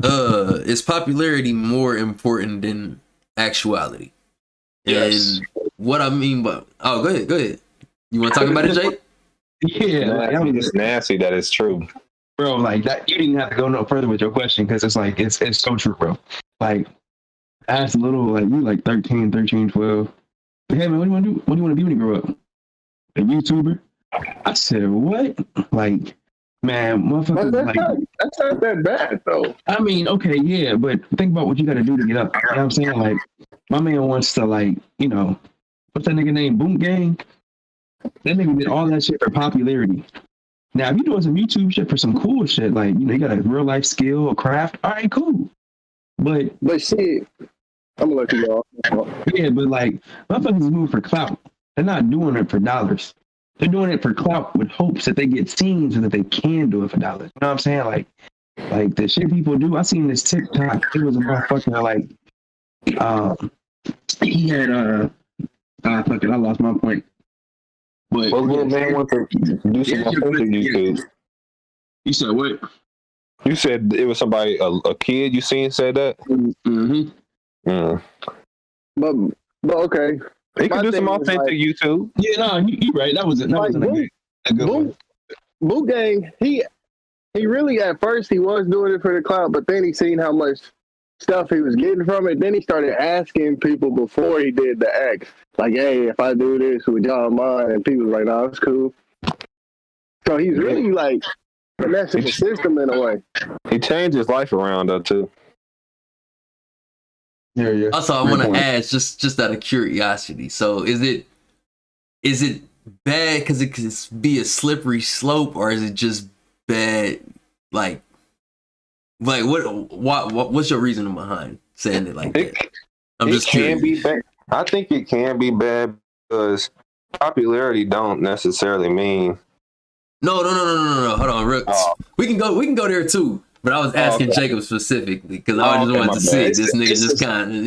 Is popularity more important than actuality? Yes. And what I mean by go ahead. You want to talk about it, Jake? Yeah, like, I mean, It's nasty that it's true. bro, like that. You didn't have to go no further with your question because it's like it's so true, bro. Like, as little like you like 13, 12. Like, hey man, what do you want to do? What do you want to be when you grow up? A YouTuber? I said, what? Like, man, motherfuckers, But like, that's not that bad though. I mean, okay, yeah, but think about what you got to do to get up. You know what I'm saying? Like, my man wants to, like, you know, what's that nigga name? Boom Gang? That nigga did all that shit for popularity. Now, if you're doing some YouTube shit for some cool shit, like, you know, you got a real life skill, a craft, all right, cool. But shit, I'm gonna let you go. yeah, but like, motherfuckers is moving for clout. They're not doing it for dollars. They're doing it for clout with hopes that they get seen so that they can do it for dollars. You know what I'm saying? Like the shit people do. I seen this TikTok. It was a motherfucker like, he had fuck it, I lost my point. But Well, little man want to do some YouTube. You said what? You said it was somebody, a kid you seen said that? Mm-hmm. Mm. But okay. He can do some authentic like, Yeah, YouTube. no, you right. That wasn't like, a good one. Boo Gang, he really at first he was doing it for the clout, but then he seen how much stuff he was getting from it. Then he started asking people before he did the act, like, "Hey, if I do this, would y'all mind?" And people was like, "No, it's cool." So he's really like finessing the system in a way. He changed his life around though too. Yeah. Also, I want to ask, just out of curiosity. So, is it bad because it could be a slippery slope, or is it just bad? Like what's your reasoning behind saying it like that? I'm just curious. Can be bad. I think it can be bad because popularity don't necessarily mean. No. Hold on, we can go there too. But I was asking Jacob specifically because I just wanted to see this nigga just kind of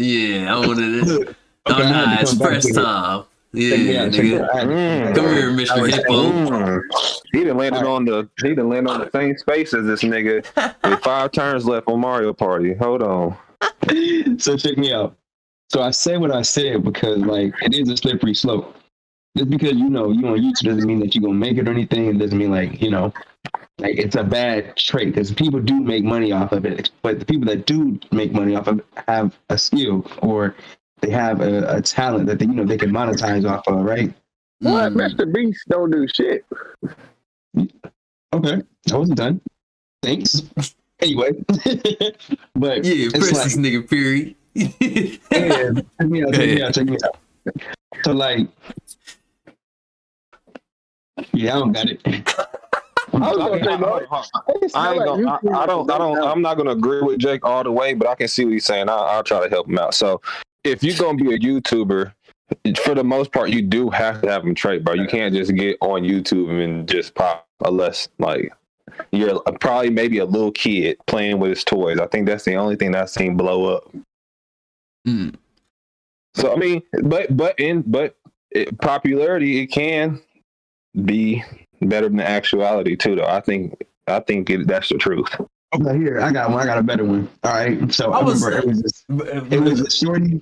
I wanted to. It's first time. Yeah, nigga. Come here, Mr. Hippo. He done landed on the same space as this nigga with 5 turns left on Mario Party. Hold on. So check me out. So I say what I said because like it is a slippery slope. Just because you on YouTube doesn't mean that you're gonna make it or anything. It doesn't mean like like it's a bad trait because people do make money off of it. But the people that do make money off of it have a skill or they have a talent that they can monetize off of, right? What? Mr. Beast don't do shit. Okay, I wasn't done. Thanks. Anyway, but yeah, press like, this nigga period. Check me out. So like, yeah, I don't got it. I'm not gonna agree with Jake all the way, but I can see what he's saying. I'll try to help him out. So if you're gonna be a YouTuber, for the most part, you do have to have them trait, bro. You can't just get on YouTube and just pop unless like you're probably maybe a little kid playing with his toys. I think that's the only thing that I've seen blow up. Mm. So I mean, but popularity, it can be better than actuality too, though. I think that's the truth. Okay, here I got one. I got a better one. All right, so I remember it was a shorty.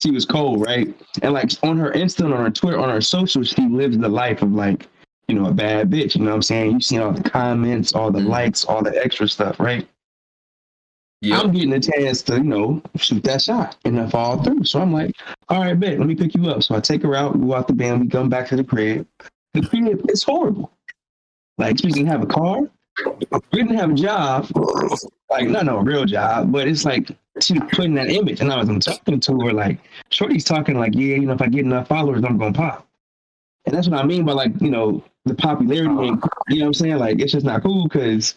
She was cold, right? And like on her Insta, on her Twitter, on her social, she lives the life of like a bad bitch. You know what I'm saying? You seen all the comments, all the likes, all the extra stuff, right? Yep. I'm getting a chance to shoot that shot and I fall through. So I'm like, all right, bet, let me pick you up. So I take her out, we go out the band, we come back to the crib. The crib is horrible. Like, she didn't have a car, we didn't have a job, like, not no real job, but it's like she was putting that image. And I'm talking to her, like, shorty's talking like, yeah, if I get enough followers, I'm going to pop. And that's what I mean by, like, the popularity, you know what I'm saying? Like, it's just not cool because,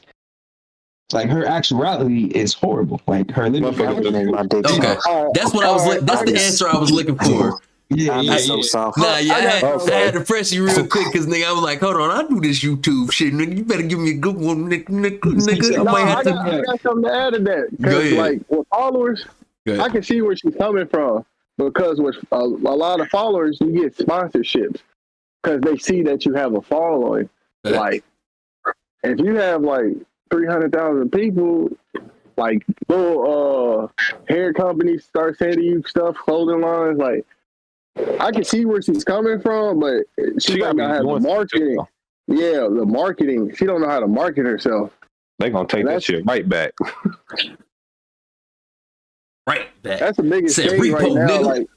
like, her actuality is horrible. Like, her living. Okay, that's what I was. That's the answer I was looking for. Yeah, I had to press you real quick because nigga, I was like, hold on, I do this YouTube shit, nigga. You better give me a good one, nigga. I got something to add to that. Because like with followers, I can see where she's coming from. Because with a lot of followers, you get sponsorships because they see that you have a following. Like, if you have like 300,000 people, like little hair companies start sending you stuff, clothing lines. Like, I can see where she's coming from, but she might not have the marketing. Yeah, the marketing. She don't know how to market herself. They gonna take that shit right back. Right back. That's the biggest thing repo, right now. nigga. Like,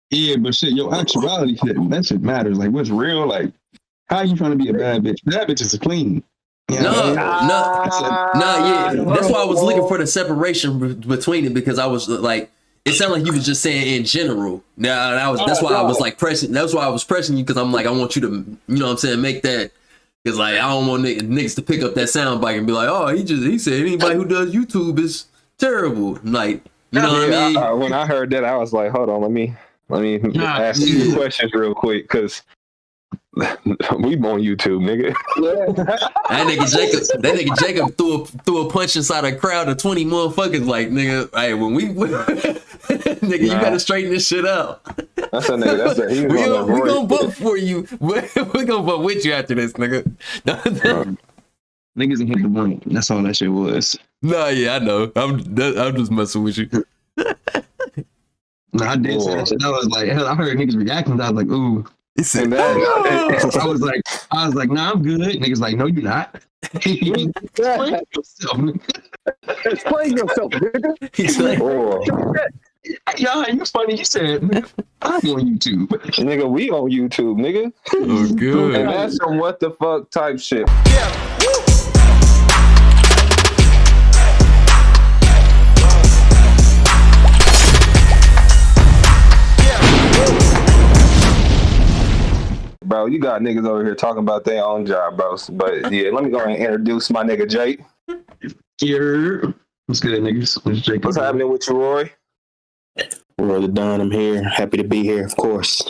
yeah, but shit, your actuality shit, that shit matters. Like, what's real? Like, how you trying to be a bad bitch? Bad bitches are clean. Yeah, that's why I was looking for the separation between it, because I was like, it sounded like you was just saying in general. Now that's why I was like pressing. That's why I was pressing you, because I'm like, I want you to, you know what I'm saying, make that, because like I don't want niggas to pick up that sound bite and be like, oh, he said anybody who does YouTube is terrible. Like, you know what I mean? When I heard that, I was like, hold on, let me ask you questions real quick, because we on YouTube, nigga. That nigga Jacob threw a punch inside a crowd of 20 motherfuckers. Like, nigga, hey, when we nigga, you gotta straighten this shit out. That's a nigga. We gonna vote for you. We gonna vote with you after this, nigga. Niggas ain't hit the point. That's all that shit was. Nah, yeah, I know. I'm just messing with you. No, I did say that shit. I was like, hell, I heard niggas reacting. I was like, ooh. He said, I was like, nah, I'm good. Niggas like, no, you're not. Explain yourself. Explain yourself, nigga. He's like, yeah, you funny. You said, I'm on YouTube. Nigga, we on YouTube, nigga. oh, good. And that's some what the fuck type shit. Yeah. Bro, you got niggas over here talking about their own job, bros. But yeah, let me go ahead and introduce my nigga Jake. Here. What's good, niggas? What's happening with you, Roy? Brother Don, I'm here. Happy to be here, of course.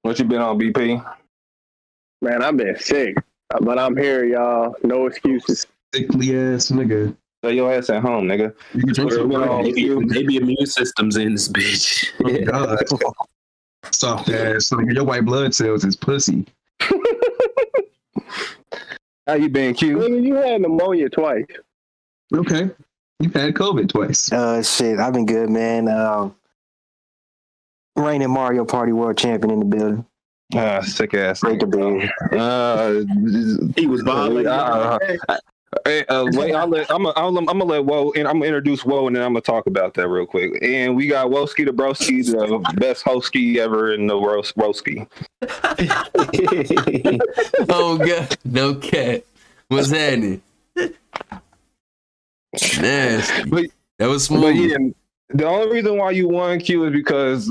What you been on, BP? Man, I've been sick, but I'm here, y'all. No excuses. Sickly ass nigga. Stay your ass at home, nigga. Maybe immune system's in this bitch. Oh, God. Soft ass. Nigga, your white blood cells is pussy. How you been, Q? Nigga, you had pneumonia twice. Okay. You've had COVID twice. Shit, I've been good, man. Reigning Mario Party World Champion in the building. Sick ass. Great to be here. He was bothering. Wait, I'm gonna let Woe, and I'm gonna introduce Woe, and then I'm gonna talk about that real quick. And we got Woski the Broski, the best hosky ever in the world, Broski. Oh god, no cat. What's happening? Nasty. But, that was smooth. But yeah, the only reason why you won, Q, is because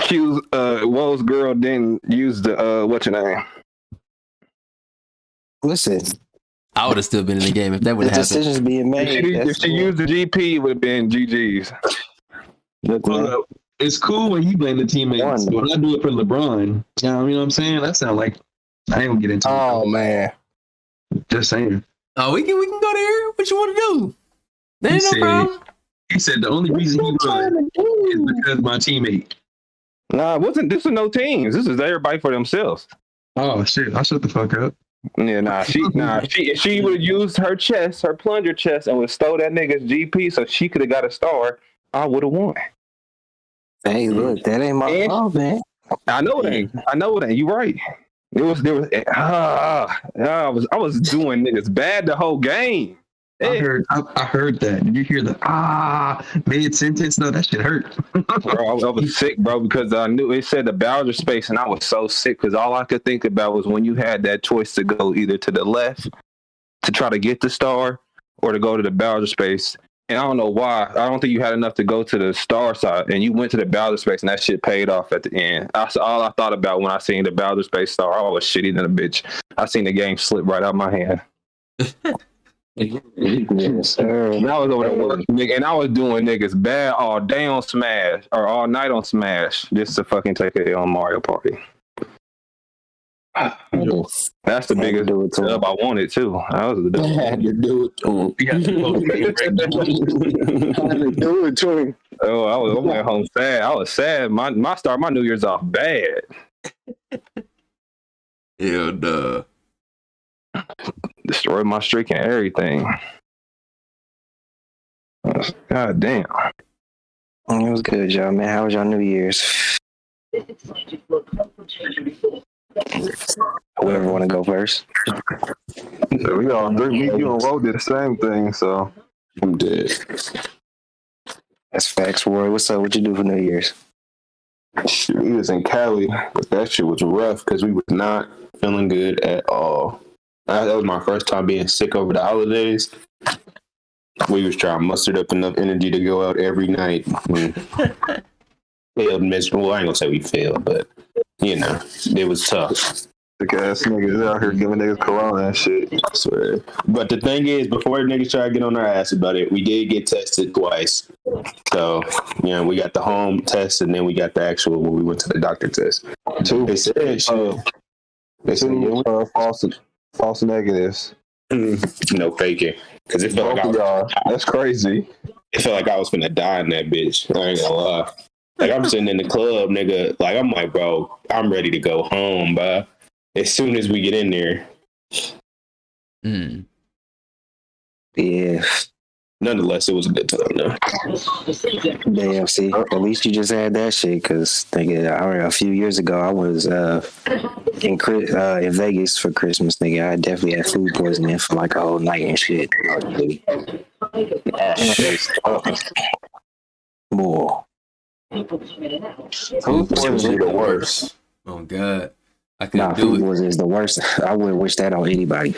Q's Woe's girl didn't use the what's your name? Listen. I would have still been in the game if that would have happened. Decisions being made. If she used the GP, it would have been GG's. It's cool when you blame the teammates. But when I do it for LeBron, you know what I'm saying? That sounds like I ain't gonna get into it. Oh man. Just saying. Oh, we can go there. What you want to do? There ain't no problem. He said the only reason he won is because my teammate. Nah, it wasn't. This is no teams. This is everybody for themselves. Oh shit! I shut the fuck up. Yeah, she would have used her plunger chest, and would have stole that nigga's GP, so she could have got a star. I would have won. Hey, look, that ain't my fault, man. I know it ain't. You right. I was doing niggas bad the whole game. I heard that. Did you hear the mid sentence? No, that shit hurt. Bro, I was sick, bro, because I knew it said the boundary space, and I was so sick because all I could think about was when you had that choice to go either to the left to try to get the star or to go to the boundary space. And I don't know why. I don't think you had enough to go to the star side, and you went to the boundary space, and that shit paid off at the end. That's all I thought about when I seen the boundary space star. I was shitty than a bitch. I seen the game slip right out my hand. Yes, sir. And I was over there, and I was doing niggas bad all day on Smash or all night on Smash just to fucking take it on Mario Party. That's the biggest dub I wanted too. That was the dub. I had to do it to him. Do it to him. Oh, I went home sad. I was sad. My New Year's off bad. Hell duh. Destroyed my streak and everything. God damn. It was good, y'all, man. How was y'all New Year's? Whoever want to go first? So we all three. You and Ro did the same thing, so I'm dead. That's facts, Roy. What's up? What you do for New Year's? Shit, we was in Cali, but that shit was rough because we was not feeling good at all. That was my first time being sick over the holidays. We was trying to muster up enough energy to go out every night. Failed miserable. I ain't gonna say we failed, but you know, it was tough. Sick ass niggas out here giving niggas corona and shit. I swear. But the thing is, before niggas try to get on our ass about it, we did get tested twice. So, you know, we got the home test and then we got the actual when we went to the doctor test. They said shit. They said false negatives. No faking. Because it felt like that's crazy. It felt like I was finna die in that bitch. I ain't gonna lie. Like, I'm sitting in the club, nigga. Like, I'm like, bro, I'm ready to go home, bro. As soon as we get in there. Yeah. Nonetheless, it was a good time, though. Damn, see, at least you just had that shit, because a few years ago, I was in Vegas for Christmas, nigga. I definitely had food poisoning for like a whole night and shit. More. Food poisoning is the worst. Oh, God. I couldn't do it. Food poisoning is the worst. I wouldn't wish that on anybody.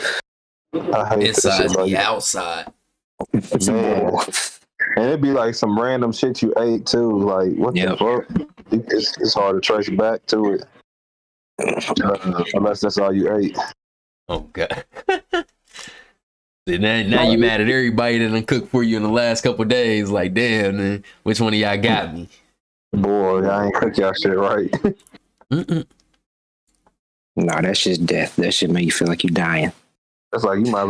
Inside the outside. Man. And it'd be like some random shit you ate too. Like, what the fuck? It's hard to trace back to it. Unless that's all you ate. Oh, God. Now you mad at everybody that done cooked for you in the last couple of days. Like, damn, man, which one of y'all got me? Boy, I ain't cook y'all shit right. Nah, that shit's death. That shit make you feel like you dying. That's like you might as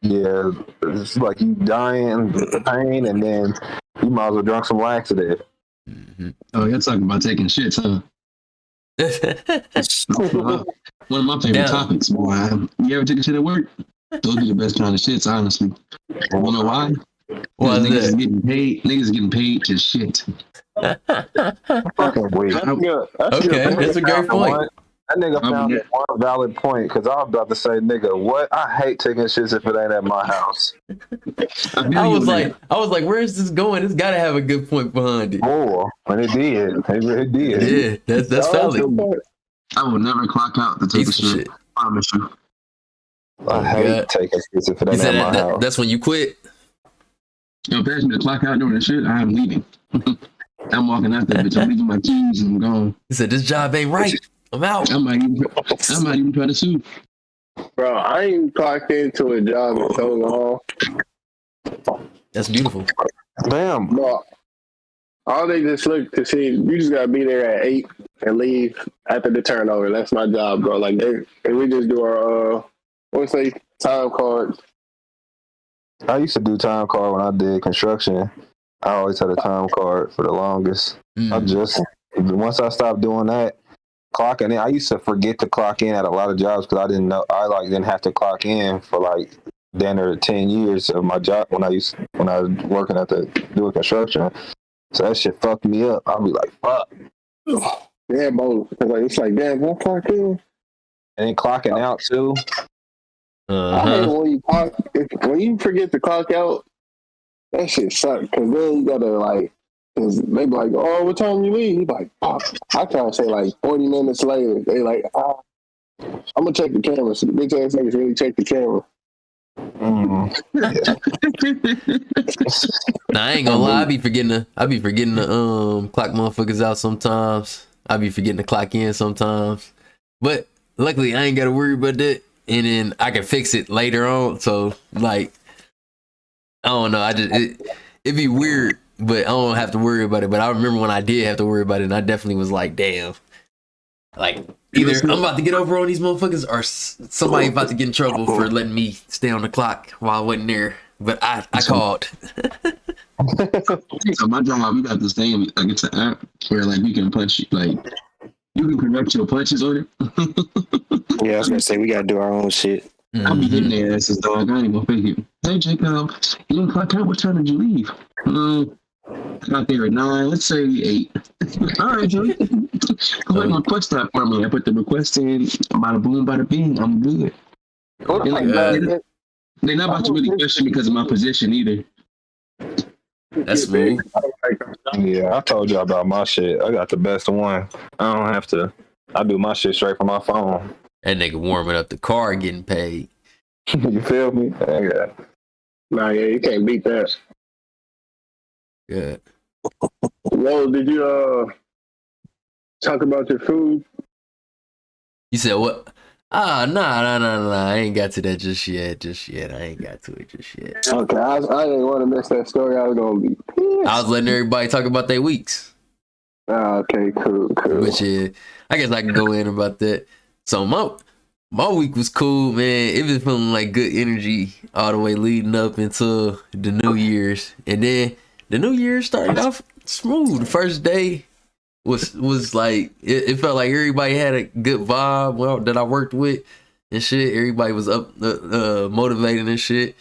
well it's like you dying in pain and then you might as well drink some laxative. Oh, you're talking about taking shits, huh? One of my favorite topics, boy. You ever take a shit at work? Those be the best kind of shits, honestly. You know why? Well, niggas is getting paid to shit. Fucking weird. Okay, that's a great point. That nigga found one valid point because I was about to say, nigga, what? I hate taking shits if it ain't at my house. I was like, where is this going? It's got to have a good point behind it. Oh, and it did. It did. Yeah, that's valid. I will never clock out to take a shit. I promise you. I hate taking shits if it ain't at my house. That's when you quit. If there's me to clock out during the shit, I'm leaving. I'm walking out that bitch. I'm leaving my keys and I'm gone. He said, this job ain't right. I'm out. I might even try to sue. Bro, I ain't clocked into a job in so long. That's beautiful. Damn. Bro, all they just look to see, you just gotta be there at 8 and leave after the turnover. That's my job, bro. Like, we just do our, time cards. I used to do time card when I did construction. I always had a time card for the longest. Once I stopped doing that, clocking in, I used to forget to clock in at a lot of jobs because I didn't know didn't have to clock in for like 10 or 10 years of my job when I was working doing construction. So that shit fucked me up. I'll be like, fuck. Yeah, bro. It's like, damn, what clock in? And then clocking out too. I hate when you forget to clock out, that shit sucks. Cause then you gotta cause they be like, oh, what time you leave? You like, oh. I try to say like 40 minutes later. They like, I'm gonna check the camera. So the bitch ass niggas really check the camera. Nah, I ain't gonna lie. I be forgetting to clock motherfuckers out sometimes. I be forgetting to clock in sometimes. But luckily, I ain't gotta worry about that. And then I can fix it later on. So like, I don't know. It'd be weird, but I don't have to worry about it. But I remember when I did have to worry about it, and I definitely was like, damn. Like, either I'm about to get over on these motherfuckers or somebody about to get in trouble for letting me stay on the clock while I wasn't there. But I called. So my job, we got this thing, like it's an app where like you can punch, like you can correct your punches on it. Yeah, I was gonna say we gotta do our own shit. I'll be hitting their asses, dog. I ain't gonna fake it. Hey, Jacob, you didn't clock out. What time did you leave? I got there at 9. Let's say 8. All right, Joey. Go ahead and request that for me. I put the request in. Bada boom, bada bing. I'm good. They're not about to really question because of my position either. That's smooth. Yeah, I told you about my shit. I got the best one. I don't have to. I do my shit straight from my phone. That nigga warming up the car getting paid. You feel me? Yeah. Nah, yeah, you can't beat that. Good. Well, did you talk about your food? You said what? Nah. I ain't got to that just yet. I ain't got to it just yet. Okay, I didn't want to miss that story. I was gonna be pissed. I was letting everybody talk about their weeks. Okay, cool. Which is, I guess I can go in about that. So my week was cool, man. It was feeling like good energy all the way leading up into the New Year's, and then the New Year's started off smooth. The first day was like it felt like everybody had a good vibe that I worked with and shit. Everybody was up motivated and shit.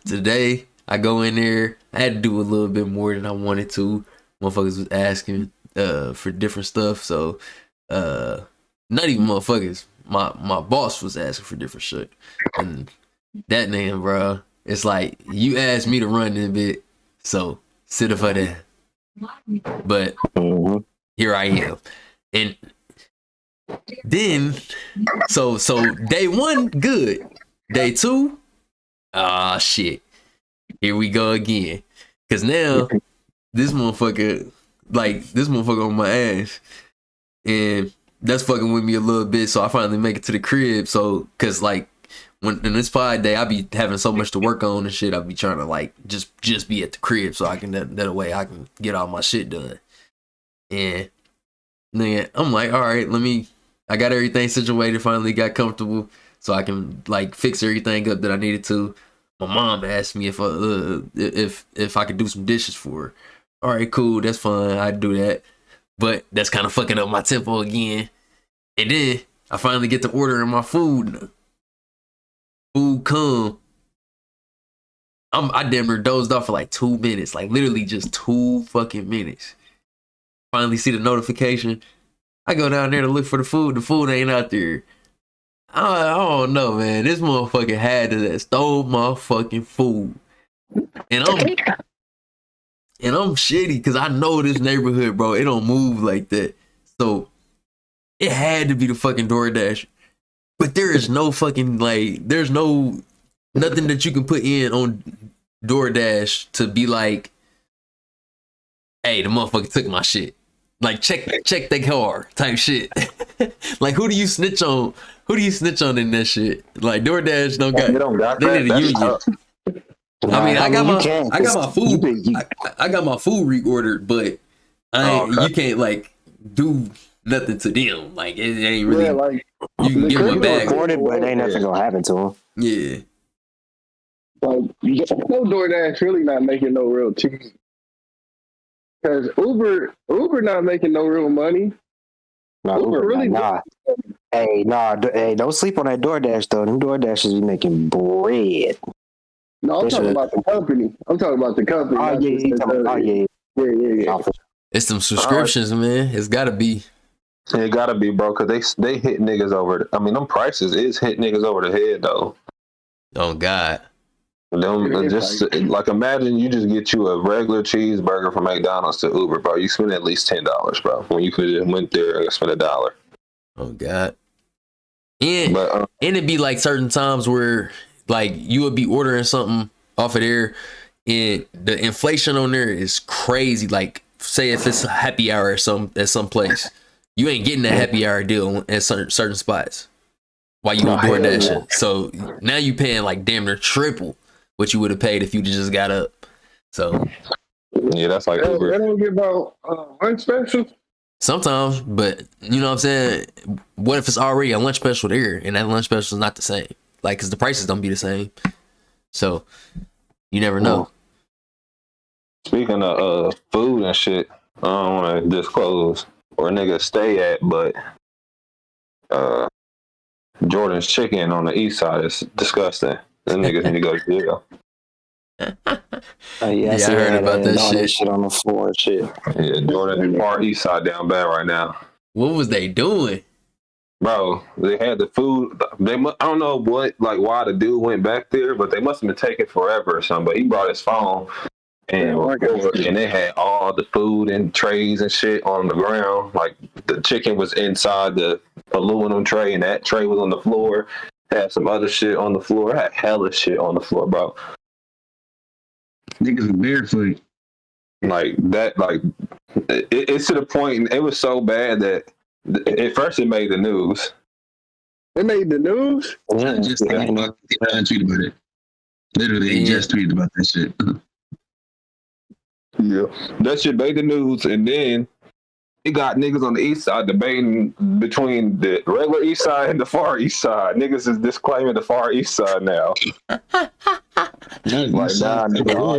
Today I go in there, I had to do a little bit more than I wanted to. Motherfuckers was asking for different stuff, so not even motherfuckers. My boss was asking for different shit, and that name, bro, it's like you asked me to run in a bit, so sit up for that. But here I am, and then so day 1 good, day 2, shit, here we go again, cause now this motherfucker on my ass, and that's fucking with me a little bit. So I finally make it to the crib. So, cause like when in this pod day, I be having so much to work on and shit. I be trying to like just be at the crib so I can that way I can get all my shit done. And then I'm like, all right, I got everything situated. Finally got comfortable so I can like fix everything up that I needed to. My mom asked me if I could do some dishes for her. All right, cool, that's fine. I'd do that. But that's kind of fucking up my tempo again. And then I finally get to ordering my food. Food come. I damn near dozed off for like 2 minutes. Like literally just 2 fucking minutes. Finally see the notification. I go down there to look for the food. The food ain't out there. I don't know, man. This motherfucker had to stole my fucking food. And I'm shitty because I know this neighborhood, bro. It don't move like that. So it had to be the fucking DoorDash. But there is no fucking there's nothing that you can put in on DoorDash to be like, hey, the motherfucker took my shit. Like check that car type shit. Like who do you snitch on? Who do you snitch on in that shit? Like DoorDash they need a union. I mean, I got my food. I got my food reordered, but you can't like do nothing to them. Like it ain't really. Yeah, like you can give them a bag, but ain't nothing gonna happen to them. Yeah. Like no DoorDash really not making no real cheese. Because Uber not making no real money. Uber really nah. Hey, don't sleep on that DoorDash though. Them DoorDashers be making bread. No, I'm talking about the company. Oh yeah. It's some subscriptions, man. It's gotta be. It gotta be, bro, because they hit niggas over. I mean, them prices is hit niggas over the head though. Oh God. Them just like imagine you just get you a regular cheeseburger from McDonald's to Uber, bro. You spend at least $10, bro. When you could have just went there and spent $1. Oh God. And it'd be like certain times where like you would be ordering something off of there and the inflation on there is crazy. Like say if it's a happy hour at some place, you ain't getting a happy hour deal at certain spots while you on DoorDash. So now you paying like damn near triple what you would have paid if you just got up. So yeah, that's like Uber. They don't give out lunch specials. Sometimes, but you know what I'm saying? What if it's already a lunch special there and that lunch special is not the same? Like, because the prices don't be the same. So you never know. Speaking of food and shit, I don't want to disclose where niggas stay at, but Jordan's chicken on the east side is disgusting. Them niggas need to go to jail. Yeah, I heard about that all shit. that shit on the floor and shit. Yeah, Jordan far east side down bad right now. What was they doing? Bro, they had the food. I don't know why the dude went back there, but they must have been taking forever or something. But he brought his phone and they had all the food and trays and shit on the ground. Like the chicken was inside the aluminum tray, and that tray was on the floor. Had some other shit on the floor. Had hella shit on the floor, bro. Niggas was barefoot. Like that, it's to the point. It was so bad that at first it made the news. It made the news? Yeah, just tweeted about it. Literally, he just tweeted about that shit. Yeah, that shit made the news, and then it got niggas on the east side debating between the regular east side and the far east side. Niggas is disclaiming the far east side now. Like, nah, nigga, all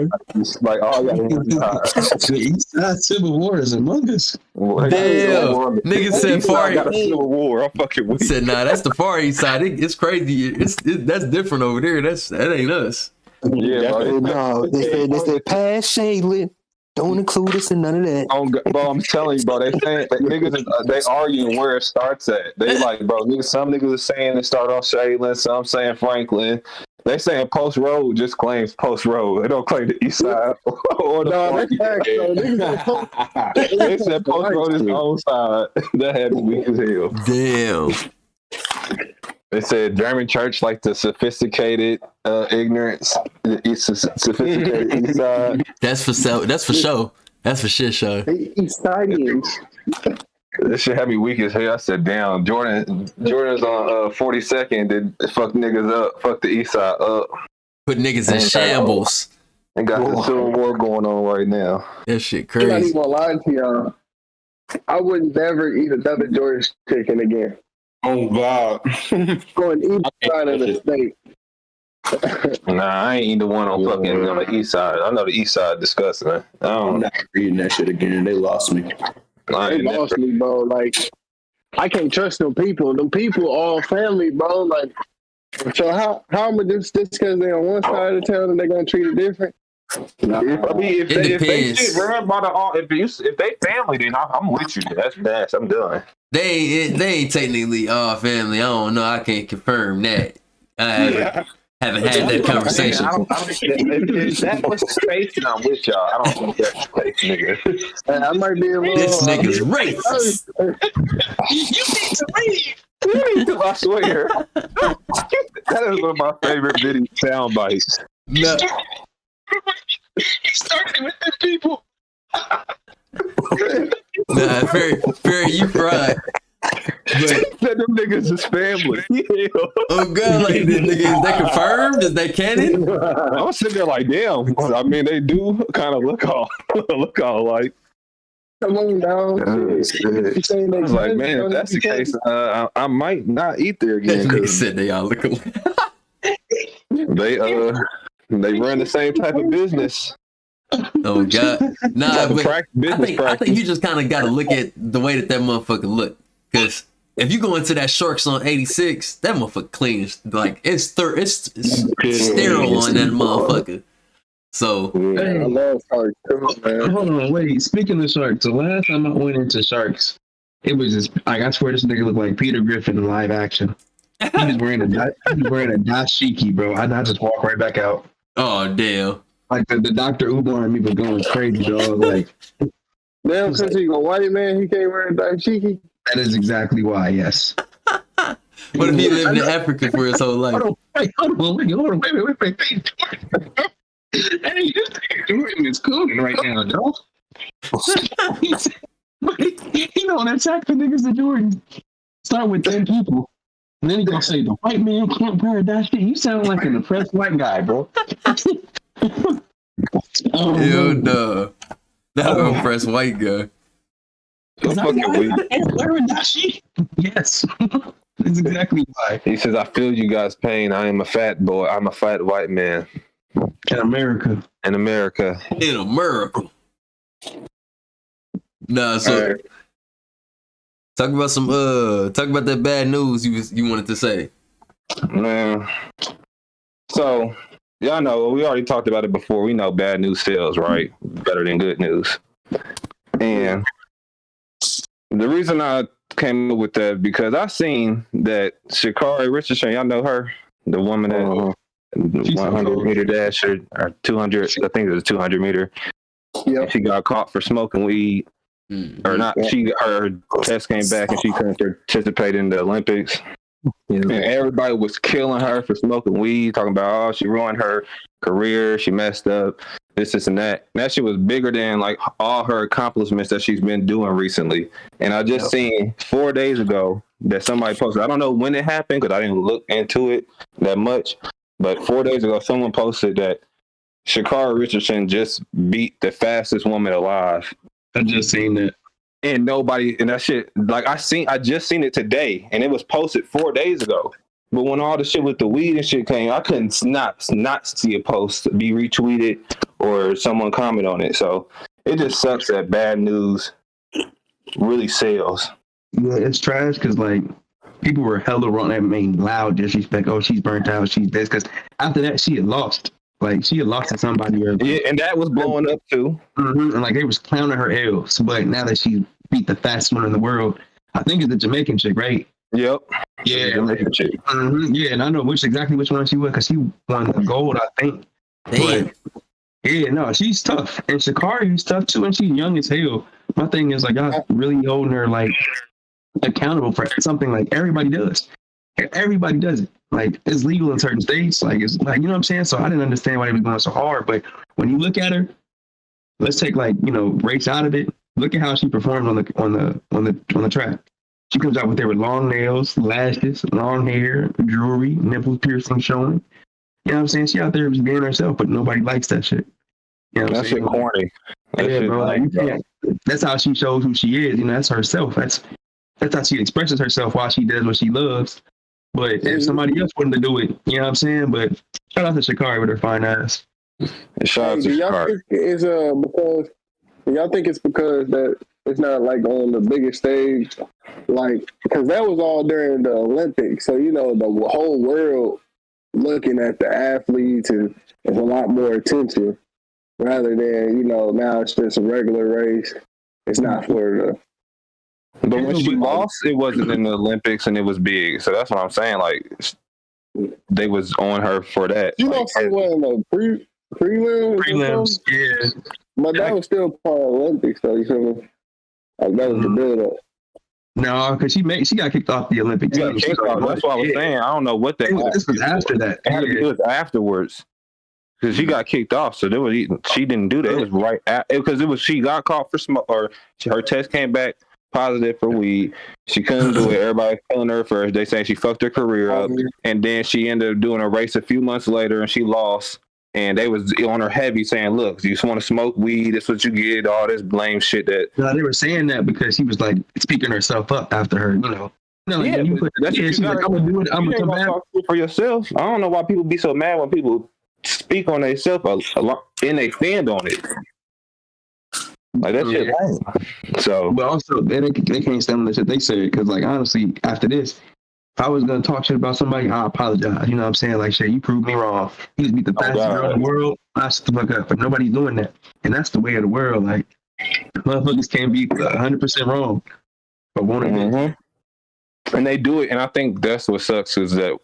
the east side civil war is among us. Damn, niggas said far got a civil war. I'm fucking weak. Said, nah, that's the far east side. It's crazy. That's different over there. That ain't us. Yeah, no, they said pass Shaylin. Don't include us in none of that. Bro, I'm telling you, bro. They saying that niggas they arguing where it starts at. They like, bro, niggas. Some niggas are saying it start off Shaylin. Some saying Franklin. They saying Post Road just claims Post Road. They don't claim the east side or the They said Post Road is the own side. That had me weak as hell. Damn. They said German church like the sophisticated ignorance. It's a sophisticated east side. That's for show. That's for shit show. East Sidians. This shit had me weak as hell. I said, damn, Jordan's on 42nd. Did fuck niggas up, fuck the east side up. Put niggas in shambles. And got the civil war going on right now. That shit I'm not crazy. even gonna lie to y'all. I would never eat another Jordan's chicken again. Oh God. Going east side of the state. Nah, I ain't the one on fucking on the east side. I know the east side disgusting. Man. I'm not reading that shit again. They lost me. They lost me, bro. Like, I can't trust them people. Them people all family, bro. Like, so how am I just because they're on one side of the town and they're gonna treat it different? I mean, if they shit run by if they family, then I'm with you. That's I'm done. They ain't technically all family. I don't know. I can't confirm that. I haven't had that conversation. If that was the case, then I'm with y'all. I don't think that's the case, nigga. I might be a little. This nigga's racist. You need to leave. You need to, I swear. That is one of my favorite video sound bites. No. He started with the people. Nah, Ferry, you fried. But, That them niggas is family. oh God, like this nigga, is that confirmed? Is that canon? I was sitting there like, damn. I mean, they do kind of look all like. Come on, dog. I was like, man, if that's the case, I might not eat there again. That nigga said they all look alike. They run the same type of business. Oh God, nah, but I think you just kind of got to look at the way that motherfucker look, because if you go into that Sharks on 86, that motherfucker clean. Like it's sterile on that motherfucker. So I love Sharks too, man. Hold on, wait. Speaking of Sharks, the last time I went into Sharks, it was just like I swear this nigga looked like Peter Griffin in live action. He was wearing a dashiki, bro. I just walk right back out. oh damn. Like the Dr. Umar and me was going crazy, dog. Like, Damn, since he's a white man, he can't wear a dashiki. that is exactly why, yes. What if he lived in Africa for his whole life? Hold on, wait. Hey, this nigga Jordan is cooling right now, dog. You know, that attack for niggas to Jordan. Start with 10 people. And then he gonna say the white man can't wear that shit. You sound like an oppressed white guy, bro. Hell no. That oppressed white guy. I'm fucking weak. Wearing that shit? Yes. That's exactly why. He says, I feel you guys' pain. I am a fat boy. I'm a fat white man. In America. In America. In America. Nah, so Talk about that bad news you wanted to say. Man. So, y'all know, we already talked about it before. We know bad news sells, right? Better than good news. And the reason I came up with that because I seen that Sha'Carri Richardson, y'all know her, the woman that 100 meter dash or 200, I think it was a 200 meter. Yeah, she got caught for smoking weed, or not. Her test came back and she couldn't participate in the Olympics. And everybody was killing her for smoking weed, talking about, oh, she ruined her career, she messed up, this and that. And that shit was bigger than like all her accomplishments that she's been doing recently. And I just seen 4 days ago that somebody posted, I don't know when it happened because I didn't look into it that much, but 4 days ago someone posted that Sha'Carri Richardson just beat the fastest woman alive. I just seen that. And nobody, and that shit, like I just seen it today, and it was posted 4 days ago. But when all the shit with the weed and shit came, I couldn't not see a post be retweeted or someone comment on it. So it just sucks that bad news really sells. Yeah, it's trash because like people were hella wrong. That made loud disrespect. Oh, she's burnt out. She's this. Because after that, she had lost. Like she had lost to somebody else. Yeah, and that was blowing up too. Mm-hmm. And like they was clowning her L's. But now that she beat the fastest one in the world, I think it's the Jamaican chick, right? Yep. Yeah, Jamaican chick. Mm-hmm. Yeah, and I know exactly which one she was because she won the gold, I think. Damn. But yeah, no, she's tough, and Sha'Carri's tough too, and she's young as hell. My thing is like y'all really holding her like accountable for something like everybody does. Everybody does it. Like it's legal in certain states. Like it's like, you know what I'm saying? So I didn't understand why they were going so hard. But when you look at her, let's take like, you know, race out of it. Look at how she performs on the track. She comes out with there with long nails, lashes, long hair, jewelry, nipples piercing showing. You know what I'm saying? She out there just being herself, but nobody likes that shit. You know what I'm saying? That shit corny. Yeah, bro. Like, that's how she shows who she is. You know, that's herself. That's how she expresses herself while she does what she loves. But if somebody else wanted to do it, you know what I'm saying? But shout out to Sha'Carri with her fine ass. Shout out to Sha'Carri. Y'all think it's because that it's not like on the biggest stage, like because that was all during the Olympics, so you know the whole world looking at the athletes and there's a lot more attention rather than, you know, now it's just a regular race. It's not for the. But when she lost, it wasn't in the Olympics and it was big. So that's what I'm saying. Like, they was on her for that. You know, she was in the prelims. Yeah. But that was still part of the Olympics, though. You feel me? Like, that was the build-up. No, because she got kicked off the Olympic team. That's what I was saying. I don't know what that was. This was after that. It was afterwards. Because she got kicked off, so she didn't do that. It was right because she got caught for smoke, or her test came back positive for weed. She couldn't do it. Everybody killing her first. They saying she fucked her career up, and then she ended up doing a race a few months later, and she lost. And they was on her heavy saying, "Look, you just want to smoke weed. That's what you get." All this blame shit that. No, they were saying that because she was like speaking herself up after her. You know. No, yeah, she's like, "I'm gonna do it. I'm gonna come back for yourself." I don't know why people be so mad when people speak on themselves and they stand on it. Like that shit. So, but also they can't stand on the shit they said because, like, honestly, after this, if I was gonna talk shit about somebody, I apologize. You know what I'm saying? Like, shit, you proved me wrong. You just beat the fastest girl in the world. I shut the fuck up. But nobody's doing that, and that's the way of the world. Like, motherfuckers can't be 100% wrong, but won't it? And they do it, and I think that's what sucks is that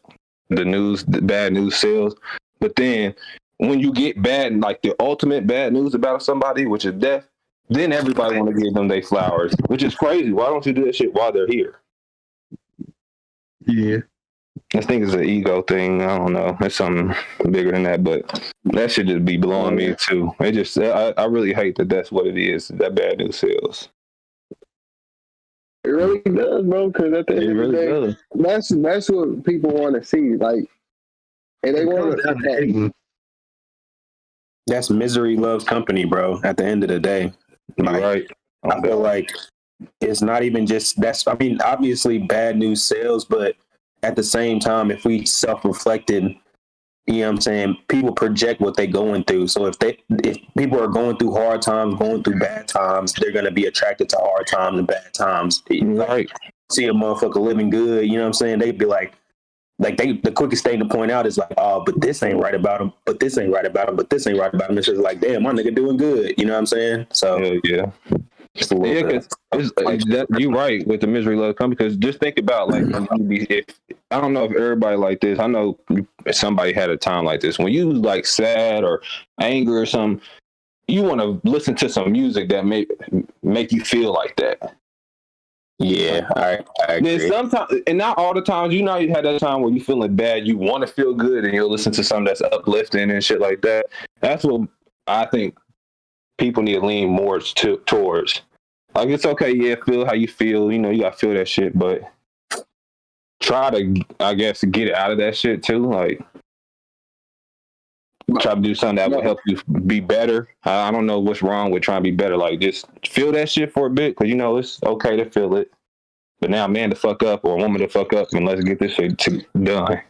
the bad news sells. But then when you get bad, like the ultimate bad news about somebody, which is death, then everybody want to give them their flowers, which is crazy. Why don't you do that shit while they're here? Yeah. I think it's an ego thing. I don't know. It's something bigger than that, but that should just be blowing me too. It just, I really hate that that's what it is. That bad news sells. It really does, bro. Because at the end of the day, that's what people want to see. Like, and they want to see that. That's misery loves company, bro. At the end of the day, like, right? I feel like it's not even just that's. I mean, obviously, bad news sells, but at the same time, if we self-reflected you know what I'm saying, people project what they're going through. So if people are going through hard times, going through bad times, they're gonna be attracted to hard times and bad times. Right. See a motherfucker living good, you know what I'm saying? They'd be like the quickest thing to point out is like, oh, but this ain't right about him, but this ain't right about him, but this ain't right about him. It's just like, damn, my nigga doing good, you know what I'm saying? So yeah. Because you're right with the misery love company. Because just think about like, if I don't know if everybody like this. I know somebody had a time like this. When you like sad or angry or something, you want to listen to some music that make you feel like that. Yeah, I agree. Then sometimes, and not all the times, you had that time where you feeling bad, you want to feel good, and you'll listen to something that's uplifting and shit like that. That's what I think people need to lean more towards. Like, it's okay, yeah, feel how you feel, you gotta feel that shit, but try to, I guess, get out of that shit too. Like, try to do something that will help you be better. I don't know what's wrong with trying to be better. Like, just feel that shit for a bit, because it's okay to feel it. But now, man, to fuck up or woman to fuck up, and let's get this shit done.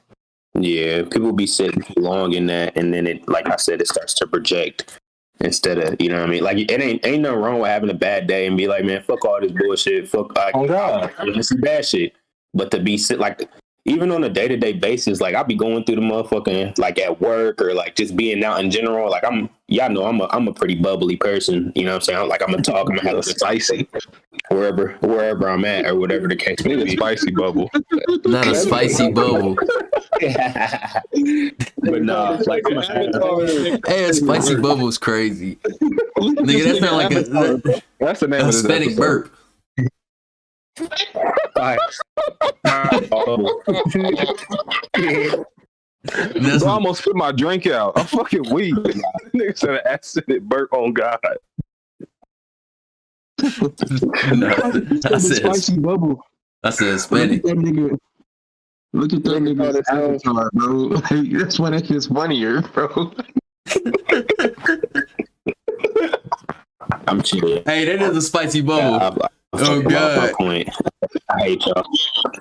Yeah, people be sitting too long in that, and then it, like I said, it starts to project instead of, you know what I mean? Like, it ain't nothing wrong with having a bad day and be like, man, fuck all this bullshit. Fuck, like, oh God, this is bad shit. But to be like, even on a day-to-day basis, like, I'll be going through the motherfucking, like, at work or, like, just being out in general. Like, y'all know I'm a pretty bubbly person. You know what I'm saying? Like, I'm going to talk. I'm going to have a spicy wherever I'm at or whatever the case may be. Spicy bubble. Not a spicy bubble. But no, like, hey, a spicy bubble is crazy. Nigga, that sound like that's the name of this Hispanic burp. I almost spit my drink out. I'm fucking weak. Nigga said an acid burp on God. No, I said spicy bubble. I said Hispanic. Look at that nigga's avatar, bro. Like, that's why that shit's funnier, bro. I'm chilling. Hey, that is a spicy bubble. Oh God! I hate y'all.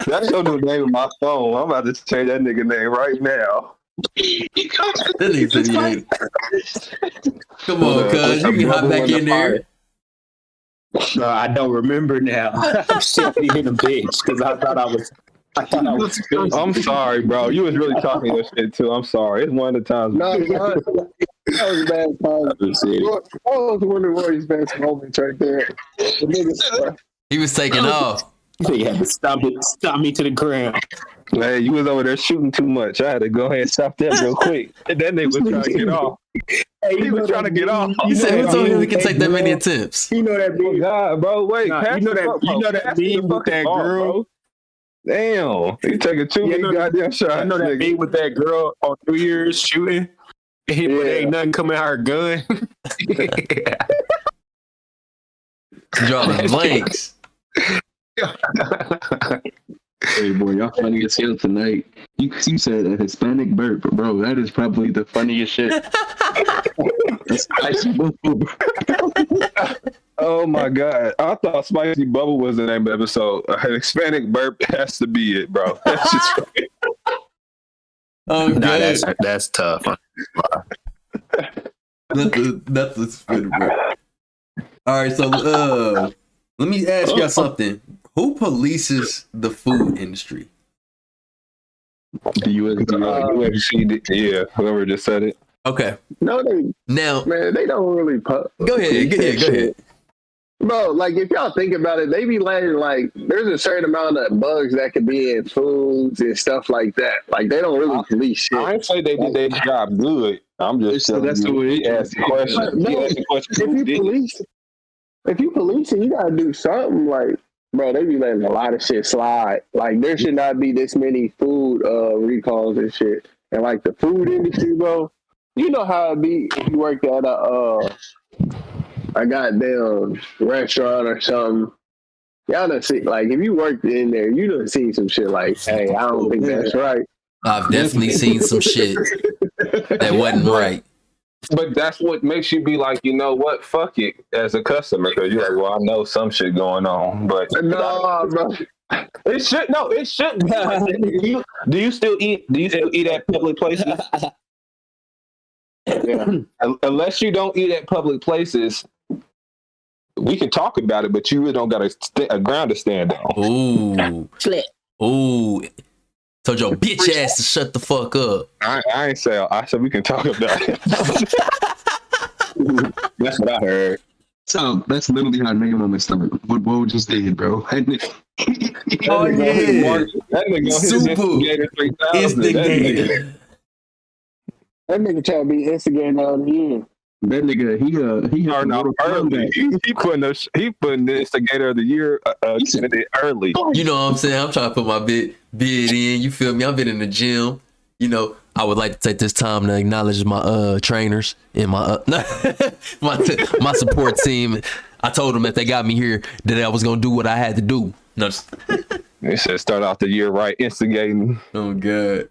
That's your new name on my phone. I'm about to change that nigga name right now. That nigga said he ain't. Come on, cuz you can hop back in there. No, I don't remember now. I'm simply in a bitch because I thought I was. I'm sorry, bro. You was really talking your shit too. I'm sorry. It's one of the times. No, that was a bad time. I was wondering where his best moments right there. He was taking off. He had to stop me to the ground. Man, you was over there shooting too much. I had to go ahead and stop that real quick. And that nigga was trying to get off. Hey, he was trying to get off. You said who told him we can take that many attempts? You know that oh God, bro. Wait, you know that meme with that girl. Bro. Damn, you taking too many goddamn shots. You know that meme with that girl on New Year's shooting? But ain't nothing coming out her gun. Drawing blanks. Hey, boy, y'all funny as hell tonight. You said a Hispanic burp, bro. That is probably the funniest shit. That's spicy bubble. Oh my God. I thought Spicy Bubble was the name of the episode. An Hispanic burp has to be it, bro. That's just right. Oh, nah, that's tough. That's a spin, bro. All right, so let me ask y'all something. Who polices the food industry? The UFC. Yeah, whoever just said it. Okay. No, they don't really. Go ahead. Bro, like, if y'all think about it, they be letting, like, there's a certain amount of bugs that could be in foods and stuff like that. Like, they don't really police shit. I ain't say they did their job good. I'm just So that's the way it ask questions. If you police it, you gotta do something. Like, bro, they be letting a lot of shit slide. Like, there should not be this many food recalls and shit. And, like, the food industry, bro, you know how it be if you work at a goddamn restaurant or something. Y'all done see, like, if you worked in there, you done seen some shit like, hey, I don't think that's right. I've definitely seen some shit that wasn't right. But that's what makes you be like, you know what, fuck it, as a customer, because you're like, well, I know some shit going on, but no, bro. It shouldn't. Do you still eat at public places? Yeah. Unless you don't eat at public places, we can talk about it, but you really don't got a ground to stand on. Ooh. Ooh. Told your bitch ass to shut the fuck up. I ain't say. I said we can talk about it. That's what I heard. So that's literally how Nevermind started. What Bo just did, bro. Oh yeah. That nigga on his Instigator 3000. Instigator. That nigga try to be instigating all the year. That nigga, he putting the Instigator of the Year early. You know what I'm saying? I'm trying to put my bid in. You feel me? I've been in the gym. You know, I would like to take this time to acknowledge my trainers and my my support team. I told them that they got me here, that I was gonna do what I had to do. No, they said start off the year right, instigating. Oh god.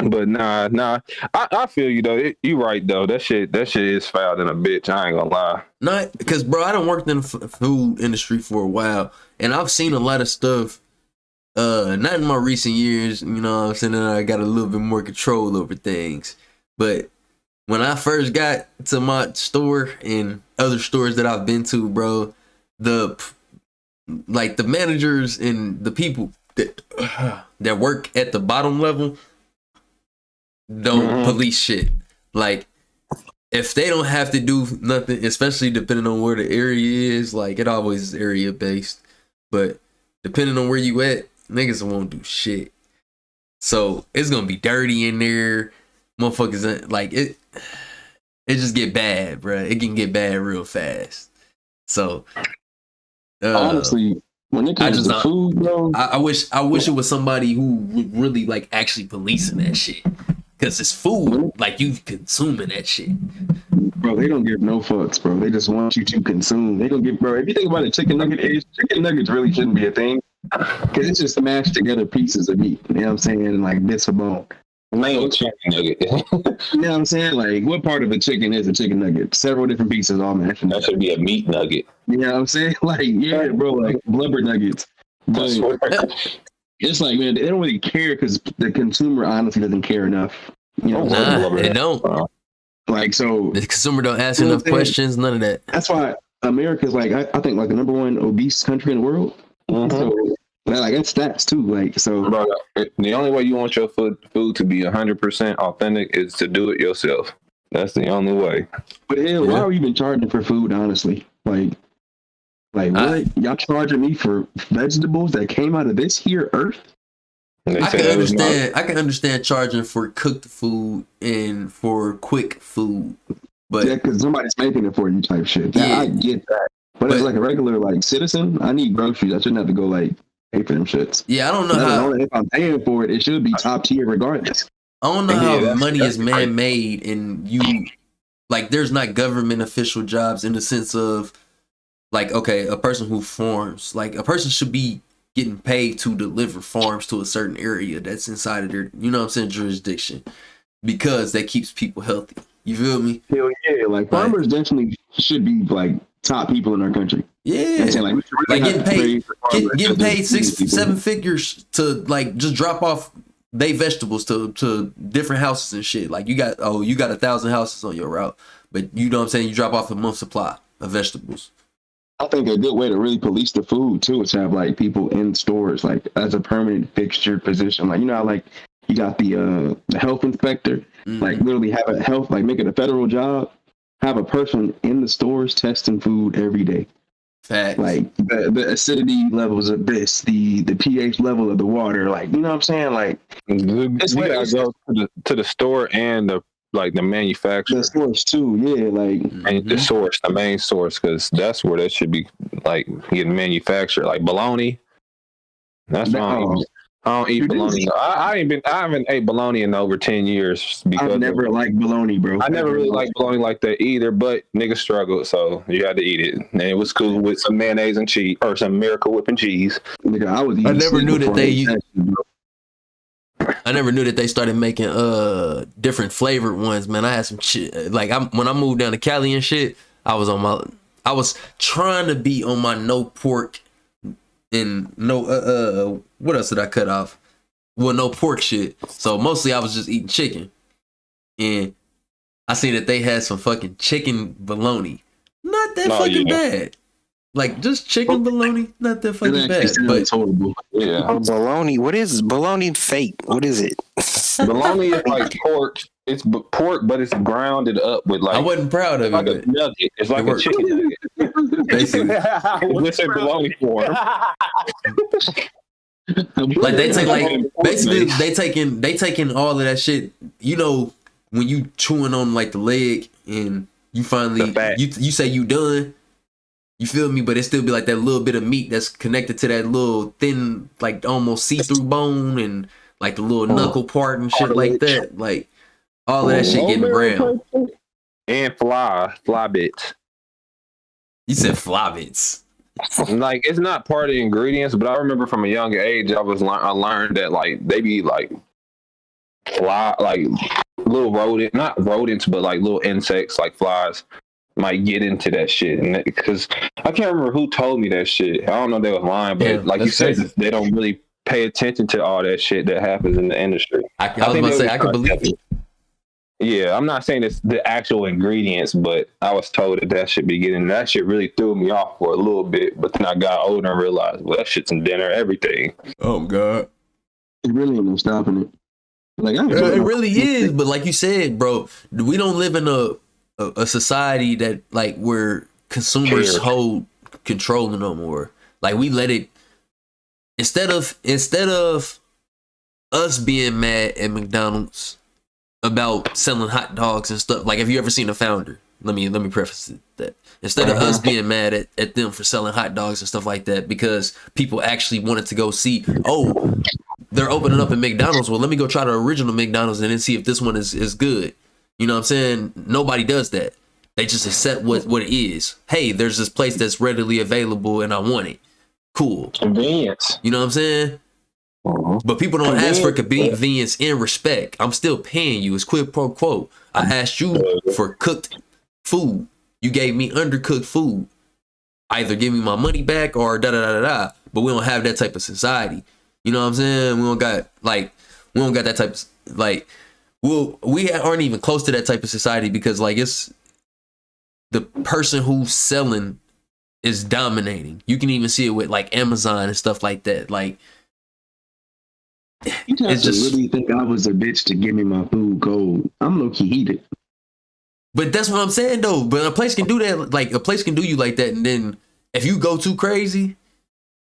But nah. I feel you though. You right though. That shit is foul than a bitch. I ain't gonna lie. Not because, bro, I done worked in the food industry for a while, and I've seen a lot of stuff. Not in my recent years, you know what I'm saying, I got a little bit more control over things. But when I first got to my store and other stores that I've been to, bro, the managers and the people that work at the bottom level don't police shit. Like, if they don't have to do nothing, especially depending on where the area is, like, it always is area based, but depending on where you at, niggas won't do shit. So it's gonna be dirty in there. Motherfuckers, like, it just get bad, bro. It can get bad real fast. So honestly, when it comes to food, bro, I wish it was somebody who would really like actually policing that shit. Cause it's food, like you consuming that shit. Bro, they don't give no fucks, bro. They just want you to consume. They don't give, bro. If you think about it, chicken nuggets really shouldn't be a thing. Cause it's just mashed together pieces of meat. You know what I'm saying? Like bits of bone. Main chicken nugget. You know what I'm saying? Like, what part of a chicken is a chicken nugget? Several different pieces all mashed. That should be a meat nugget. You know what I'm saying? Like, yeah, bro, like blubber nuggets. But it's like, man, they don't really care because the consumer honestly doesn't care enough. You know, they don't. Like, so the consumer don't ask enough questions. None of that. That's why America's like, I think like the number one obese country in the world. So, like, that's stats too. Like, so bro, the only way you want your food to be 100% authentic is to do it yourself. That's the only way. But hell, why are we even charging for food? Honestly, like what? Y'all charging me for vegetables that came out of this here earth? I can understand charging for cooked food and for quick food, but yeah, because somebody's making it for you, type shit. Yeah, I get that. But as like a regular like citizen, I need groceries. I shouldn't have to go like pay for them shits. Yeah, I don't know how. If I'm paying for it, it should be top tier regardless. I don't know how money is man made, and you like there's not government official jobs in the sense of like, okay, a person who farms, like a person should be getting paid to deliver farms to a certain area that's inside of their, you know what I'm saying, jurisdiction, because that keeps people healthy. You feel me? Hell yeah, like farmers definitely should be like top people in our country. Yeah, like getting paid 6-7 figures to like just drop off they vegetables to different houses and shit. Like you got 1,000 houses on your route, but you know what I'm saying, you drop off a month's supply of vegetables. I think a good way to really police the food too is to have like people in stores like as a permanent fixture position. Like, you know how like you got the health inspector, like literally have a health, like make it a federal job, have a person in the stores testing food every day. Facts. Like the acidity levels of this, the pH level of the water, like, you know what I'm saying? Like you gotta go to the store and the manufacturer. The source too, yeah, like and the source, the main source, because that's where that should be like getting manufactured. Like bologna. That's why I don't eat bologna. I haven't ate bologna in over 10 years because I've never liked bologna, bro. I never really liked bologna like that either, but niggas struggled, so you had to eat it. And it was cool with some mayonnaise and cheese or some Miracle Whip and cheese. Nigga, I never knew that I never knew that they started making different flavored ones, man. I had some shit like when I moved down to Cali and shit, I was trying to be on my no pork and no what else did I cut off? Well, no pork shit. So mostly I was just eating chicken. And I seen that they had some fucking chicken bologna. Not that fucking bad. Like just chicken bologna, not that fucking bad. But it's horrible. Yeah. Bologna. What is bologna fake? What is it? Bologna is like pork. It's pork, but it's grounded up with like. I wasn't proud of like it. a nugget. It's like a chicken nugget. Basically. It's in bologna form. Like they take like basically they taking all of that shit. You know when you chewing on like the leg and you finally you say you done. You feel me? But it still be like that little bit of meat that's connected to that little thin, like almost see-through bone and like the little knuckle part and shit like that. Like all of that shit getting brown. And fly bits. You said fly bits. Like it's not part of the ingredients, but I remember from a younger age, I learned that like they be like fly, like little not rodents, but like little insects, like flies, might get into that shit. And because I can't remember who told me that shit. I don't know if they was lying, but like you said, they don't really pay attention to all that shit that happens in the industry. I was about to say I could believe it. Yeah, I'm not saying it's the actual ingredients, but I was told that should be getting. That shit really threw me off for a little bit, but then I got older and realized, well, that shit's in dinner, everything. Oh God, it really ain't no stopping it. Like it really is, but like you said, bro, we don't live in a society that like where consumers hold control no more. Like we let it instead of us being mad at McDonald's about selling hot dogs and stuff. Like, have you ever seen The Founder? Let me preface that. Instead of us being mad at them for selling hot dogs and stuff like that, because people actually wanted to go see, oh, they're opening up at McDonald's. Well, let me go try the original McDonald's and then see if this one is good. You know what I'm saying? Nobody does that. They just accept what it is. Hey, there's this place that's readily available and I want it. Cool. Convenience. You know what I'm saying? But people don't ask for convenience and respect. I'm still paying you. It's quid pro quo. I asked you for cooked food. You gave me undercooked food. Either give me my money back or da da da da da. But we don't have that type of society. You know what I'm saying? We don't got that type of like. We aren't even close to that type of society because like it's the person who's selling is dominating. You can even see it with like Amazon and stuff like that. Like. You have to really think I was a bitch to give me my food cold. I'm low-key heated. But that's what I'm saying though. But a place can do that. Like a place can do you like that. And then if you go too crazy,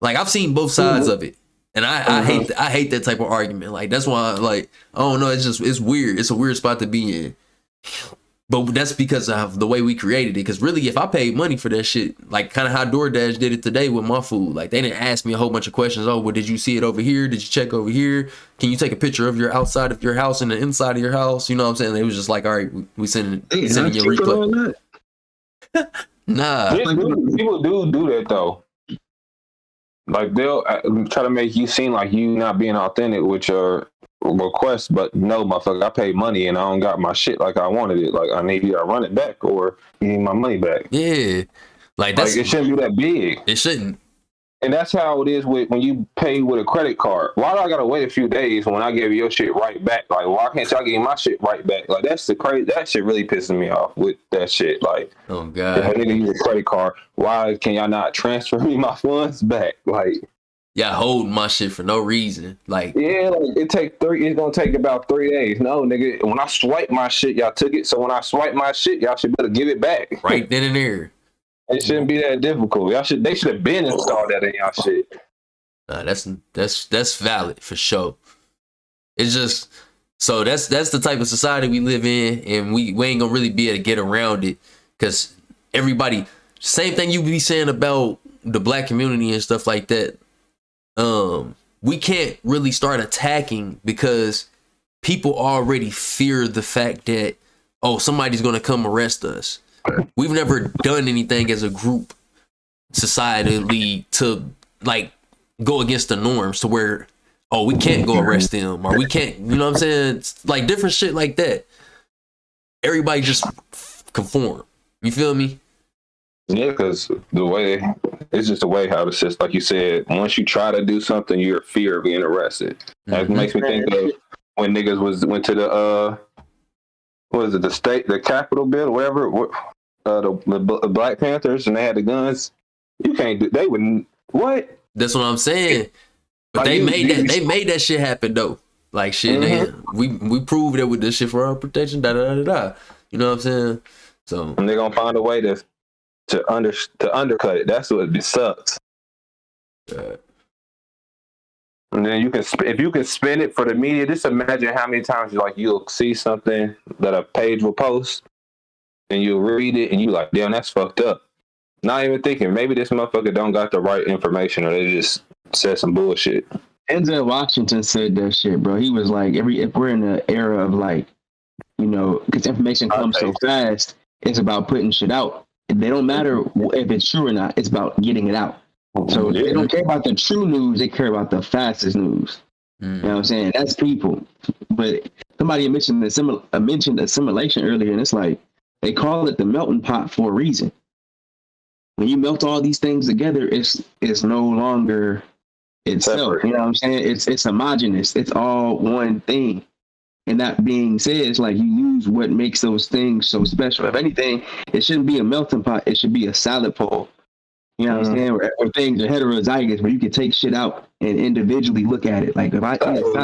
like I've seen both sides of it. And I hate that type of argument. Like that's why like, I don't know. It's weird. It's a weird spot to be in. But that's because of the way we created it. Because really, if I paid money for that shit, like kind of how DoorDash did it today with my food, like they didn't ask me a whole bunch of questions. Oh, well, did you see it over here? Did you check over here? Can you take a picture of your outside of your house and the inside of your house? You know what I'm saying? It was just like, all right, we sending your replay. Nah. People do that though. Like they'll try to make you seem like you not being authentic with your request, but no, motherfucker, I paid money and I don't got my shit like I wanted it. Like I need you to run it back or you need my money back. Yeah, like it shouldn't be that big. It shouldn't. And that's how it is with when you pay with a credit card. Why do I gotta wait a few days when I give you your shit right back? Like why can't y'all give my shit right back? Like that's the crazy. That shit really pisses me off with that shit. Like oh God, if I need to use a credit card, why can y'all not transfer me my funds back? Like. Yeah, hold my shit for no reason. Like yeah, like it's gonna take about 3 days. No, nigga, when I swipe my shit, y'all took it. So when I swipe my shit, y'all should better give it back. Right then and there. It shouldn't be that difficult. They should have been installed that in y'all shit. Nah, that's valid for sure. It's just so that's the type of society we live in, and we ain't gonna really be able to get around it because everybody. Same thing you be saying about the black community and stuff like that. We can't really start attacking because people already fear the fact that, oh, somebody's going to come arrest us. We've never done anything as a group societally to like go against the norms to where, oh, we can't go arrest them or we can't, you know what I'm saying? It's like different shit like that. Everybody just conform. You feel me? Yeah, because it's just the way how the system, like you said, once you try to do something, you're in fear of being arrested. That makes me think of when niggas went to the what is it, the Capitol bill, whatever, the Black Panthers, and they had the guns. You can't do. They wouldn't. What? That's what I'm saying. But they made that shit happen though. Like shit, we proved that with this shit for our protection. Da da da da. You know what I'm saying? So and they're gonna find a way to undercut it. That's what it sucks. And then if you can spin it for the media, just imagine how many times you'll see something that a page will post, and you'll read it, and you like, damn, that's fucked up. Not even thinking, maybe this motherfucker don't got the right information, or they just said some bullshit. Denzel Washington said that shit, bro. He was like, if we're in an era of like, because information comes so fast, it's about putting shit out. They don't matter if it's true or not. It's about getting it out. So they don't care about the true news. They care about the fastest news. You know what I'm saying? That's people. But somebody mentioned assimilation earlier, and it's like they call it the melting pot for a reason. When you melt all these things together, it's no longer itself. Separate. You know what I'm saying? It's homogenous. It's all one thing. And that being said, it's like you lose what makes those things so special. If anything, it shouldn't be a melting pot. It should be a salad bowl. You know what I'm saying? Where things are heterozygous, where you can take shit out and individually look at it. Like if I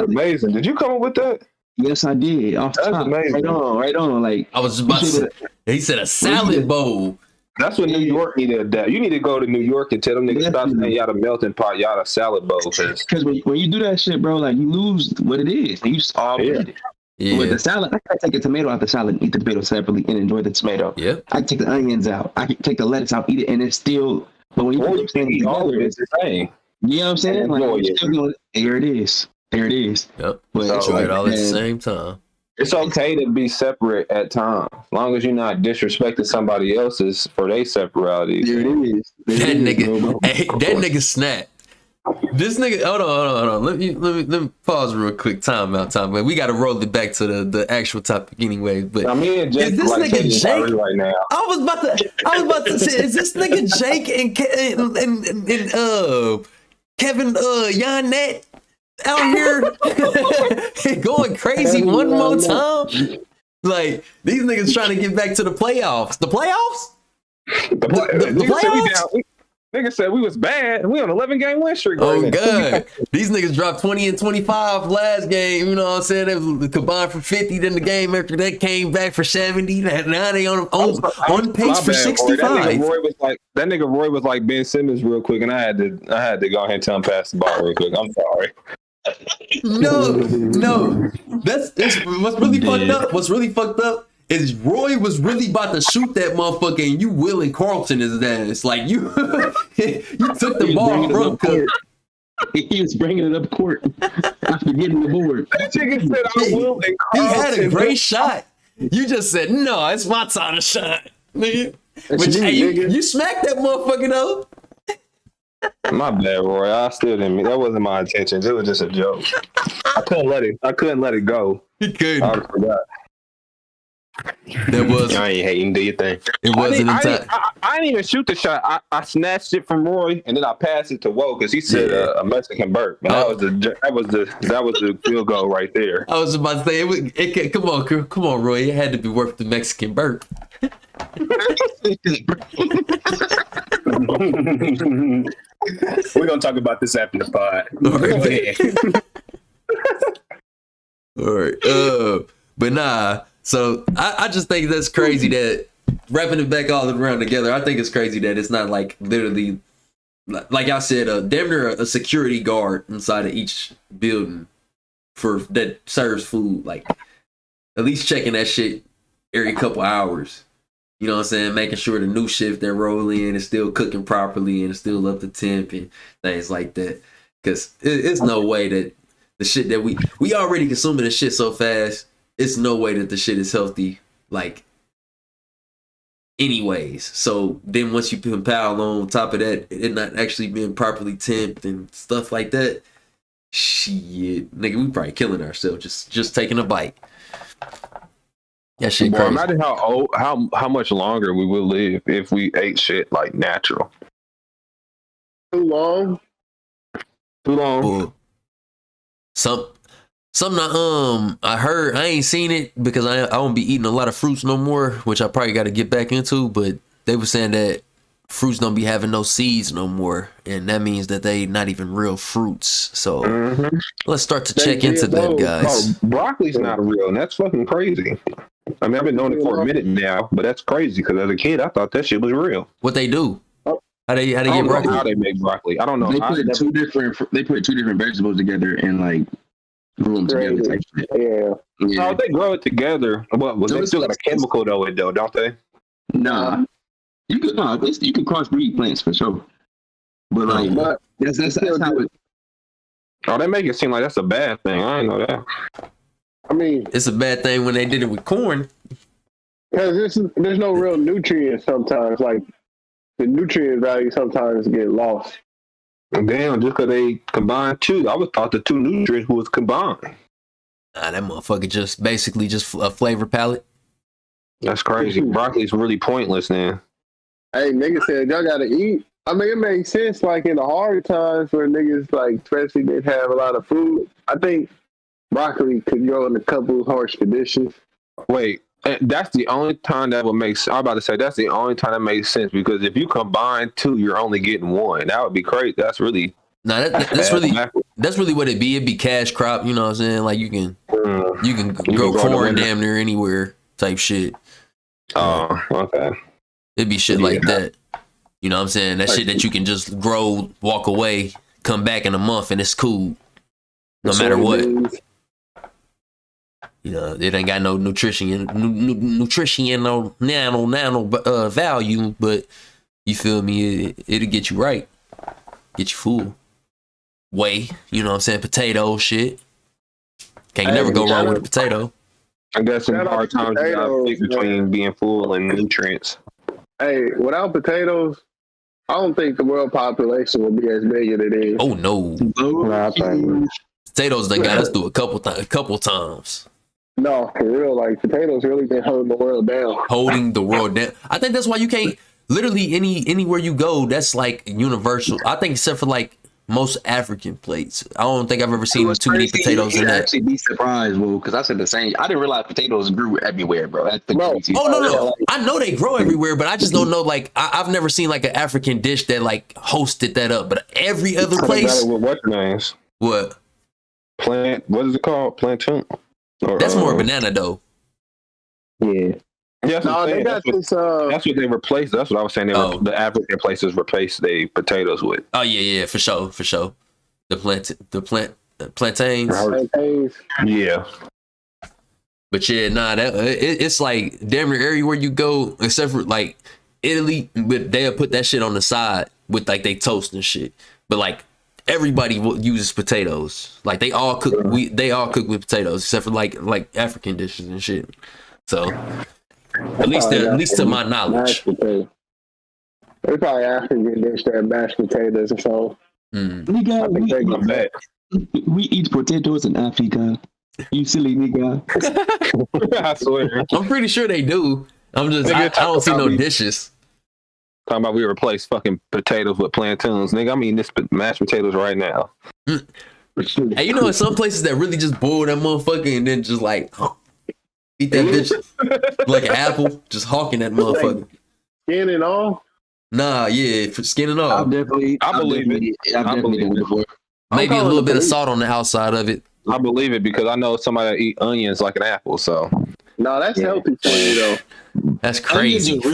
amazing. Did you come up with that? Yes, I did. That's amazing. Right on. Like I was about to say, he said a salad bowl. That's what New York needed to adapt. You need to go to New York and tell them niggas stop saying y'all a melting pot, y'all a salad bowl. Because when you do that shit, bro, like you lose what it is. You just all blend it. Yeah. With the salad, I can take a tomato out the salad and eat the tomato separately and enjoy the tomato. Yeah. I can take the onions out. I can take the lettuce out, eat it, and it's still. But when you put those things together, it's the same. You know what I'm saying? Like, here it is. Yep. But enjoy it all at the same time. It's okay to be separate at times, as long as you're not disrespecting somebody else's for their separality. There it is. That nigga snapped. This nigga, hold on. Let me pause real quick. Time out. But we got to roll it back to the actual topic anyway. But is this nigga Jake right now? I was about to say, is this nigga Jake and Kevin Yonette out here going crazy one more time? Like these niggas trying to get back to the playoffs. The playoffs? The playoffs? Nigga said we was bad. We on 11-game win streak. Oh, God. These niggas dropped 20 and 25 last game. You know what I'm saying? They was combined for 50. Then the game after that came back for 70. Now they on pace for 65. That nigga Roy was like Ben Simmons real quick, and I had to go ahead and tell him pass the ball real quick. I'm sorry. No. That's what's really fucked up. Is Roy was really about to shoot that motherfucker and you Willing Carlton his ass. Like you took the ball, bro. He was bringing it up court after getting the board. That nigga said I will. He had a great shot. You just said, no, it's my time to shine. Nigga. But you smacked that motherfucker though. My bad, Roy. I still didn't mean that wasn't my intention. It was just a joke. I couldn't let it go. He couldn't. I forgot. That was. I ain't hating. Do your thing. It wasn't in time. I didn't even shoot the shot. I snatched it from Roy and then I passed it to Woe because he said a Mexican burp. And that was the field goal right there. I was about to say come on, Roy. It had to be worth the Mexican burp. We're gonna talk about this after the pod. All right. But nah. So I just think that's crazy that wrapping it back all around together. I think it's crazy that it's not like literally, like I said, damn near a security guard inside of each building that serves food. Like at least checking that shit every couple hours. You know what I'm saying? Making sure the new shift that roll in is still cooking properly and it's still up to temp and things like that. Because it's no way that the shit that we already consuming the shit so fast. It's no way that the shit is healthy, like, anyways. So then once you compile on top of that, it not actually being properly temped and stuff like that, shit, nigga, we probably killing ourselves just taking a bite. That shit crazy. Imagine how much longer we would live if we ate shit like natural. Too long. Some Something I heard, I ain't seen it because I won't be eating a lot of fruits no more, which I probably got to get back into. But they were saying that fruits don't be having no seeds no more, and that means that they not even real fruits. So let's start to check into that, guys. Oh, broccoli's not real, and that's fucking crazy. I mean, I've been knowing it for a minute now, but that's crazy because as a kid, I thought that shit was real. What they do? How they get broccoli? How they make broccoli? I don't know. They put two different vegetables together and like grew them together. Type shit. Yeah. Oh, they grow it together. Well, they still got a chemical though, don't they? Nah, you could crossbreed plants for sure. But like that's how it. Oh, they make it seem like that's a bad thing. I didn't know that. I mean, it's a bad thing when they did it with corn. Because there's no real nutrients sometimes. Like the nutrient value sometimes get lost. Damn, just because they combined two, I would thought the two nutrients was combined. Nah, that motherfucker just basically just a flavor palette. That's crazy. Broccoli's really pointless, then. Hey, niggas said y'all gotta eat. I mean, it makes sense. Like in the hard times where niggas like, especially didn't have a lot of food. I think broccoli could grow in a couple harsh conditions. Wait, that's the only time that would make sense. I'm about to say that's the only time that makes sense because if you combine two, you're only getting one. That would be crazy. That's really that's really what it'd be. It'd be cash crop. You know what I'm saying? Like you can grow corn damn near anywhere type shit. Oh, okay. It'd be shit like that. You know what I'm saying? That shit that you can just grow, walk away, come back in a month, and it's cool. No matter what. You know, it ain't got no nutritional nano value, but you feel me? It'll get you right. Get you full. Whey, you know what I'm saying? Potato shit. Can't never go wrong with a potato. I guess in hard times you gotta pick between being full and nutrients. Hey, without potatoes, I don't think the world population will be as big as it is. Oh no. Potatoes done got us through a couple times. No, for real, like potatoes really been holding the world down. Holding the world down. I think that's why you can't literally anywhere you go, that's like universal. I think except for like most African plates. I don't think I've ever seen too many potatoes in that. Actually be surprised, Will, because I said the same. I didn't realize potatoes grew everywhere, bro. No. I know they grow everywhere, but I just don't know. Like I've never seen like an African dish that like hosted that up. But every other place. What's your names? What? What is it called? Plantain. That's more banana though. Yeah. Yeah, they got this. That's what they replaced. That's what I was saying. The African places replaced the potatoes with. Oh yeah, for sure. The plantains. Yeah. But yeah, it's like damn near everywhere you go, except for like Italy, but they'll put that shit on the side with like they toast and shit. But like everybody uses potatoes. Like they all cook. They all cook with potatoes, except for like African dishes and shit. So. At least to my knowledge. They probably African dish that mashed potatoes or so. We eat potatoes in Africa. You silly nigga. I swear. I'm pretty sure they do. I don't see no dishes. Talking about we replace fucking potatoes with plantains. Nigga, I'm eating this mashed potatoes right now. Hey, you know in some places that really just boil that motherfucker and then just like eat that bitch like an apple, just hawking that motherfucker. Skin and all? Nah, yeah, for skin and all. I believe it. Maybe a little bit of salt on the outside of it. I believe it because I know somebody that eat onions like an apple. So no, that's healthy for you though. That's crazy. Onions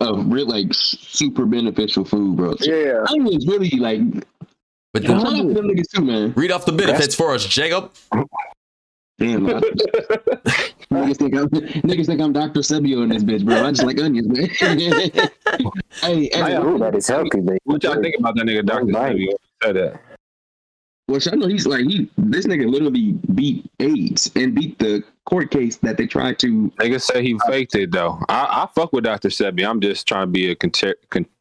are really like super beneficial food, bro. Yeah, onions really like. But them niggas too, man. Read off the benefits for us, Jacob. Damn, niggas think I'm Dr. Sebio in this bitch, bro. I just like onions, man. hey, that is healthy, man. What y'all think about that nigga, Dr. Sebio? Say that. Well, I know he's like this nigga literally beat AIDS and beat the court case that they tried to. Niggas say he faked it though. I fuck with Dr. Sebi. I'm just trying to be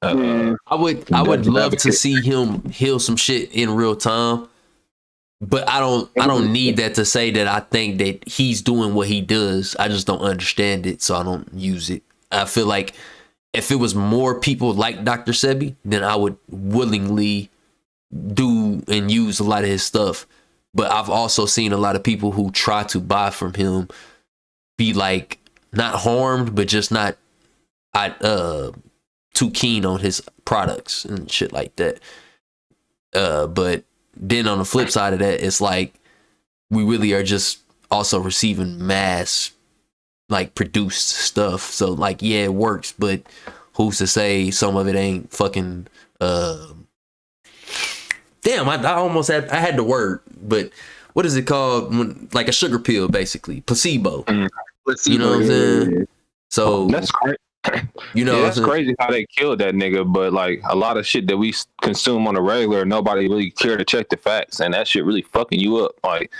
I would love to see him heal some shit in real time. But I don't need that to say that I think that he's doing what he does. I just don't understand it, so I don't use it. I feel like if it was more people like Dr. Sebi, then I would willingly do and use a lot of his stuff. But I've also seen a lot of people who try to buy from him be like not harmed, but just not too keen on his products and shit like that. But then on the flip side of that, it's like we really are just also receiving mass like produced stuff. So like, yeah, it works, but who's to say some of it ain't fucking damn, I almost had the word, but what is it called? Like a sugar pill, basically. Placebo. You know what I'm saying? So that's great. You know, that's crazy how they killed that nigga. But like a lot of shit that we consume on a regular, nobody really care to check the facts, and that shit really fucking you up. Like,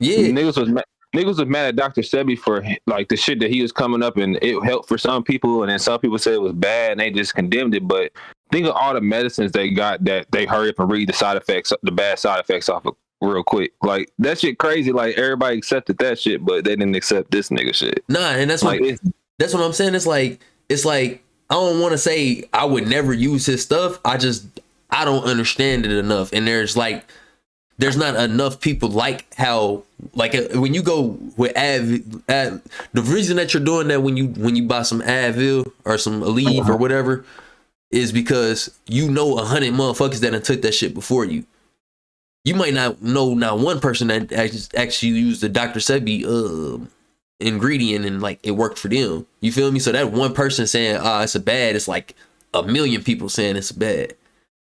niggas was mad at Dr. Sebi for like the shit that he was coming up, and it helped for some people, and then some people said it was bad, and they just condemned it. But think of all the medicines they got that they hurry up and read the bad side effects off of real quick. Like that shit crazy. Like everybody accepted that shit, but they didn't accept this nigga shit. Nah, and that's like that's what I'm saying. It's like I don't want to say I would never use his stuff. I don't understand it enough, and there's not enough people like how like when you go with the reason that you're doing that when you buy some Advil or some Aleve or whatever is because you know 100 motherfuckers that done took that shit before you. You might not know not one person that actually used the Dr. Sebi ingredient and like it worked for them. You feel me? So that one person saying it's a bad, it's like 1 million people saying it's bad.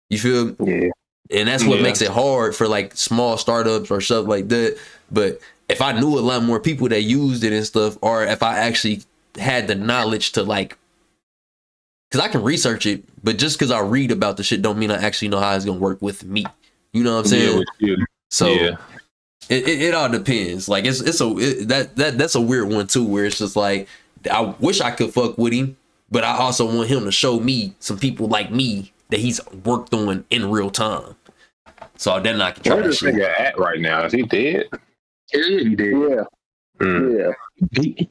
You feel me? Yeah. And that's what makes it hard for like small startups or stuff like that. But if I knew a lot more people that used it and stuff, or if I actually had the knowledge to like, because I can research it, but just because I read about the shit don't mean I actually know how it's gonna work with me. You know what I'm saying? Yeah, so it all depends. Like that's a weird one too, where it's just like I wish I could fuck with him, but I also want him to show me some people like me that he's worked on in real time. So then I can try that shit. Where's at right now? Is he dead? Yeah, he did. Yeah. Yeah.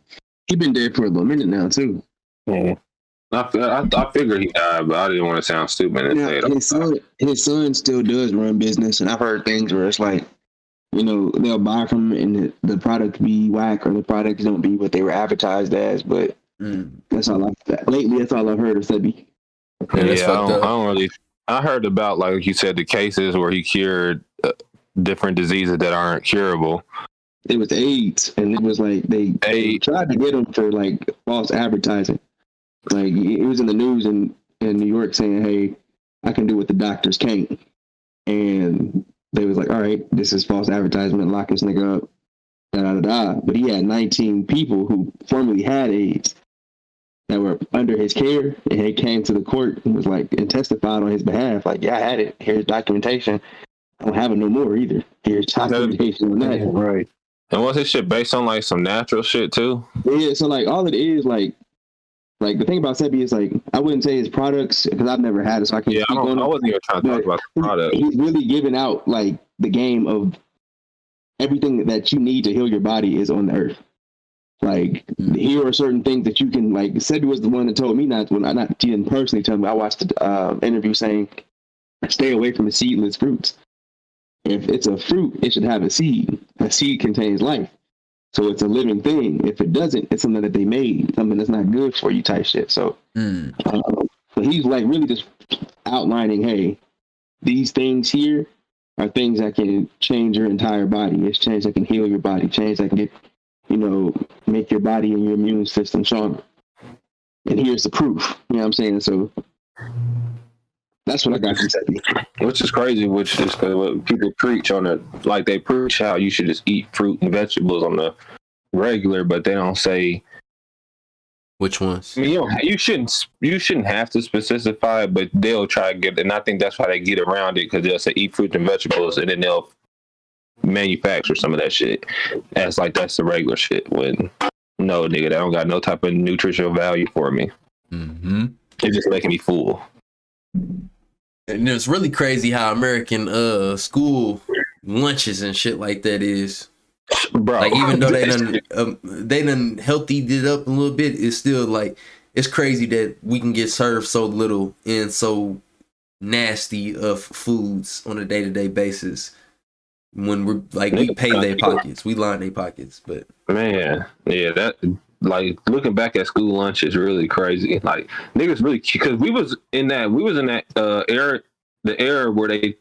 He been dead for a little minute now too. Yeah. I figured he died, but I didn't want to sound stupid and say it. His son still does run business, and I've heard things where it's like, you know, they'll buy from him and the product be whack or the products don't be what they were advertised as. But that's all lately. That's all I've heard of Sebi. Yeah, I don't really. I heard about, like you said, the cases where he cured different diseases that aren't curable. It was AIDS, and it was like they tried to get him for like false advertising. Like it was in the news in New York saying, "Hey, I can do what the doctors can't," and they was like, "All right, this is false advertisement. Lock this nigga up." Da da da. But he had 19 people who formerly had AIDS that were under his care, and he came to the court and was like and testified on his behalf. Like, yeah, I had it. Here's documentation. I don't have it no more either. Here's documentation on that. Right. And was this shit based on like some natural shit too? Yeah. So like all it is like the thing about Sebi is like I wouldn't say his products because I've never had it, so I can't. Yeah, I wasn't even trying to talk about the product. He's really giving out like the game of everything that you need to heal your body is on the earth. Like here are certain things that you can like. Sebi was the one that told me not he didn't personally tell me. I watched the interview saying stay away from the seedless fruits. If it's a fruit, it should have a seed. A seed contains life. So it's a living thing. If it doesn't, it's something that they made, something that's not good for you type shit. So, so he's like really just outlining, hey, these things here are things that can change your entire body. It's change that can heal your body, change that can get, you know, make your body and your immune system stronger. And here's the proof. You know what I'm saying? So that's what I got from Sebi. Which is crazy, which is what people preach on it. Like they preach how you should just eat fruit and vegetables on the regular, but they don't say which ones. I mean, you shouldn't have to specify, but they'll try to get. And I think that's why they get around it, because they'll say eat fruit and vegetables, and then they'll manufacture some of that shit as like that's the regular shit. When no, nigga, that don't got no type of nutritional value for me. It's just making me full. And it's really crazy how American school lunches and shit like that is. Bro, like even though they done healthied it up a little bit, it's still like it's crazy that we can get served so little and so nasty of foods on a day-to-day basis. when we're like we pay their pockets, we line their pockets. But man, yeah, that like looking back at school lunch is really crazy. Like niggas really because we was in that era, the era where they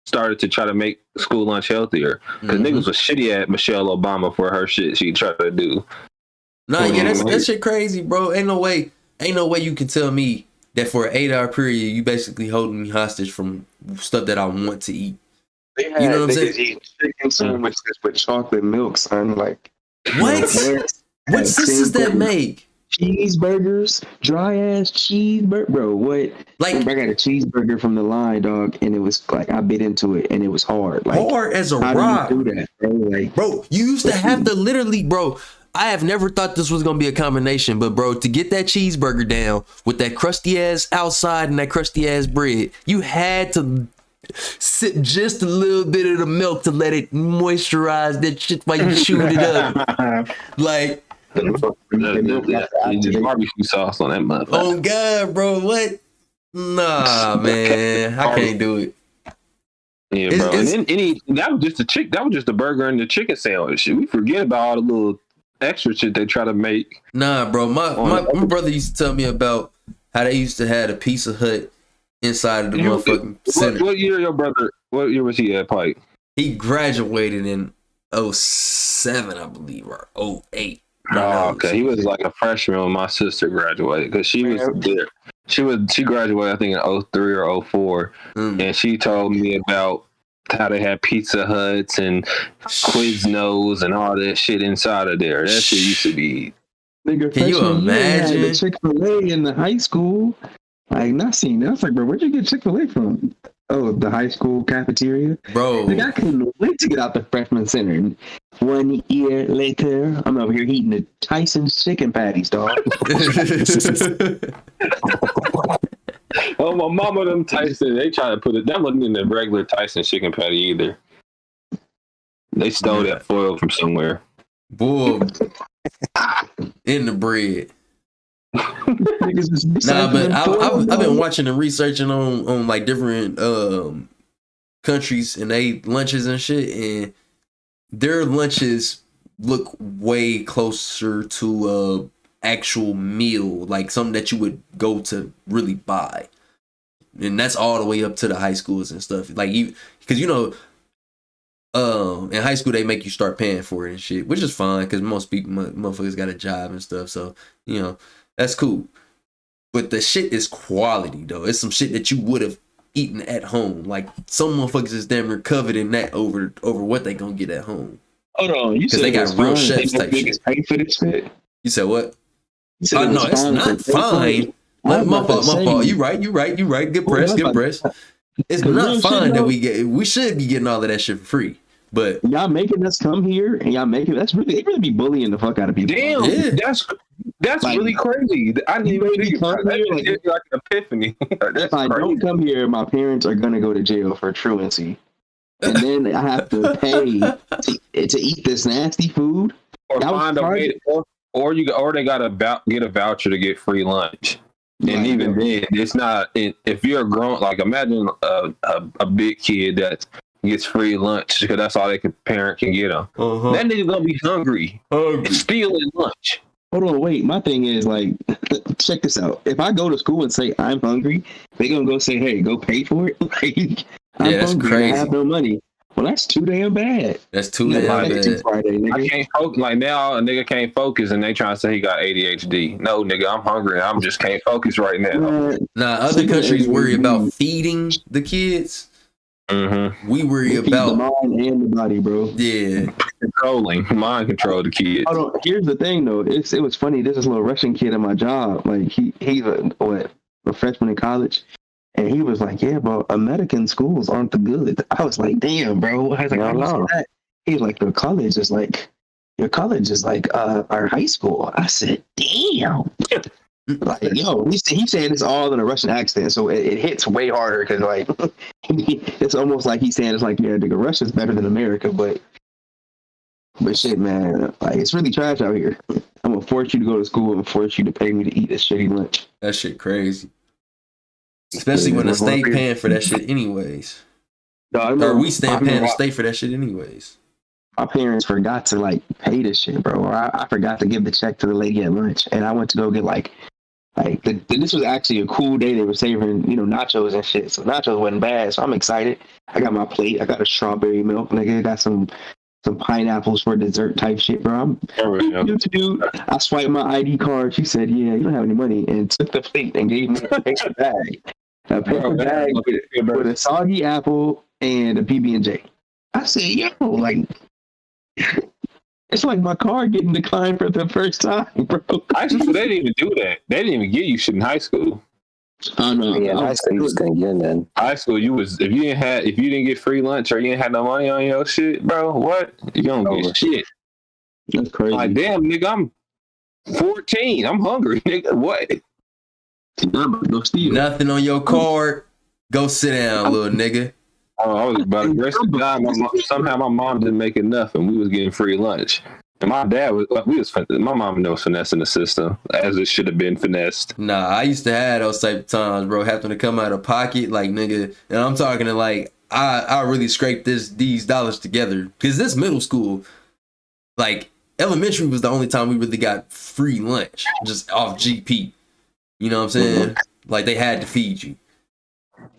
started to try to make school lunch healthier because niggas was shitty at Michelle Obama for her shit she tried to do. Nah, yeah, that shit crazy, bro. Ain't no way you can tell me that for an 8-hour period you basically holding me hostage from stuff that I want to eat. You know what I'm saying? Eat chicken sandwiches with chocolate milk, son. Like what? What sense that make? Cheeseburgers, dry ass cheeseburger, bro. What? Like, I got a cheeseburger from the line, dog, and it was like I bit into it, and it was hard. Like hard as a rock. How do you do that, bro? Like, bro, you used to have to literally, bro. I have never thought this was gonna be a combination, but bro, to get that cheeseburger down with that crusty ass outside and that crusty ass bread, you had to sip just a little bit of the milk to let it moisturize that shit while you chewed it up. Like. Just barbecue sauce on that motherfucker. Oh God, bro, what? Nah, man, I can't do it. Yeah, bro. And then that was just the burger and the chicken sandwich. We forget about all the little extra shit they try to make. Nah, bro. My brother used to tell me about how they used to have a Pizza Hut inside of the motherfucking center. What year was he at Pike? He graduated in 07, I believe, or 08. Oh, okay. He was like a freshman when my sister graduated because she was there. She graduated, I think, in 03 or 04, and she told me about how they had Pizza Huts and Quiznos and all that shit inside of there. That shit used to be. Nigga, can you imagine the Chick-fil-A in the high school? Like, not seen that. I was like, bro, where'd you get Chick-fil-A from? Oh, the high school cafeteria, bro. Like, I couldn't wait to get out the freshman center. And 1 year later, I'm over here eating the Tyson's chicken patties, dog. Oh, my mama, them Tyson, they try to put it. That wasn't in the regular Tyson chicken patty either. They stole that foil from somewhere. Boy, in the bread. Nah, but I've been watching and researching on like different countries and they lunches and shit, and their lunches look way closer to actual meal, like something that you would go to really buy, and that's all the way up to the high schools and stuff. Like because in high school they make you start paying for it and shit, which is fine because most people motherfuckers got a job and stuff, so that's cool. But the shit is quality though. It's some shit that you would have eaten at home. Like some motherfuckers is damn near covered in that over what they gonna get at home. Hold on, you said they got real chefs type shit. Pay for this shit? You said what? No, it's not fine. My fault. You right. Good press. It's not fine that we should be getting all of that shit for free. But y'all making us come here and y'all making they really be bullying the fuck out of people. Damn, yeah. That's like, really crazy. I need to come here like an epiphany. If I don't come here, my parents are gonna go to jail for truancy, and then I have to pay to eat this nasty food. Or find a way, or they gotta get a voucher to get free lunch. And even then, it's not. If you're a grown, like imagine a big kid that gets free lunch because that's all parent can get them. That nigga gonna be hungry. Stealing lunch. Hold on, wait. My thing is like, check this out. If I go to school and say I'm hungry, they gonna go say, "Hey, go pay for it." Like, I'm that's hungry. crazy. I have no money. Well, that's too damn bad. That's too damn bad. Friday, I can't focus. Like now, a nigga can't focus, and they trying to say he got ADHD. No, nigga, I'm hungry. I'm just can't focus right now. Other countries worry about feeding the kids. We worry about the mind and the body, bro. Yeah, mind control the kids. Here's the thing, though. It was funny. There's this little Russian kid at my job. Like he's a freshman in college, and he was like, "Yeah, bro, American schools aren't the good." I was like, "Damn, bro." I was like, "I know that." He was like, "Your college is like our high school." I said, "Damn." Like, yo, he's saying this all in a Russian accent, so it hits way harder because like it's almost like he's saying it's like, yeah, nigga, Russia's better than America, but shit, man, like it's really trash out here. I'm gonna force you to go to school and force you to pay me to eat this shitty lunch. That shit crazy, especially when the state paying for that shit anyways. Or we stand paying to stay for that shit anyways. My parents forgot to like pay this shit, bro. Or I forgot to give the check to the lady at lunch, and I went to go get this was actually a cool day. They were serving, nachos and shit. So nachos wasn't bad. So I'm excited. I got my plate. I got a strawberry milk. Nigga, got some pineapples for dessert type shit, bro. I swiped my ID card. She said, "Yeah, you don't have any money," and took the plate and gave me a paper bag. A paper bag with a soggy apple and a PB&J. I said, "Yo, like." It's like my card getting declined for the first time, bro. High school, they didn't even do that. They didn't even give you shit in high school. I know. Yeah, high school you just couldn't get none. High school, if you didn't get free lunch or you didn't have no money on your shit, bro, what? You don't get shit. That's crazy. Like, damn, nigga, I'm 14. I'm hungry, nigga. What? Nothing on your card. Go sit down, little nigga. Oh, I was about to rest of God. Somehow my mom didn't make enough, and we was getting free lunch. And my dad my mom knows finessing the system as it should have been finessed. Nah, I used to have those type of times, bro, having to come out of pocket, like, nigga. And I'm talking to, like, I really scraped these dollars together. Because this middle school, like, elementary was the only time we really got free lunch, just off GP. You know what I'm saying? Like, they had to feed you.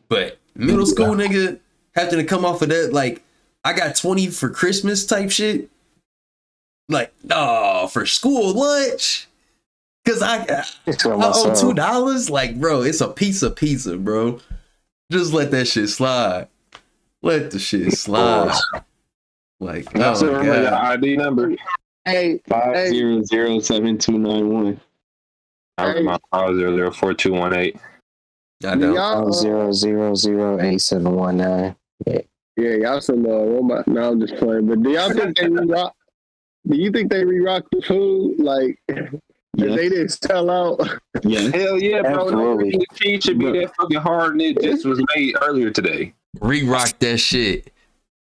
But middle school, nigga, having to come off of that, like, I got 20 for Christmas type shit. Like, for school lunch? Because I owe $2? Like, bro, it's a piece of pizza, bro. Just let that shit slide. Let the shit slide. Like, oh, my God. Your ID number? Hey, 5007291. I remember my 5004218. I don't. 0008719. Yeah, y'all some no, I'm just playing. But do y'all think they re-rock? Do you think they re-rock the food? Like, they didn't sell out? Yeah. Hell yeah, bro. Absolutely. The cheese should be that fucking hard, and it just was made earlier today. Re-rock that shit.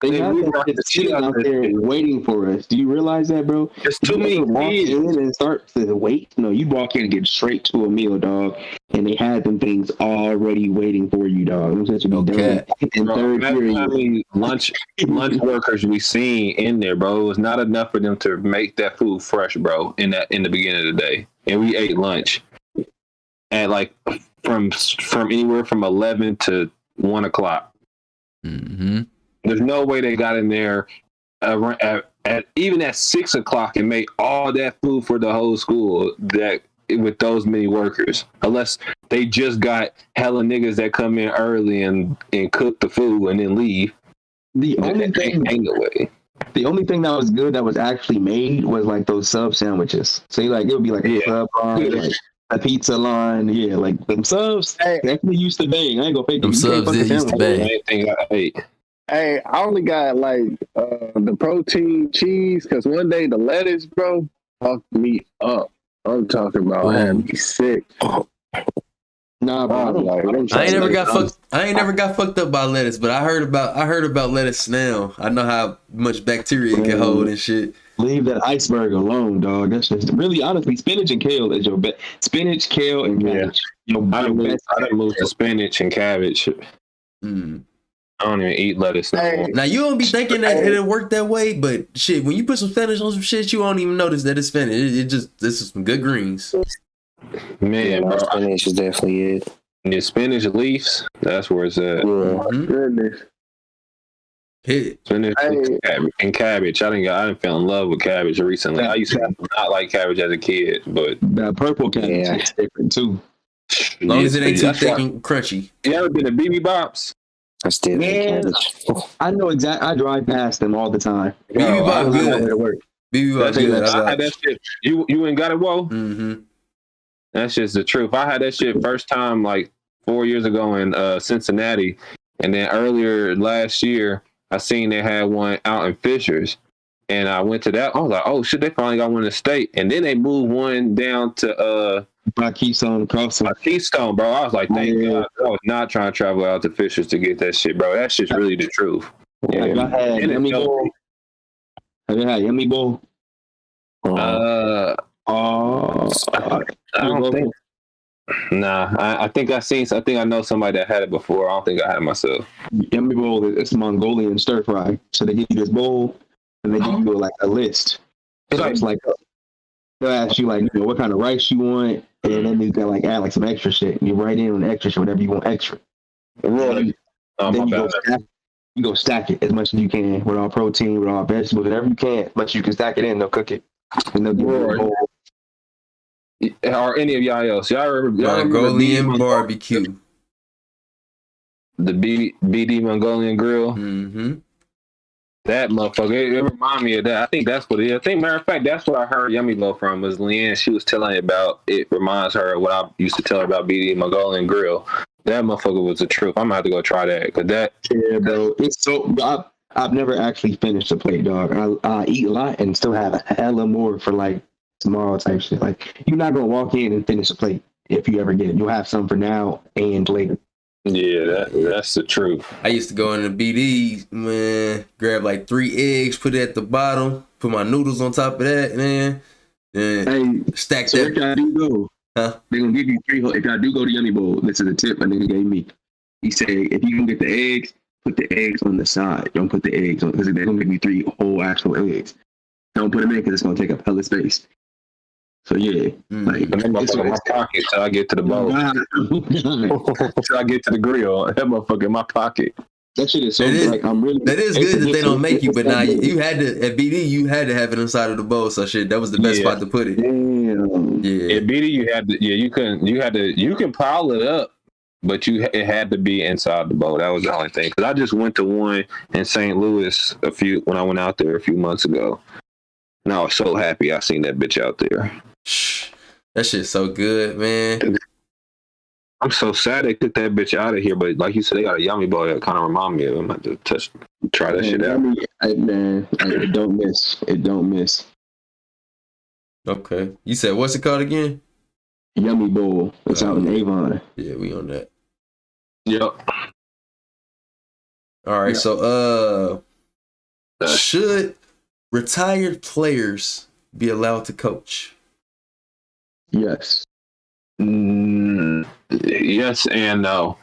They got that shit out there waiting for us. Do you realize that, bro? There's too many walk in and start to wait. No, you walk in and get straight to a meal, dog. And they had them things already waiting for you, dog. I'm such a Okay. Bro, how many lunch workers we seen in there, bro? It was not enough for them to make that food fresh, bro. In the beginning of the day, and we ate lunch at like from anywhere from 11 to 1 o'clock. Mm-hmm. There's no way they got in there even at 6 o'clock and made all that food for the whole school that with those many workers, unless they just got hella niggas that come in early and cook the food and then leave. The only thing that was good that was actually made was like those sub sandwiches. So it would be like a sub line, like a pizza line, like them subs. Definitely used to bang. I ain't gonna fake them. Subs did used to bang. Anything I ate. Hey, I only got like the protein cheese because one day the lettuce, bro, fucked me up. I'm talking about having me sick. Nah, bro. I ain't never got fucked up by lettuce, but I heard about lettuce now. I know how much bacteria it can hold and shit. Leave that iceberg alone, dog. That's just really honestly, spinach and kale is your best. Spinach, kale, and cabbage. I didn't move to spinach and cabbage. I don't even eat lettuce no more. Now you don't be thinking that it'll work that way, but shit, when you put some spinach on some shit, you won't even notice that it's spinach. This is some good greens. Man, bro, spinach is definitely it. The spinach leaves, that's where it's at. Goodness. Hit. Spinach and cabbage. I didn't fall in love with cabbage recently. I used to not like cabbage as a kid, but that purple cabbage is different too. As long as it ain't too thick and crunchy. You ever been to BB Bops? I still cabbage. I know exactly. I drive past them all the time. BB Bops good. BB Bops good. I had that shit. You ain't got it, whoa? Mm-hmm. That's just the truth. I had that shit first time like 4 years ago in Cincinnati, and then earlier last year I seen they had one out in Fishers, and I went to that. I was like, oh shit, they finally got one in the state, and then they moved one down to by Keystone Crossing. Keystone, bro. I was like, thank God. I was not trying to travel out to Fishers to get that shit, bro. That shit's really the truth. Yeah, I had Yummy Bowl. Have you had Yummy Bowl? I don't think. Nah, I think I know somebody that had it before. I don't think I had it myself. Yummy bowl. It's Mongolian stir fry. So they give you this bowl, and they give you like a list. So it's like they'll ask you like, what kind of rice you want, and then you got like add like some extra shit. And you write in on the extra shit, whatever you want extra. Then you go stack it as much as you can with all protein, with all vegetables, whatever you can. As much as you can stack it in, they'll cook it. And they'll give you a bowl. Or any of y'all else? Y'all remember Mongolian barbecue? The BD Mongolian grill? Mm-hmm. That motherfucker, it reminded me of that. I think that's what it is. I think, matter of fact, that's what I heard Yummy Blow from, was Leanne. She was telling me about, it reminds her of what I used to tell her about BD Mongolian grill. That motherfucker was the truth. I'm going to have to go try that. Cause that, yeah, bro. It's so, I've never actually finished a plate, dog. I eat a lot and still have a hella more for like tomorrow type shit. Like, you're not going to walk in and finish a plate if you ever get it. You'll have some for now and later. Yeah, that's the truth. I used to go in the BD, man, grab like 3 eggs, put it at the bottom, put my noodles on top of that, man, and stack so that. If I do go, huh? They're going to give you 3 whole. If I do go to Yummy Bowl, this is a tip my nigga gave me. He said, if you can get the eggs, put the eggs on the side. Don't put the eggs on, because they're going to give you 3 whole actual eggs. Don't put them in because it's going to take up hella space. So yeah, like that motherfucker in my pocket till I get to the bowl. Till I get to the grill, that motherfucker in my pocket. That shit is so like I'm really. That is good that they don't make you, but now you had to at BD. You had to have it inside of the bowl. So shit, that was the best spot to put it. Damn. Yeah. At BD, you had to. Yeah, you couldn't. You had to. You can pile it up, but it had to be inside the bowl. That was the only thing. Because I just went to one in St. Louis when I went out there a few months ago, and I was so happy I seen that bitch out there. That shit's so good, man. I'm so sad they took that bitch out of here, but like you said, they got a Yummy Bowl that kind of remind me of them. I have to try that shit out. Man, it don't miss. It don't miss. Okay. You said, what's it called again? Yummy Bowl. It's out in Avon. Yeah, we on that. Yep. All right, so should retired players be allowed to coach? Yes. Yes and no.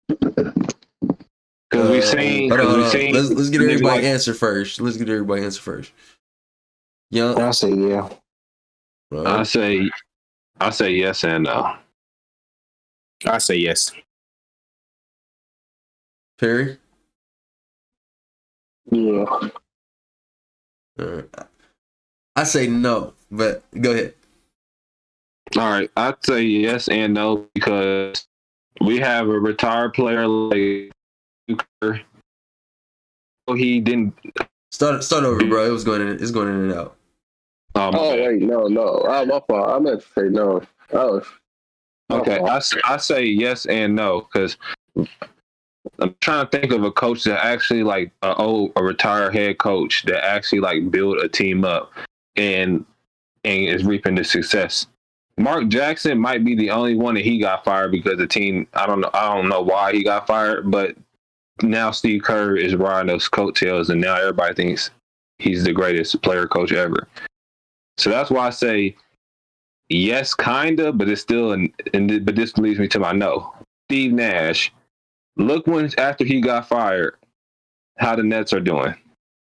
Because we've seen. Let's get everybody answer first. Young, I'll say yeah. I say yes and no. I say yes. Perry. Yeah. I say no, but go ahead. All right, I'd say yes and no because we have a retired player like he didn't start over, bro. It's going in and out. Wait, no. My fault. I meant to say no. Okay, I say yes and no because I'm trying to think of a coach that actually like a retired head coach that actually like build a team up and is reaping the success. Mark Jackson might be the only one that he got fired because the team. I don't know why he got fired, but now Steve Kerr is riding those coattails, and now everybody thinks he's the greatest player coach ever. So that's why I say yes, kinda, but it's still but this leads me to my no. Steve Nash. Look after he got fired, how the Nets are doing.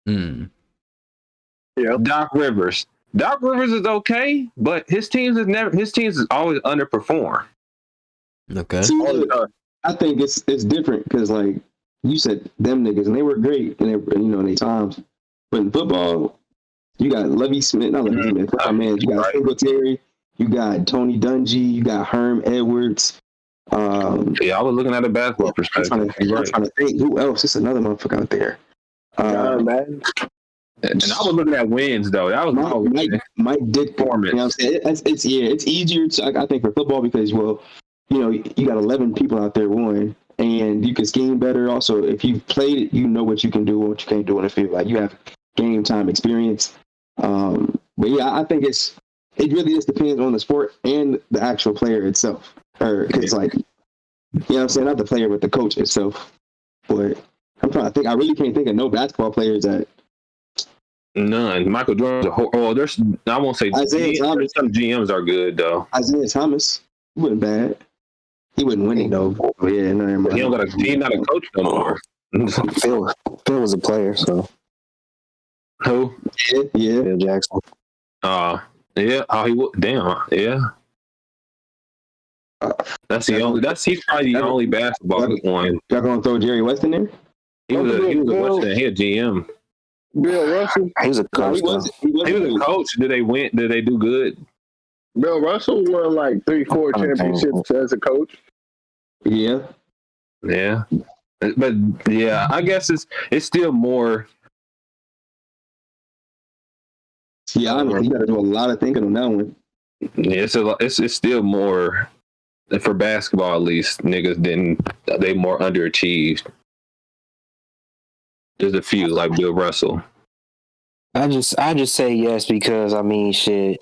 Yeah. Doc Rivers is okay, but his teams has always underperformed. Okay. See, I think it's different because like you said, them niggas and they were great in their times. But in football, you got Lovie Smith, not Lovie Smith. Oh man, you got Singletary, you got Tony Dungy, you got Herm Edwards. I was looking at a basketball perspective. I'm trying to think who else. It's another motherfucker out there. Man. And I was looking at wins though. That was Mike Dick Foreman. You know what I'm saying? It's easier I think for football because you got 11 people out there and you can scheme better. Also, if you've played it, you know what you can do and what you can't do in the field. Like you have game time experience. But yeah, I think it really just depends on the sport and the actual player itself. Or it's like, you know what I'm saying? Not the player, but the coach itself. But I'm trying to think. I really can't think of no basketball players that None. Michael Jordan's there's I won't say Isaiah Thomas. Some GMs are good though. Isaiah Thomas wasn't bad. He wasn't winning though. Oh, yeah, no, He's not a coach no more. Phil was a player, so Who? Yeah. Phil Jackson. Yeah. Oh, he would. Damn. Yeah. He's probably the only basketball one. Y'all gonna throw Jerry West in there? He was a GM. Bill Russell. He was a coach. He was a coach. Did they win? Did they do good? Bill Russell won like 3-4 championships as a coach. Yeah. Yeah. But yeah, I guess it's still more. Yeah, honestly, you got to do a lot of thinking on that one. Yeah, it's still more for basketball. At least niggas they more underachieved. There's a few like Bill Russell. I just say yes because shit.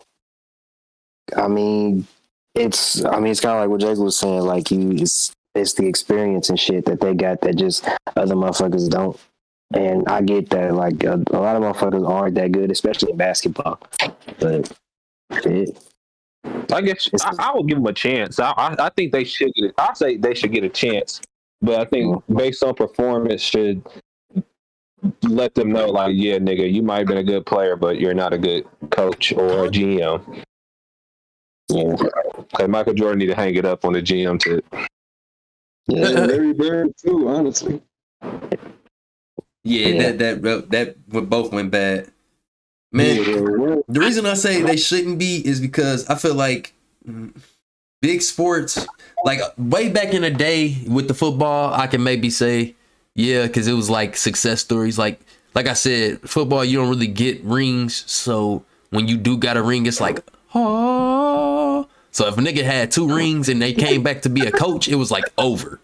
It's kind of like what Jake was saying. Like it's the experience and shit that they got that just other motherfuckers don't. And I get that. Like a lot of motherfuckers aren't that good, especially in basketball. But shit. I guess I would give them a chance. I think they should get it. I say they should get a chance, but I think based on performance should let them know, like, yeah, nigga, you might have been a good player, but you're not a good coach or a GM. Yeah, okay, Michael Jordan need to hang it up on the GM tip. Yeah, Larry Bird too, honestly. Yeah, that both went bad. Man, the reason I say they shouldn't be is because I feel like big sports, like way back in the day with the football, I can maybe say, yeah, because it was like success stories. Like I said, football, you don't really get rings. So when you do got a ring, it's like, oh. So if a nigga had 2 rings and they came back to be a coach, it was like over.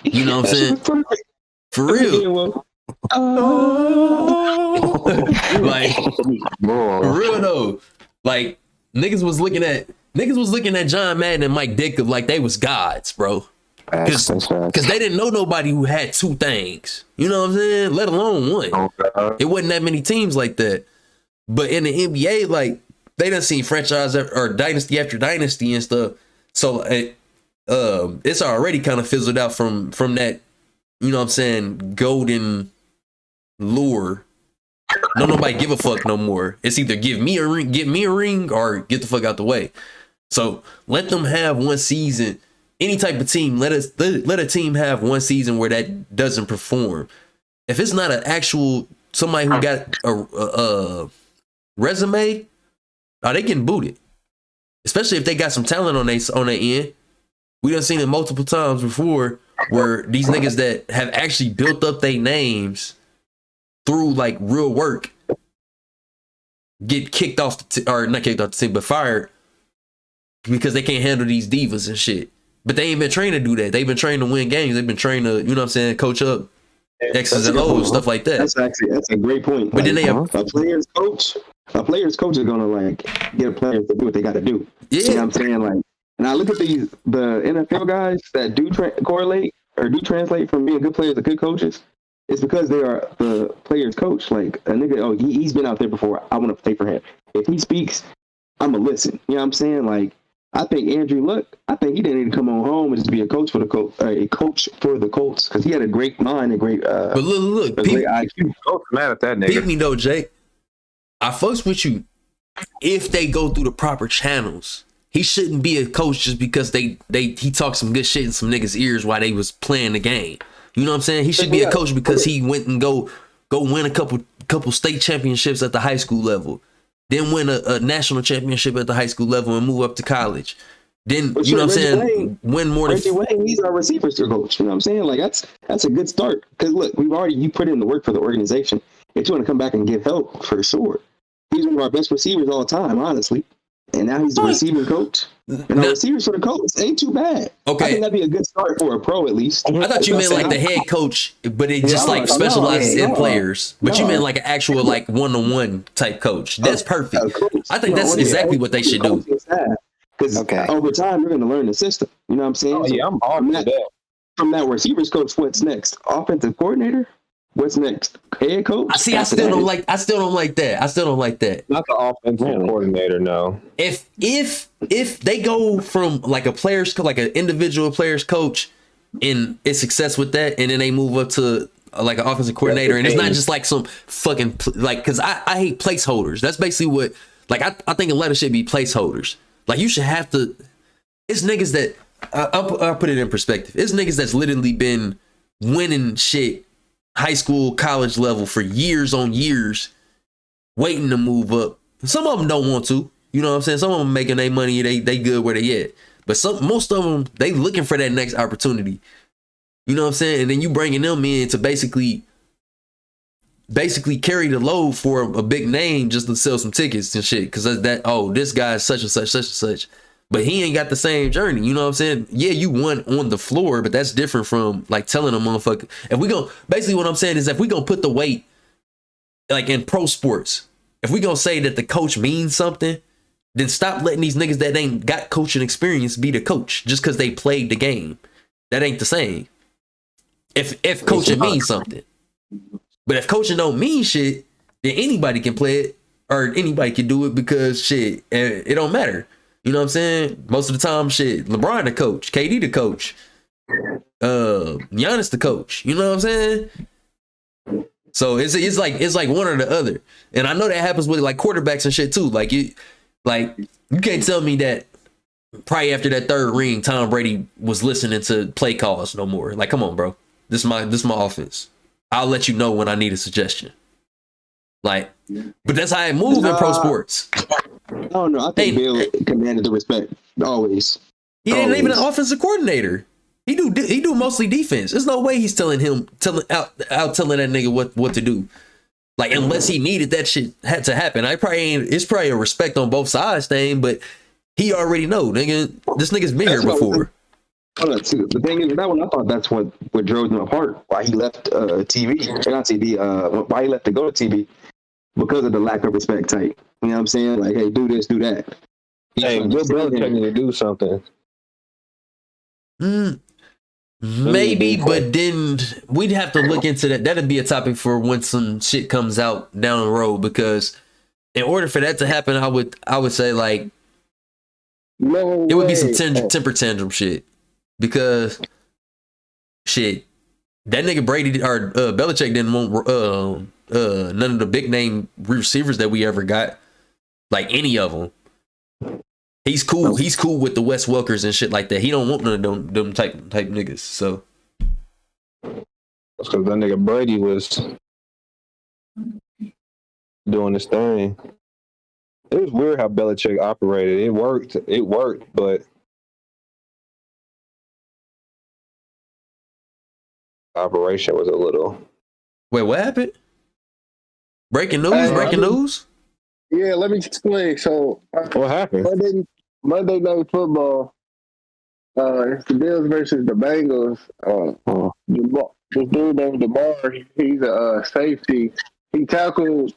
You know what I'm saying? For real. Like, for real though. Like, niggas was looking at John Madden and Mike Ditka like they was gods, bro. Because they didn't know nobody who had 2 things. You know what I'm saying? Let alone 1. It wasn't that many teams like that. But in the NBA, like, they done seen franchise or dynasty after dynasty and stuff. So it's already kind of fizzled out from that, you know what I'm saying, golden lure. No, nobody give a fuck no more. It's either get me a ring, or get the fuck out the way. So let them have 1 season. Any type of team, let a team have 1 season where that doesn't perform. If it's not an actual somebody who got a resume, they getting booted. Especially if they got some talent on their end. We done seen it multiple times before where these niggas that have actually built up their names through like real work get kicked off or not kicked off the team, but fired because they can't handle these divas and shit. But they ain't been trained to do that. They've been trained to win games. They've been trained to, you know what I'm saying, coach up X's and O's, stuff like that. That's a great point. But then they have a player's coach is gonna like get a player to do what they got to do. Yeah, you know what I'm saying? Like, and I look at the NFL guys that do correlate or do translate from being good players to good coaches. It's because they are the player's coach. Like a nigga, he's been out there before. I want to play for him. If he speaks, I'm gonna listen. You know what I'm saying? Like, I think Andrew Luck, he didn't need to come on home and just be a coach for the Colts, because he had a great mind, a great but look, great IQ. Mad at that nigga. Beat me though, Jake. I fucks with you if they go through the proper channels. He shouldn't be a coach just because he talked some good shit in some niggas' ears while they was playing the game. You know what I'm saying? He should be a coach because he went and go win a couple state championships at the high school level. Then win a national championship at the high school level and move up to college. Then, you know what I'm saying, win more than... Reggie Wayne, he's our receivers coach. You know what I'm saying? Like, that's a good start. Because, look, you put in the work for the organization. If you want to come back and give help, for sure. He's one of our best receivers all the time, honestly. And now he's the receiving coach. And our receivers for the Colts ain't too bad. Okay. I think that'd be a good start for a pro, at least. I thought you meant like the head coach, but it just like specializes in players. But you meant like an actual like one-on-one type coach. That's perfect. I think that's exactly what they should do. Because over time, you're going to learn the system. You know what I'm saying? I'm all from that. From that receivers coach, what's next? Offensive coordinator? What's next? Head coach? I still don't like that. Not the offensive coordinator, no. If they go from like an individual players coach and it's success with that, and then they move up to like an offensive coordinator, and it's not just like some fucking like, because I hate placeholders. That's basically what, like, I think a lot of shit be placeholders. Like, you should have to. It's niggas that I'll put it in perspective. It's niggas that's literally been winning shit, high school, college level for years on years, waiting to move up. Some of them don't want to. You know what I'm saying? Some of them making their money. They good where they at. But most of them, they looking for that next opportunity. You know what I'm saying? And then you bringing them in to basically carry the load for a big name just to sell some tickets and shit. Because this guy's such and such, such and such. But he ain't got the same journey. You know what I'm saying? Yeah, you won on the floor, but that's different from like telling a motherfucker. Basically what I'm saying is, if we gonna put the weight like in pro sports, if we gonna say that the coach means something, then stop letting these niggas that ain't got coaching experience be the coach just because they played the game. That ain't the same. If coaching means something. But if coaching don't mean shit, then anybody can play it or anybody can do it, because shit, it don't matter. You know what I'm saying? Most of the time, shit, LeBron the coach, KD the coach, Giannis the coach. You know what I'm saying? So it's like one or the other. And I know that happens with like quarterbacks and shit too. Like you can't tell me that probably after that third ring, Tom Brady was listening to play calls no more. Like, come on, bro. This is my offense. I'll let you know when I need a suggestion. Like, but that's how it moves in pro sports. I don't know. I think Bill commanded the respect always. He ain't even an offensive coordinator. He do mostly defense. There's no way he's telling that nigga what to do. Like, unless he needed that shit had to happen. It's probably a respect on both sides thing, but he already know, nigga. This nigga's been here before. The thing is, that one, I thought that's what drove him apart. Why he left TV, or not TV. Why he left to go to TV, because of the lack of respect type. You know what I'm saying? Like, hey, do this, do that. Hey, Bill Belichick to do something. Maybe, but then we'd have to look into that. That'd be a topic for when some shit comes out down the road, because in order for that to happen, I would say, like, it would be some temper tantrum shit, because shit, that nigga Brady or Belichick didn't want none of the big name receivers that we ever got, like any of them. He's cool with the Wes Welkers and shit like that. He don't want none of them type niggas. So that's because that nigga Brady was doing this thing. It was weird how Belichick operated. It worked, but operation was a little. Wait, what happened? Breaking news. Yeah, let me explain. So, what happened? Monday Night Football. It's the Bills versus the Bengals. This dude named DeMar, he's a safety. He tackled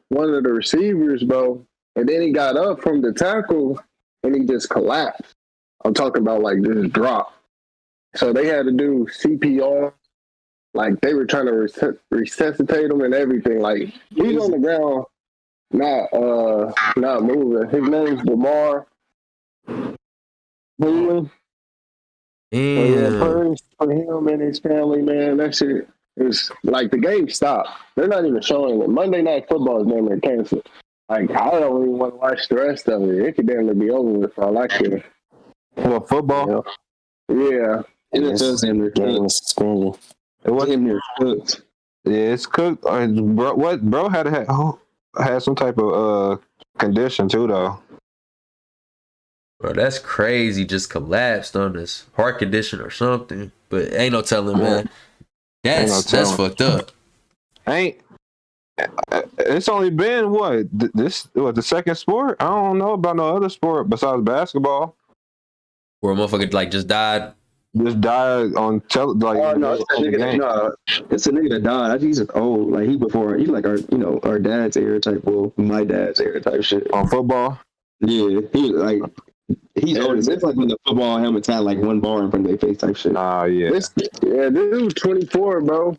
one of the receivers, bro, and then he got up from the tackle and he just collapsed. I'm talking about like just drop. So they had to do CPR. Like, they were trying to resuscitate him and everything. Like, he's on the ground, not moving. His name's DeMar. First for him and his family, man. That shit is like, the game stopped. They're not even showing it. Monday Night Football is damn near canceled. Like, I don't even want to watch the rest of it. It could damn near be over with for all I care. What, football? Yeah. It does end their game suspended. It wasn't near cooked. Yeah, it's cooked. Bro had some type of condition too, though. Bro, that's crazy. Just collapsed on this heart condition or something. But ain't no telling, man. That's fucked up. It's only been the second sport? I don't know about no other sport besides basketball. Where a motherfucker like just died. Just died on it's a nigga that died. I think he's old. Like, he's like our dad's era type. Well, my dad's era type shit. On football? Yeah, he's old. It's like when the football helmets had like one bar in front of their face type shit. Yeah. This was 24, bro.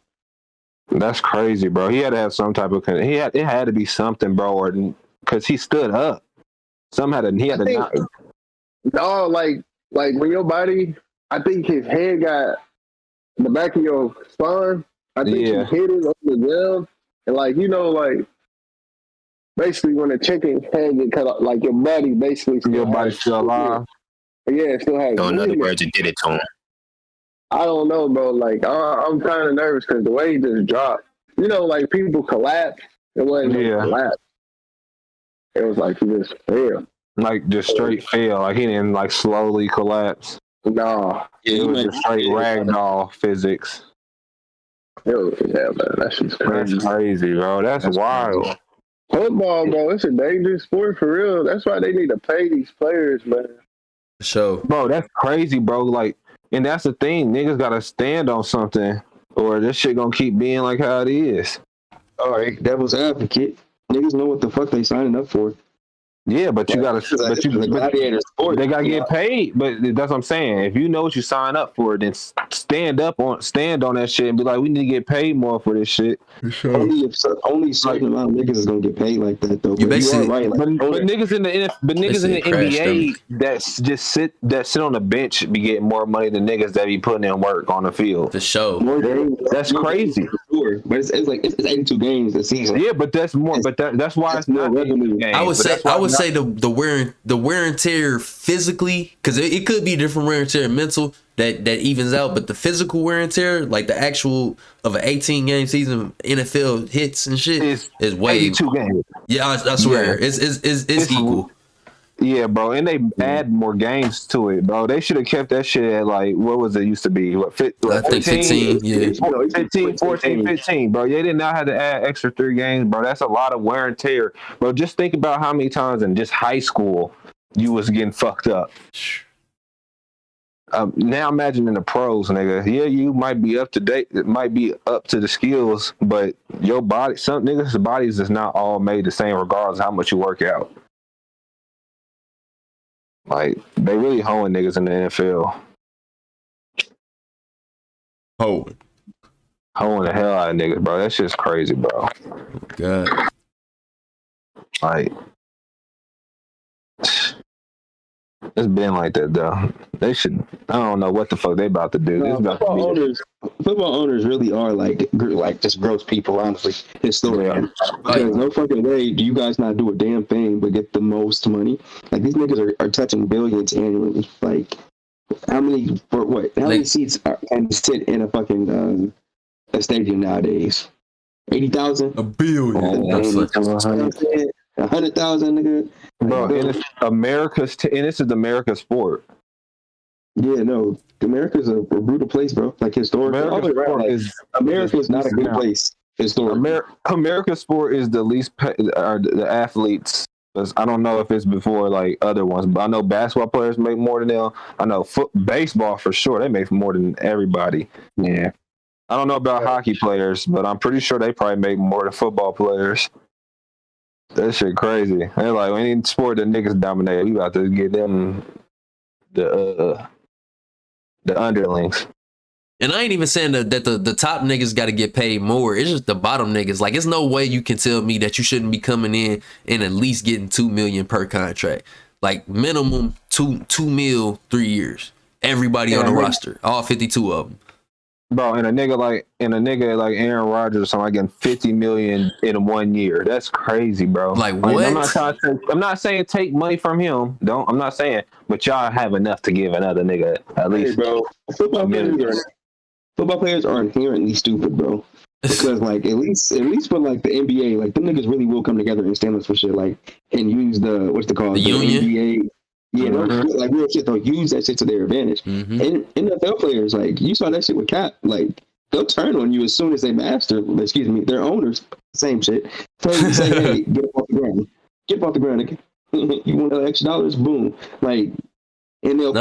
That's crazy, bro. He had to have some type of. It had to be something, bro, or because he stood up. He had to not. No, like when your body, I think his head got the back of your spine. I think he hit it on the ground, and basically when a chicken head get cut off, like your body basically Your body's still alive. Yeah, it still has. So in other words, it did it to him. I don't know, bro. Like I'm kind of nervous because the way he just dropped. Like people collapse. It wasn't collapse. It was like he just fell. Like just straight fell. Like he didn't like slowly collapse. No. It was just straight ragdoll physics. Man, that shit's crazy. That's crazy, bro. That's wild. Crazy. Football, bro, it's a dangerous sport for real. That's why they need to pay these players, man. So, bro, that's crazy, bro. Like, and that's the thing. Niggas gotta stand on something, or this shit gonna keep being like how it is. All right, devil's advocate. Niggas know what the fuck they signing up for. Yeah, but you gotta, gladiator sport. They gotta get paid. But that's what I'm saying. If you know what you sign up for, then stand on that shit and be like, we need to get paid more for this shit. Sure. Only a certain amount of niggas is gonna get paid like that, though. You basically, right. But niggas in the NBA that sit on the bench be getting more money than niggas that be putting in work on the field. For sure. That's crazy. But it's 82 games a season. Yeah, but that's more. But that's why it's not revenue. I would say the wear and tear physically, because it could be different wear and tear mental that evens out, but the physical wear and tear, like the actual of an 18 game season NFL hits and shit, is way 82 games. Yeah, I swear it's equal. Yeah, bro, and they add more games to it, bro. They should have kept that shit at like, what was it used to be? I think 15, yeah. 15, 14, 15, bro. They did not have to add extra 3 games, bro. That's a lot of wear and tear. Bro, just think about how many times in just high school you was getting fucked up. Now imagine in the pros, nigga. Yeah, you might be up to date. It might be up to the skills, but your body, some niggas' bodies is not all made the same regardless of how much you work out. Like, they really hoeing niggas in the NFL. Hoeing the hell out of niggas, bro. That shit's crazy, bro. God. Like, it's been like that, though. They should, I don't know what the fuck they about to do. Football owners really are like just gross people, honestly. Historically. Because no fucking way do you guys not do a damn thing but get the most money. Like, these niggas are touching billions annually. Like, how many seats can sit in a fucking a stadium nowadays? 80,000? $1 billion. 100,000, nigga. Bro, and it's and this is America's sport. Yeah, no, America's a brutal place, bro. Like, historically, America is not a good place. Historically, America's sport is the least the athletes. I don't know if it's before like other ones, but I know basketball players make more than them. I know baseball for sure. They make more than everybody. Yeah, I don't know about hockey players, but I'm pretty sure they probably make more than football players. That shit crazy. They're like, any sport that niggas dominate, we about to get them the underlings. And I ain't even saying that the top niggas got to get paid more. It's just the bottom niggas. Like, it's no way you can tell me that you shouldn't be coming in and at least getting $2 million per contract. Like, minimum $2 million 3 years. Everybody on the roster, all 52 of them. Bro, and a nigga like Aaron Rodgers or something, like getting $50 million in 1 year. That's crazy, bro. Like what? I'm not saying take money from him. I'm not saying, but y'all have enough to give another nigga at least. Hey, bro, football players are inherently stupid, bro. Because like at least for like the NBA, like them niggas really will come together and stand up for shit, like, and use the union. NBA. Yeah, like real shit. They'll use that shit to their advantage. Mm-hmm. And NFL players, like, you saw that shit with Cap. Like, they'll turn on you as soon as they master. Their owners, same shit. Tell you, say, hey, get up off the ground. Get up off the ground. Again. You want the extra dollars? Boom. Like, and they'll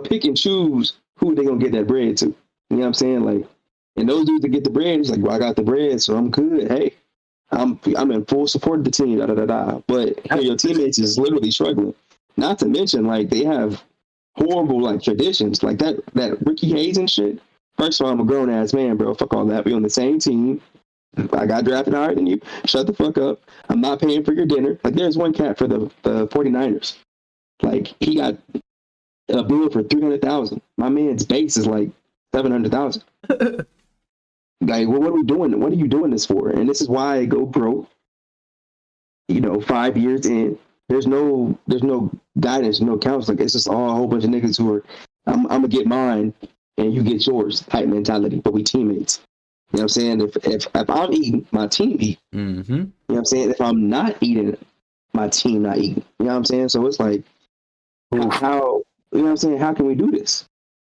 pick and choose who they gonna get that bread to. You know what I'm saying? Like, and those dudes that get the bread, it's like, well, I got the bread, so I'm good. Hey. I'm in full support of the team, But your teammates is literally struggling. Not to mention, like, they have horrible like traditions, like that Ricky Hayes and shit. First of all, I'm a grown ass man, bro. Fuck all that. We on the same team. I got drafted higher than you. Shut the fuck up. I'm not paying for your dinner. Like, there's one cat for the 49ers. Like, he got a bill for $300,000. My man's base is like $700,000. Like, well, what are we doing? What are you doing this for? And this is why I go broke. 5 years in, there's no guidance, no counseling. It's just all a whole bunch of niggas who are, I'm gonna get mine and you get yours type mentality. But we teammates. You know what I'm saying? If I'm eating, my team eat. Mm-hmm. You know what I'm saying? If I'm not eating, my team not eating. You know what I'm saying? So it's like, how, you know what I'm saying? How can we do this?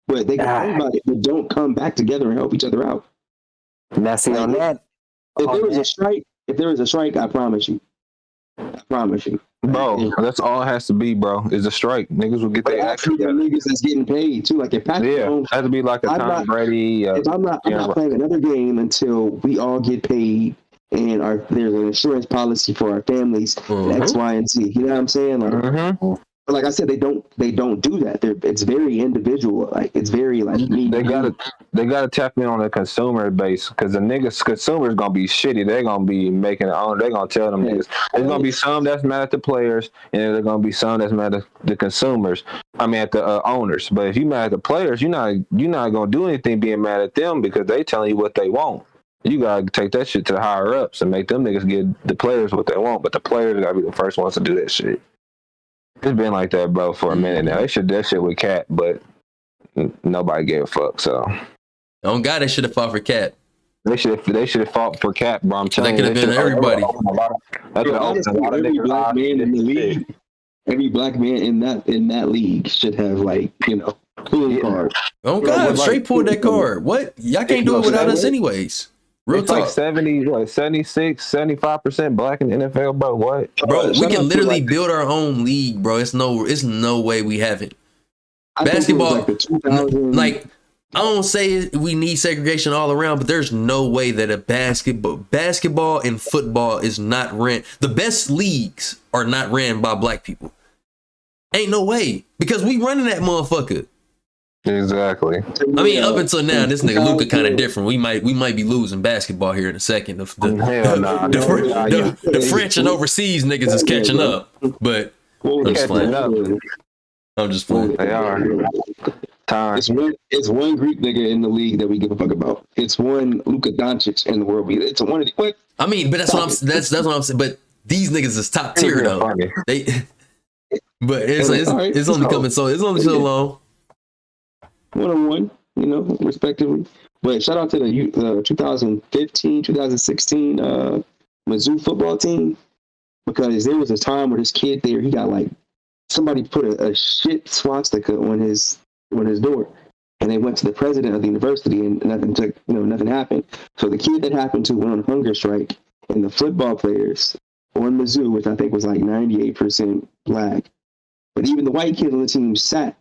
But they can talk about it, but don't come back together and help each other out. Now, see, on that, If there was a strike, I promise you. Bro, that's all it has to be, bro. Is a strike. Niggas will get their action. Niggas that's getting paid too. Like if Patrick Mahomes, has to be like a Tom Brady. If I'm not playing another game until we all get paid and there's an insurance policy for our families, X, Y, and Z. You know what I'm saying? Like, but like I said, they don't do that. It's very individual. Like it's very like they gotta tap in on the consumer base because the consumers gonna be shitty. They're gonna be making it on. They're gonna tell them niggas. There's gonna be some that's mad at the players, and there's gonna be some that's mad at the consumers. I mean at the owners. But if you mad at the players, you're not gonna do anything being mad at them because they telling you what they want. You gotta take that shit to the higher ups and make them niggas get the players what they want. But the players gotta be the first ones to do that shit. It's been like that, bro, for a minute now. That shit with Cat, but nobody gave a fuck. So, oh God, they should have fought for Cat. They should have fought for Cat, bro. I'm telling you, that could have been everybody. Every black man in that league should have cool card. Oh God, straight pulled that card. What? Y'all can't do it without us, anyways. Real it's talk. Like 76, 75% black in the NFL, bro. What? Bro, we can literally build our own league, bro. It's no way we haven't. Basketball, I don't say we need segregation all around, but there's no way that a basketball and football is not ran. The best leagues are not ran by black people. Ain't no way, because we running that motherfucker. Exactly. I mean, up until now, this nigga Luka kind of different. We might be losing basketball here in a second. The French and overseas niggas is catching up, but I'm just playing. They are. It's one Greek nigga in the league that we give a fuck about. It's one Luka Doncic in the world. It's one of the. What? I mean, but that's what I'm saying. But these niggas is top tier though. But it's only coming so long. 1-on-1, respectively. But shout out to the 2015, 2016 Mizzou football team, because there was a time where this kid there, he got somebody put a shit swastika on his door, and they went to the president of the university, and nothing happened. So the kid that happened to went on hunger strike, and the football players on Mizzou, which I think was 98% black, but even the white kids on the team sat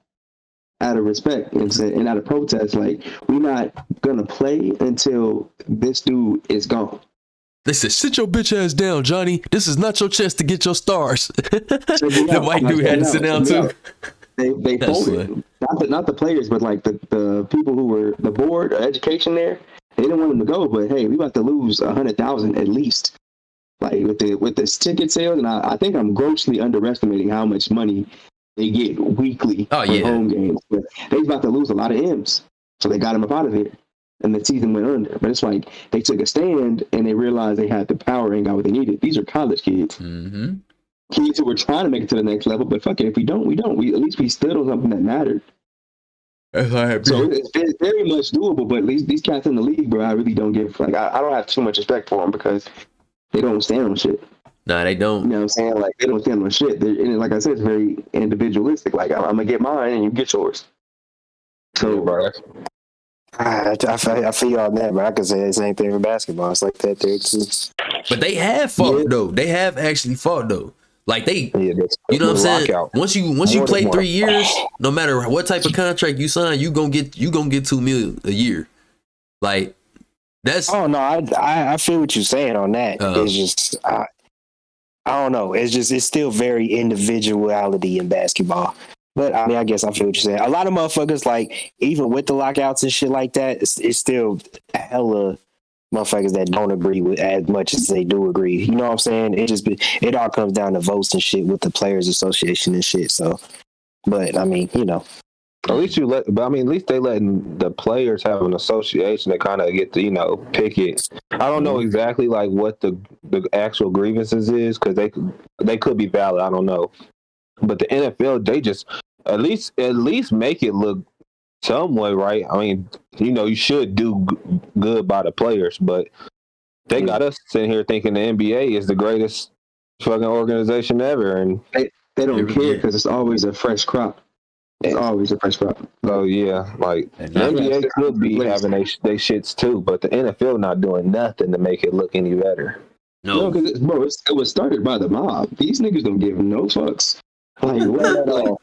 out of respect and said, and out of protest, we're not gonna play until this dude is gone. They said, sit your bitch ass down, Johnny. This is not your chance to get your stars. The white dude had to sit down too. They folded. Not the players, but the people who were the board of education there. They didn't want them to go, but hey, we about to lose 100,000 at least. With this ticket sales, and I think I'm grossly underestimating how much money they get weekly for home games. But they was about to lose a lot of M's. So they got him up out of there. And the season went under. But it's they took a stand and they realized they had the power and got what they needed. These are college kids. Mm-hmm. Kids who were trying to make it to the next level, but fuck it, if we don't, we don't. At least we stood on something that mattered. So it's very much doable, but at least these cats in the league, bro, I really don't give I don't have too much respect for them because they don't stand on shit. Nah, they don't. You know what I'm saying? They don't stand on shit. And like I said, it's very individualistic. I'm going to get mine and you get yours. So, bro. I feel you on that, but I can say the same thing for basketball. It's like that there, too. But they have fought, though. They have actually fought, though. You know what I'm saying? Once you play 3 years, no matter what type of contract you sign, you gonna get $2 million a year. That's. Oh, no, I feel what you're saying on that. It's just... I don't know. It's still very individuality in basketball. But I mean, I guess I feel what you're saying. A lot of motherfuckers, like, even with the lockouts and shit like that, it's still hella motherfuckers that don't agree with as much as they do agree. You know what I'm saying? It all comes down to votes and shit with the Players Association and shit. So, but I mean, you know. At least at least they letting the players have an association to kind of get to, pick it. I don't know exactly like what the actual grievances is because they could be valid. I don't know. But the NFL, they just at least make it look some way right. I mean, you should do good by the players, but they got us sitting here thinking the NBA is the greatest fucking organization ever, and they don't care because it's always a fresh crop. It's always a fresh crop. Oh yeah, like the NBA could be having they shits too, but the NFL not doing nothing to make it look any better. No, because it was started by the mob. These niggas don't give no fucks. Like what?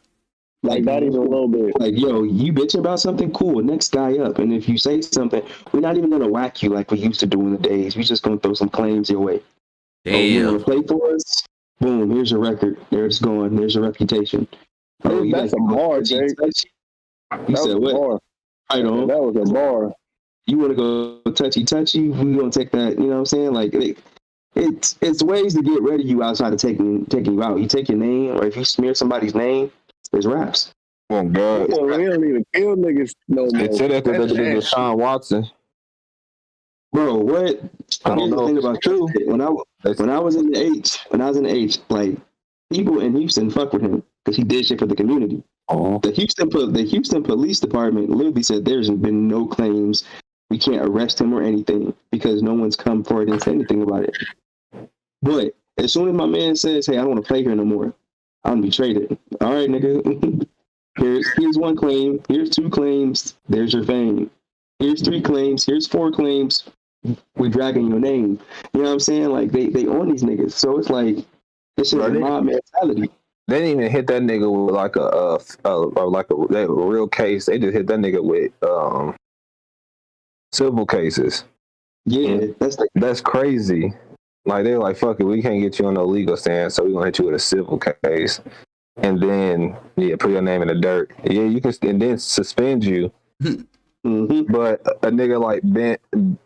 Like not even a little bit. Like, yo, you bitch about something, cool. Next guy up, and if you say something, we're not even gonna whack you like we used to do in the days. We just gonna throw some claims your way. Damn. Oh, you wanna play for us? Boom, here's your record. There it's going. There's your reputation. Oh, you that's a bar, Jake. You said what? Right on. That was a bar. You want to go touchy? We gonna take that. You know what I'm saying? Like it's ways to get rid of you outside of taking you out. You take your name, or if you smear somebody's name, there's raps. Oh God! We don't even kill niggas no more. They said that to Deshaun Watson. Bro, what? I don't know. Thing about true. When I was in the H, like people in Houston fuck with him because he did shit for the community. Oh. The Houston Police Department literally said there's been no claims. We can't arrest him or anything because no one's come forward and said anything about it. But as soon as my man says, "Hey, I don't want to play here no more," I'm gonna be traded. All right, nigga. Here's one claim. Here's two claims. There's your fame. Here's 3 claims. Here's 4 claims. We're dragging your name. You know what I'm saying? Like they own these niggas. So it's like this is a mob mentality. They didn't even hit that nigga with like a real case. They just hit that nigga with civil cases. Yeah, that's crazy. Like they're like, fuck it, we can't get you on no legal stand, so we're gonna hit you with a civil case, and then put your name in the dirt. Yeah, you can, and then suspend you. Mm-hmm. But a nigga like Ben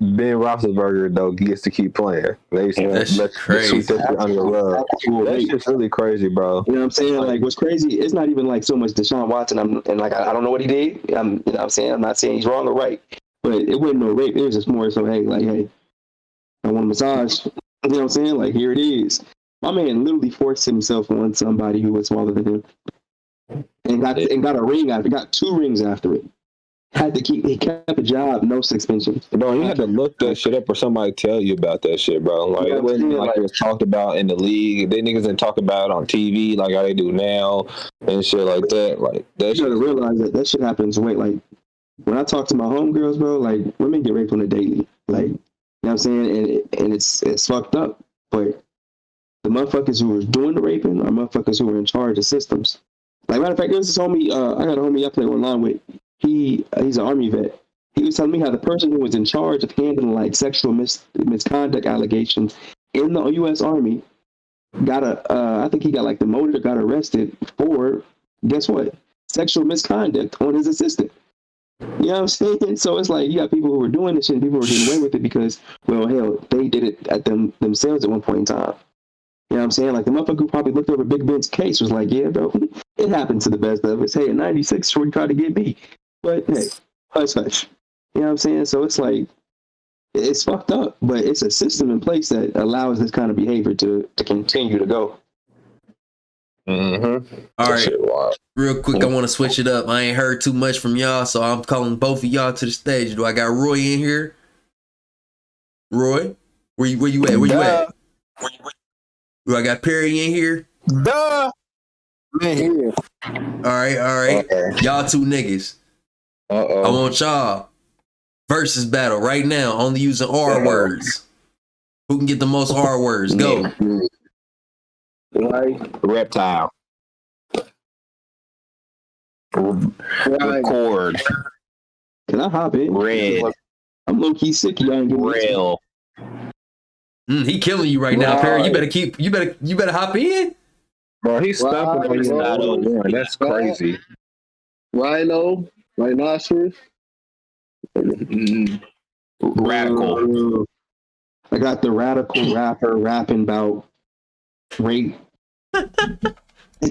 Roethlisberger though gets to keep playing. That's crazy. That under the rug. That's just really crazy, bro. You know what I'm saying? Like what's crazy? It's not even like so much Deshaun Watson. I don't know what he did. You know what I'm saying? I'm not saying he's wrong or right, but it wasn't no rape. It was just more so, hey, I want a massage. You know what I'm saying? Like here it is. My man literally forced himself on somebody who was smaller than him, and got a ring after. Got 2 rings after it. He kept a job, no suspension. Bro, you had to look that shit up or somebody tell you about that shit, bro. Like it wasn't like it was talked about in the league. They niggas didn't talk about it on TV like how they do now and shit like that. Like that. You gotta realize that shit happens. Like when I talk to my homegirls, bro, like women get raped on the daily. Like you know what I'm saying, and it's fucked up. But the motherfuckers who were doing the raping are motherfuckers who were in charge of systems. Like matter of fact, there's this homie. I got a homie I play online with. He's an Army vet. He was telling me how the person who was in charge of handling like sexual misconduct allegations in the U.S. Army got I think he got like demoted or got arrested for, guess what? Sexual misconduct on his assistant. You know what I'm saying? So it's like you got people who are doing this shit and people who are getting away with it because, well, hell, they did it at themselves at one point in time. You know what I'm saying? Like the motherfucker who probably looked over Big Ben's case was like, yeah, bro, it happened to the best of us. Hey, in 96, Shorty tried to get me. But hey, hush. You know what I'm saying? So it's like, it's fucked up, but it's a system in place that allows this kind of behavior to continue to go. Mm-hmm. All right, real quick, I want to switch it up. I ain't heard too much from y'all, so I'm calling both of y'all to the stage. Do I got Roy in here? Roy, where you at? Do I got Perry in here? Duh. Man. All right. Y'all 2 niggas. I want y'all versus battle right now, only using R words. Who can get the most R words? Go. Reptile. Record. Can I hop in? Red. I'm low key sick. Y'all ain't getting real. He killing you right now, Perry. You better hop in. Bro, he's stumping on you Right, not bro. 01. That's crazy. Rhino, rhinoceros. Radical. I got the radical rapper rapping about rape.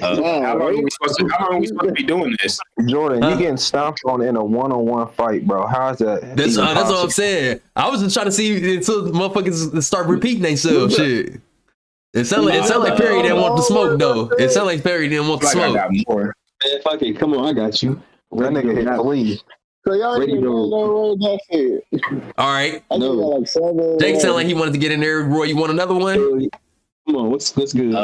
How long are we supposed to be doing this? Jordan, you getting stomped on in a one-on-one fight, bro. How's that? That's even what I'm possible? saying. I was just trying to see until motherfuckers start repeating themselves. Shit. It sound like Perry didn't want the smoke though. It sound like Perry didn't want the Like I smoke. got more. Man, fuck it. Come on, I got you. That nigga hit police. So y'all Ready didn't to- know what I said. All right. I think I got like 7. Jake sound like he wanted to get in there. Roy, you want another one? Come on, what's good?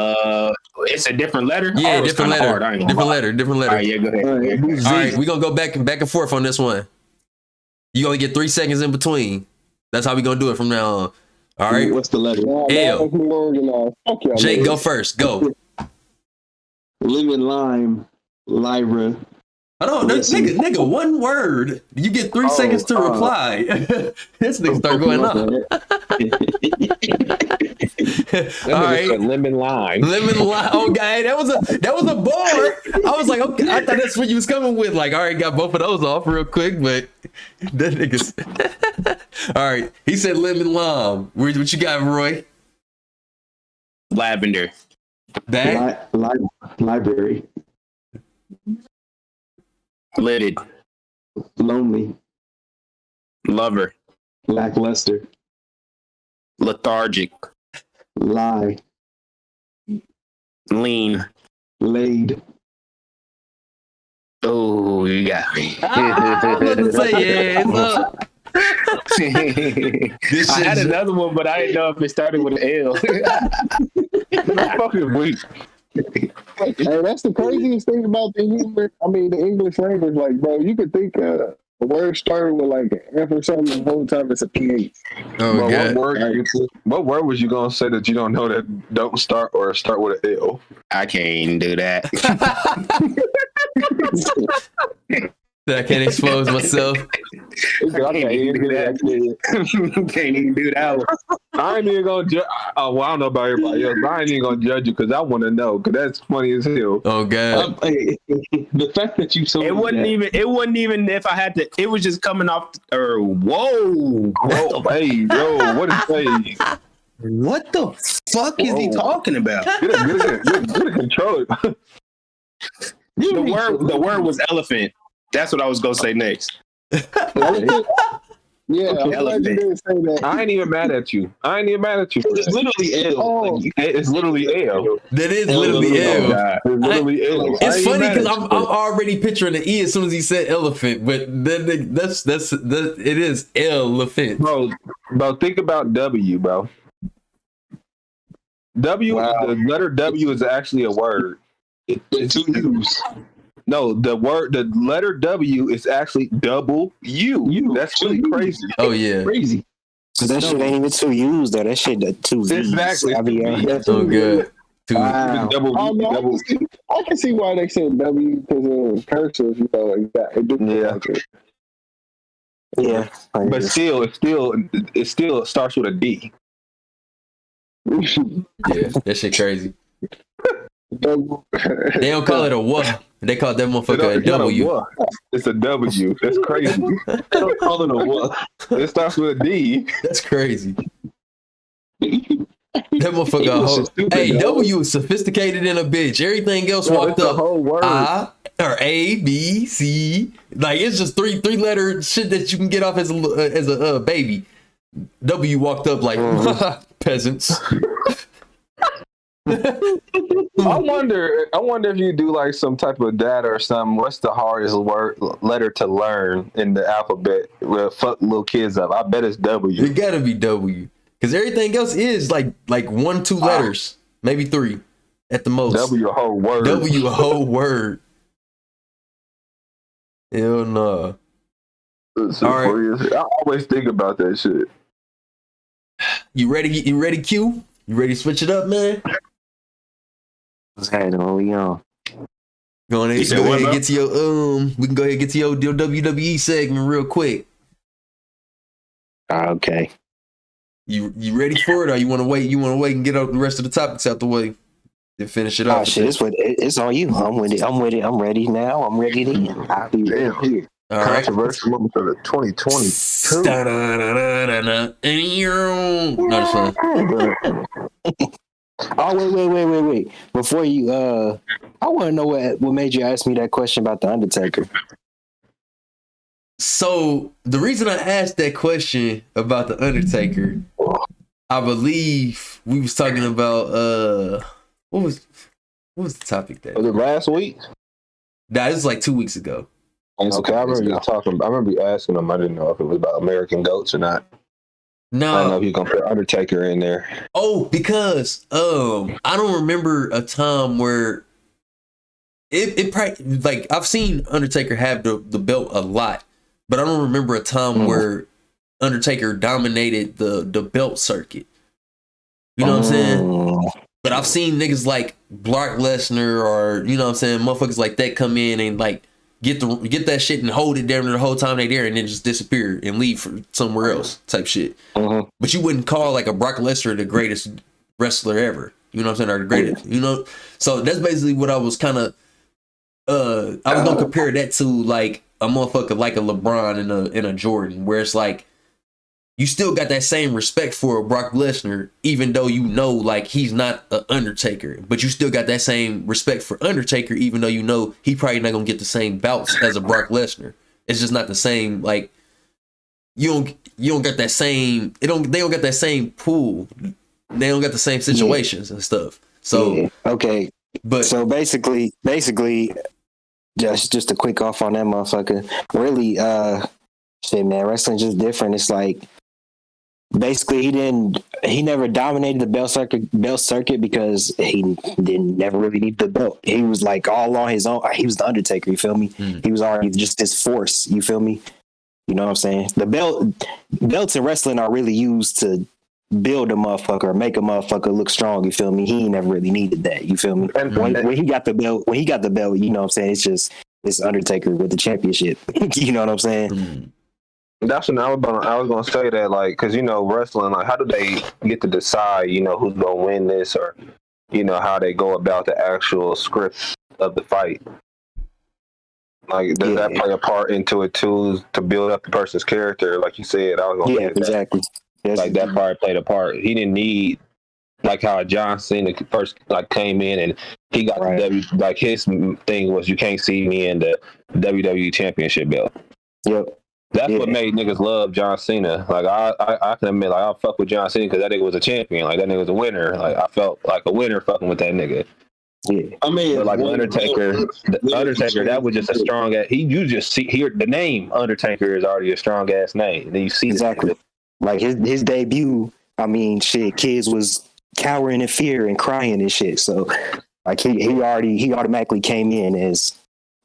It's a different letter. Yeah, Oh, it's different kinda letter. hard, I ain't gonna Different lie. letter. Different All letter. right, yeah, go ahead. All right. All right, we're gonna go back and forth on this one. You only get 3 seconds in between. That's how we gonna do it from now on. All right. What's the letter? L. Jake, go first. Go. Lemon, lime, Lyra. Hold on, nigga, one word. You get 3 seconds to reply. This nigga start going up. All right. Lemon lime. Lemon lime. Okay, that was a bar. I was like, okay, I thought that's what you was coming with. Like, all right, got both of those off real quick, but that nigga's. All right, he said lemon lime. What you got, Roy? Lavender. That Library. Lidded. Lonely. Lover. Lackluster. Lethargic. Lie. Lean. Laid. Oh, you got me. I was about to say, yeah, it's up. I had another one, but I didn't know if it started with an L. I'm fucking weak. Hey, that's the craziest thing about the English language. Like, bro, you could think a word started with like an F or something the whole time it's a PH. Oh, Bro, God. what word was you gonna say that you don't know that don't start or start with an L? I can't do that. I can't expose myself. Can't even do that one. I ain't even gonna judge. I don't know about everybody else, but I ain't even gonna judge you because I want to know because that's funny as hell. Oh, God. The fact that you told It wasn't even if I had to. It was just coming off. Whoa. Hey, yo, what is hey? What the fuck is he talking about? Get a control. The word was elephant. That's what I was gonna say next. Yeah, I'm glad you didn't say that. I ain't even mad at you. It's literally L. Oh. It's literally L. That is literally L. It's literally L. It's funny because I'm already picturing the E as soon as he said elephant, but then it is elephant. Bro, think about W, bro. The letter W is actually a word. It's two U's. No, the letter W is actually double U. That's really crazy. Oh yeah, Crazy. So that shit ain't even 2 U's though. That shit 2 U's. Exactly. so good. Wow. I can see why they said W because in cursive, you know, like that. Yeah. But still, it still starts with a D. Yeah, that shit crazy. They don't call it a what. They call that motherfucker a W. It's a W. That's crazy. They don't call it a what. It starts with a D. That's crazy. That motherfucker. Hey, W is sophisticated in a bitch. Everything else walked up. Whole word. I or A, B, C. Like it's just three letter shit that you can get off as a baby. W walked up like peasants. I wonder if you do like some type of data or something. What's the hardest letter to learn in the alphabet? Well, fuck little kids up. I bet it's W. It gotta be W, because everything else is like 1-2 letters, maybe 3 at the most. W a whole word. W a whole word. Hell no. All right. I always think about that shit. You ready? You ready, Q? You ready to switch it up, man? Hey, no, we on. Go ahead and get to your we can go ahead and get to your WWE segment real quick. Okay. You ready for it, or you want to wait? You want to wait and get out the rest of the topics out the way? To finish it off. Shit, it's on you. I'm with it. I'm ready now. I'm ready to. I'll be ready here. All right. Controversial moment for the 2022. No, just fine. Oh, wait. Before you, I want to know what made you ask me that question about the Undertaker. So the reason I asked that question about the Undertaker, I believe we was talking about what was the topic that? Was it last week? Nah, this was like 2 weeks ago. Okay, I remember you talking. I remember you asking him. I didn't know if it was about American goats or not. No, I don't know if you gonna put Undertaker in there. Oh, because I don't remember a time where it probably, like, I've seen Undertaker have the belt a lot, but I don't remember a time where Undertaker dominated the belt circuit. You know what I'm saying? But I've seen niggas like Brock Lesnar or, you know what I'm saying, motherfuckers like that come in and like get that shit and hold it there the whole time they there and then just disappear and leave for somewhere else type shit. But you wouldn't call like a Brock Lesnar the greatest wrestler ever. You know what I'm saying? Or the greatest, you know? So that's basically what I was kind of, I was going to compare that to like a motherfucker like a LeBron and a Jordan, where it's like, you still got that same respect for Brock Lesnar, even though you know like he's not an Undertaker, but you still got that same respect for Undertaker, even though you know he probably not gonna get the same bouts as a Brock Lesnar. It's just not the same. Like you don't get that same. They don't get that same pool. They don't get the same situations and stuff. So okay, but so basically, just a quick off on that motherfucker. Really, shit, man, wrestling's just different. It's like, basically, he never dominated the belt circuit because he never really need the belt. He was like all on his own. He was the Undertaker, you feel me? He was already just this force, you feel me? You know what I'm saying? The belts in wrestling are really used to build a motherfucker or make a motherfucker look strong, you feel me? He ain't never really needed that, you feel me? When he got the belt, you know what I'm saying? It's Undertaker with the championship. You know what I'm saying? That's what I was gonna say that, like, because you know wrestling, like, how do they get to decide, you know, who's gonna win this, or you know how they go about the actual script of the fight? Like, does that play a part into it too, to build up the person's character? Like you said, I was gonna say exactly. Like that part played a part. He didn't need, like how John Cena first like came in and he got the like his thing was, you can't see me in the WWE Championship belt. Yep. That's what made niggas love John Cena. Like I can admit, like, I fuck with John Cena because that nigga was a champion. Like that nigga was a winner. Like I felt like a winner fucking with that nigga. Yeah, I mean, but like Undertaker, that was just a strong ass. You just see here the name Undertaker is already a strong ass name. And then you see exactly like his debut. I mean, shit, kids was cowering in fear and crying and shit. So like he automatically came in as,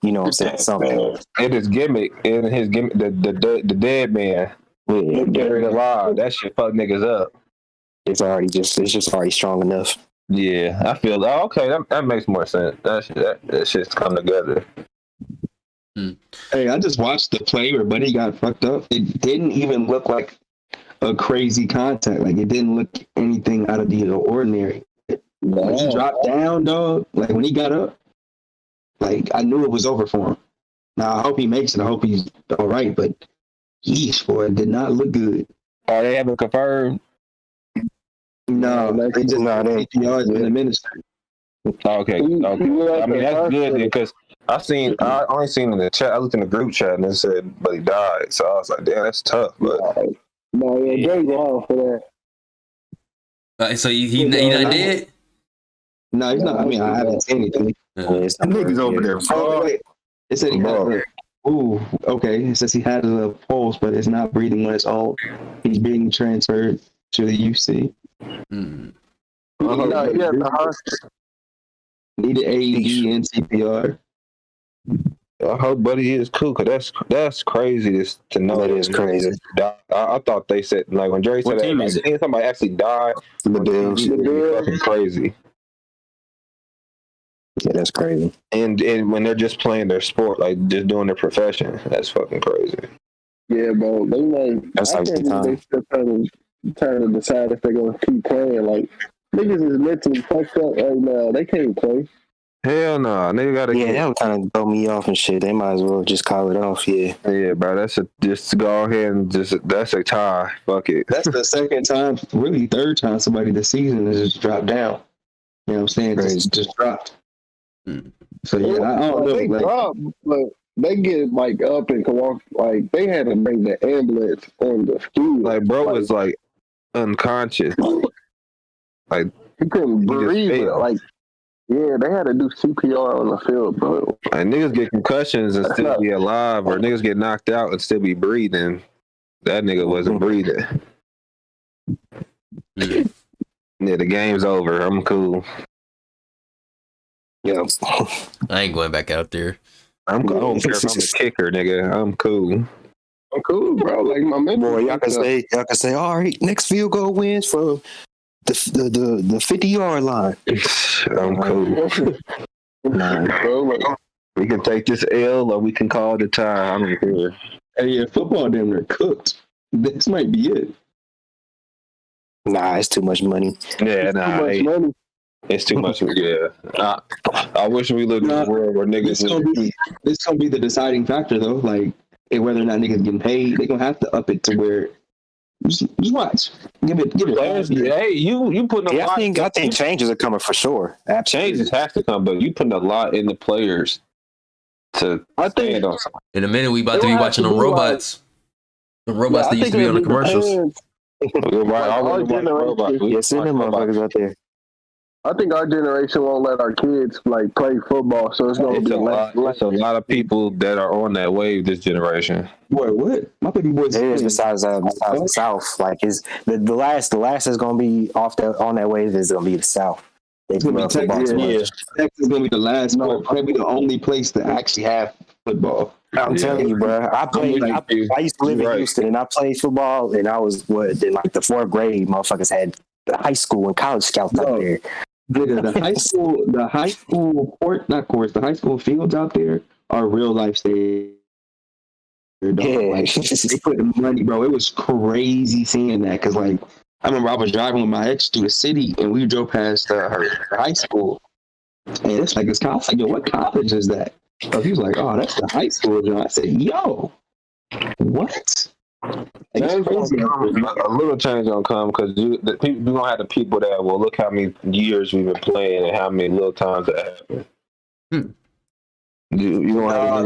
you know what I'm saying, something. And his gimmick, the dead man, buried alive. That shit fuck niggas up. It's just already strong enough. Yeah, I feel okay. That makes more sense. That shit's come together. Hey, I just watched the play where Buddy got fucked up. It didn't even look like a crazy contact. Like, it didn't look anything out of the ordinary. When he dropped down, dog, like when he got up, like I knew it was over for him. Now I hope he makes it. I hope he's all right. But yeesh, boy, it did not look good. Are they haven't confirmed? No, they just yards in the ministry. Okay. I mean, that's good because I only seen in the chat. I looked in the group chat and it said, but he died. So I was like, damn, that's tough. But Jay go home for that. So he not dead? No, he's not. I mean, I haven't seen anything. That nigga's over there. Wait. It said he had okay. It says he had a pulse, but it's not breathing on its own. He's being transferred to the UC. Needed AED and CPR. I hope Buddy is cool, because that's crazy to know. That is crazy. I thought they said, like, when Jerry said that, somebody actually died. The Bills. Fucking crazy. Yeah, that's crazy. And when they're just playing their sport, like just doing their profession, that's fucking crazy. Yeah, bro. They like, that's like the time. They still trying to decide if they're gonna keep playing. Like Niggas is mentally fucked up right now. They can't play. Hell no, nigga gotta. Yeah, that would kind of throw me off and shit. They might as well just call it off. Yeah. Yeah, bro. Just go ahead and that's a tie. Fuck it. That's the second time, really third time somebody this season has just dropped down. You know what I'm saying? Just dropped. So yeah, I don't know. They dropped, but they get like up and can walk. Like they had to bring the ambulance on the field. Like bro was like unconscious. Like he couldn't breathe. Like yeah, they had to do CPR on the field, bro. And niggas get concussions and still be alive, or niggas get knocked out and still be breathing. That nigga wasn't breathing. Yeah, the game's over. I'm cool. Yeah. I ain't going back out there. I don't care if I'm a kicker, nigga. I'm cool. I'm cool, bro. Like my memory. Boy, y'all can say, all right, next field goal wins from the 50-yard line. I'm cool. Nah. Bro, We can take this L or we can call it a tie. I don't care. Hey, yeah, football damn near cooked. This might be it. Nah, it's too much money. Yeah, nah. too much money. It's too much. Yeah. I wish we lived in a world where niggas. This gonna be the deciding factor though. Like whether or not niggas getting paid, they gonna have to up it to where. Just watch. Give it. Hey, you putting a lot. I think changes are coming for sure. Absolutely. Changes have to come, but you putting a lot in the players to stand on something. In a minute, we about to be watching them robots. The robots that used to be on the commercials. Yes, send them motherfuckers out there. I think our generation won't let our kids like play football, so it's gonna be a lot of people that are on that wave this generation. Boy, what? My baby boys. It is besides the South. Like the last that's gonna be on that wave is gonna be the South. They it's gonna be Texas. Texas is gonna be the last. Probably the only place to actually have football. I'm telling you, bro. I used to live in Houston, and I played football, and I was in like the 4th grade. Motherfuckers had the high school and college scouts out there. The high school the high school fields out there are real life stadiums. Yeah. Like, they put the money, bro. It was crazy seeing that because, like, I remember I was driving with my ex through the city and we drove past her high school, and it's like this college. I was like, yo, what college is that? So he was like, oh, that's the high school. And I said, yo, what? A little change gonna come because you gonna have the people that will look how many years we've been playing and how many little times that happened. You gonna have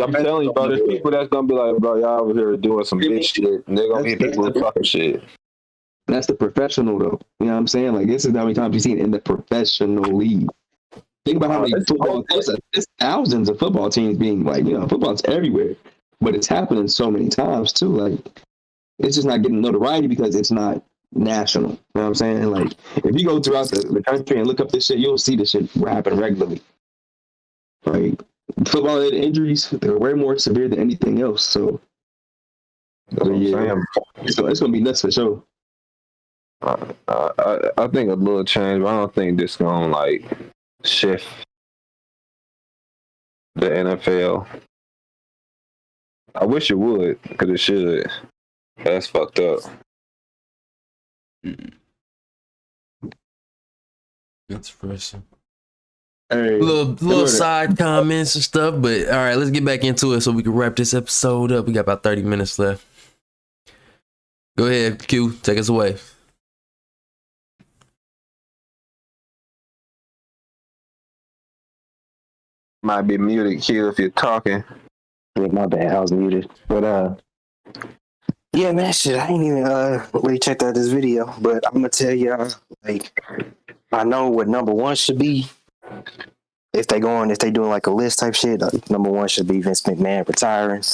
I'm telling you, bro. There's people that's gonna be like, bro, y'all over here doing some big shit, and they're gonna be people with fucking shit. That's the professional though. You know what I'm saying? Like this is how many times you've seen it in the professional league. Think about how many football. There's thousands of football teams being like, football's everywhere. But it's happening so many times too. Like it's just not getting notoriety because it's not national. You know what I'm saying? Like if you go throughout the country and look up this shit, you'll see this shit happen regularly. Like football injuries, they're way more severe than anything else. So yeah, so it's gonna be nuts for sure. I think a little change, but I don't think this gonna like shift the NFL. I wish it would, because it should. That's fucked up. That's fresh. Hey, little side comments and stuff, but all right, let's get back into it so we can wrap this episode up. We got about 30 minutes left. Go ahead, Q, take us away. Might be muted, Q, if you're talking. Yeah, my bad, I was muted. But yeah, man, shit, I ain't even really checked out this video, but I'm gonna tell y'all, like, I know what number one should be. If they doing like a list type shit, number one should be Vince McMahon retiring.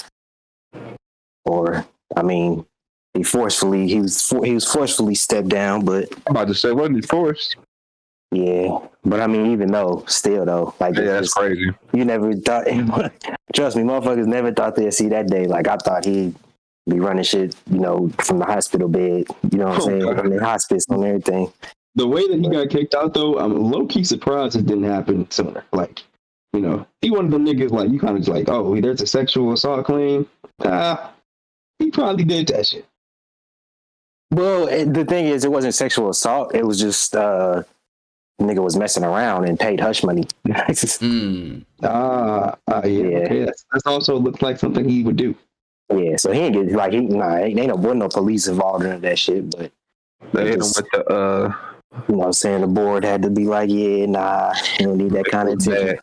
Or, I mean, he was forcefully stepped down, but I'm about to say, wasn't he forced? Yeah, but I mean, even though, still though, like, yeah, that's crazy. You never thought, trust me, motherfuckers never thought they'd see that day. Like, I thought he'd be running shit, from the hospital bed, you know what I'm saying? From the hospice and everything. The way that he got kicked out, though, I'm low-key surprised it didn't happen sooner. Like, he one of them niggas, like, you kind of just like, oh, there's a sexual assault claim. He probably did that shit. Well, the thing is, it wasn't sexual assault. It was just nigga was messing around and paid hush money. Yeah. Okay. That's also looks like something he would do. Yeah, so he ain't get like ain't no police involved in that shit, but they hit him with the you know what I'm saying, the board had to be like, yeah, nah, you don't need that kind of attention.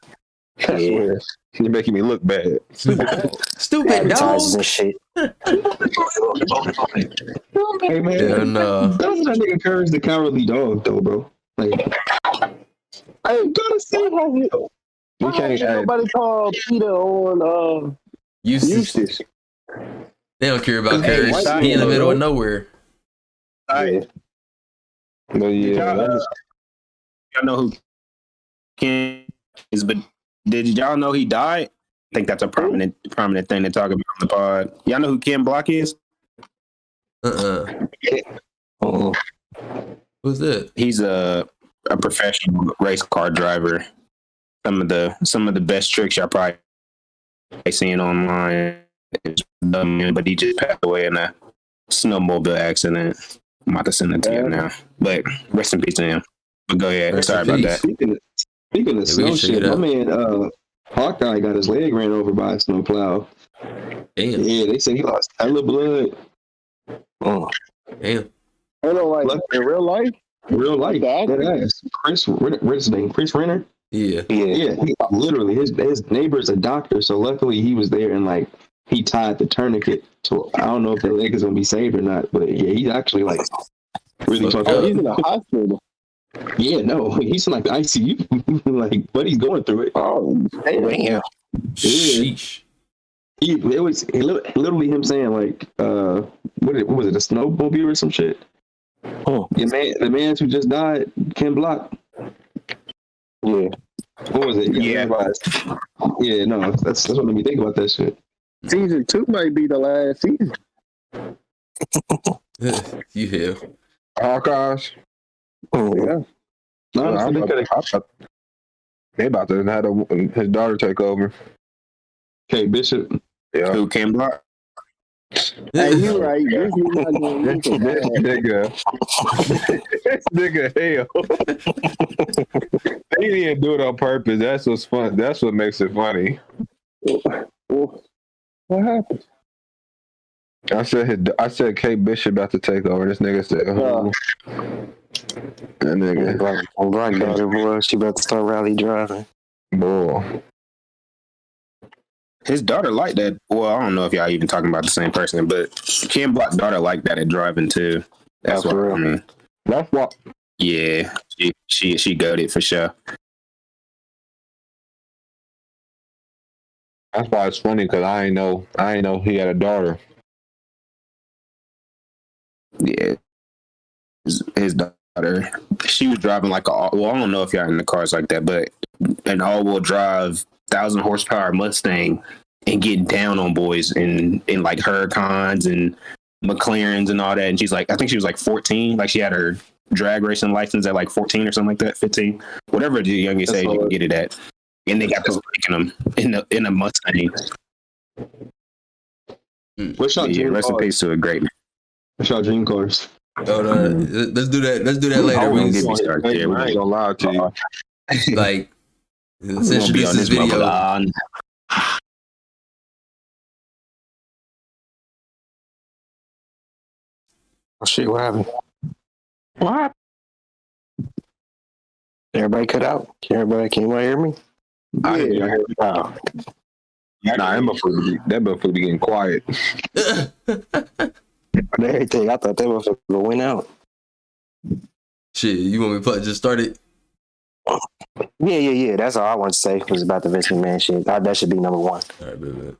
Yeah. You're making me look bad. Stupid advertisers dog. and shit. Hey man, Yeah, no. That's that nigga encourage the cowardly dog though, bro. Like, I ain't gonna say how he. We can't. Nobody called Peter on Eustace. They don't care about Courage. He in the middle of nowhere. But yeah, Y'all know who Ken is, but did y'all know he died? I think that's a prominent thing to talk about on the pod. Y'all know who Ken Block is? Who's that? He's a professional race car driver. Some of the best tricks y'all probably seen online. But he just passed away in a snowmobile accident. I'm about to send it to you now. But rest in peace to him. But go ahead. Sorry about that. Speaking of snow shit, my man Hawkeye got his leg ran over by a snowplow. Damn. Yeah, they say he lost hella blood. Oh. Damn. I don't like in real life. Real life. That ass. What's his name? Chris Renner? Yeah. He, literally, his neighbor's a doctor, so luckily he was there and like he tied the tourniquet. So I don't know if the leg is gonna be saved or not, but yeah, he's actually like really fucked up. He's in the hospital. Yeah, no, he's in like the ICU. Like, but he's going through it. Oh, damn. Sheesh. It was literally him saying like, what was it, a snowmobile or some shit? Oh, the man who just died, Ken Block. Yeah. What was it? Yeah. Yeah, no, that's what made me think about that shit. Season 2 might be the last season. Yeah. Hawkeyes. Oh yeah. No, they about to have his daughter take over. Okay, Bishop. Yeah. Who Ken Block? Hey, you right. This nigga hell. They didn't do it on purpose. That's what's fun. That's what makes it funny. What happened? I said Kate Bishop about to take over. This nigga said, that nigga. Black daughter, boy, she about to start rally driving. Boy. His daughter liked that. Well, I don't know if y'all even talking about the same person, but Ken Block's daughter liked that at driving too. That's what I mean. That's what. Yeah, she got it for sure. That's why it's funny because I ain't know he had a daughter. Yeah, his daughter. She was driving like I don't know if y'all in the cars like that, but an all-wheel drive 1,000 horsepower Mustang and getting down on boys in like Huracans and McLarens and all that. And she's like, I think she was like 14. Like she had her drag racing license at like 14 or something like that, 15, whatever the youngest age you can get it at. And they got this taking them in a Mustang. What's your dream rest in peace to a great man. What's your dream cars? Oh, no, let's do that. Let's do that later. We're gonna get me started. Yeah, I ain't gonna lie to you. Like, since this is video. Oh shit! What happened? What? Everybody cut out. Can anybody hear me? I hear you. Oh. Nah, that motherfucker be getting quiet. Everything. I thought that motherfucker went out. Shit, you want me to just start it? Yeah. That's all I want to say was about the Vince McMahon shit. That should be number one. All right, baby.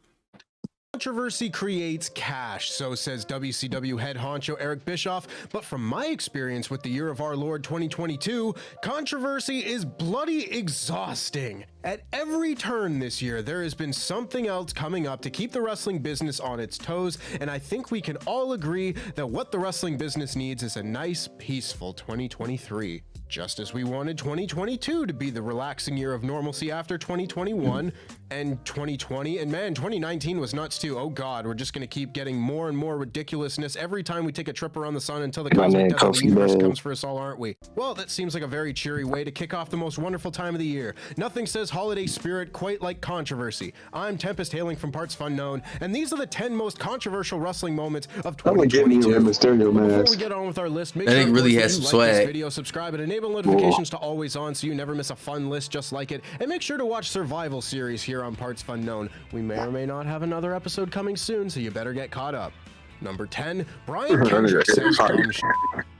Controversy creates cash, so says WCW head honcho Eric Bischoff. But from my experience with the year of our Lord 2022, controversy is bloody exhausting. At every turn this year, there has been something else coming up to keep the wrestling business on its toes, and I think we can all agree that what the wrestling business needs is a nice, peaceful 2023. Just as we wanted 2022 to be the relaxing year of normalcy after 2021 and 2020, and man, 2019 was nuts too. Oh God, we're just gonna keep getting more and more ridiculousness every time we take a trip around the sun until the cosmic death of the universe comes for us all, aren't we? Well, that seems like a very cheery way to kick off the most wonderful time of the year. Nothing says holiday spirit quite like controversy. I'm Tempest, hailing from Parts Unknown, and these are the 10 most controversial wrestling moments of 2022. Before we get on with our list, make sure really has some like swag. this video, subscribe, and enable notifications to always on so you never miss a fun list just like it. And make sure to watch Survival Series here on Parts Unknown. We may or may not have another episode coming soon, so you better get caught up. Number 10, Brian Kendrick says dumb shit.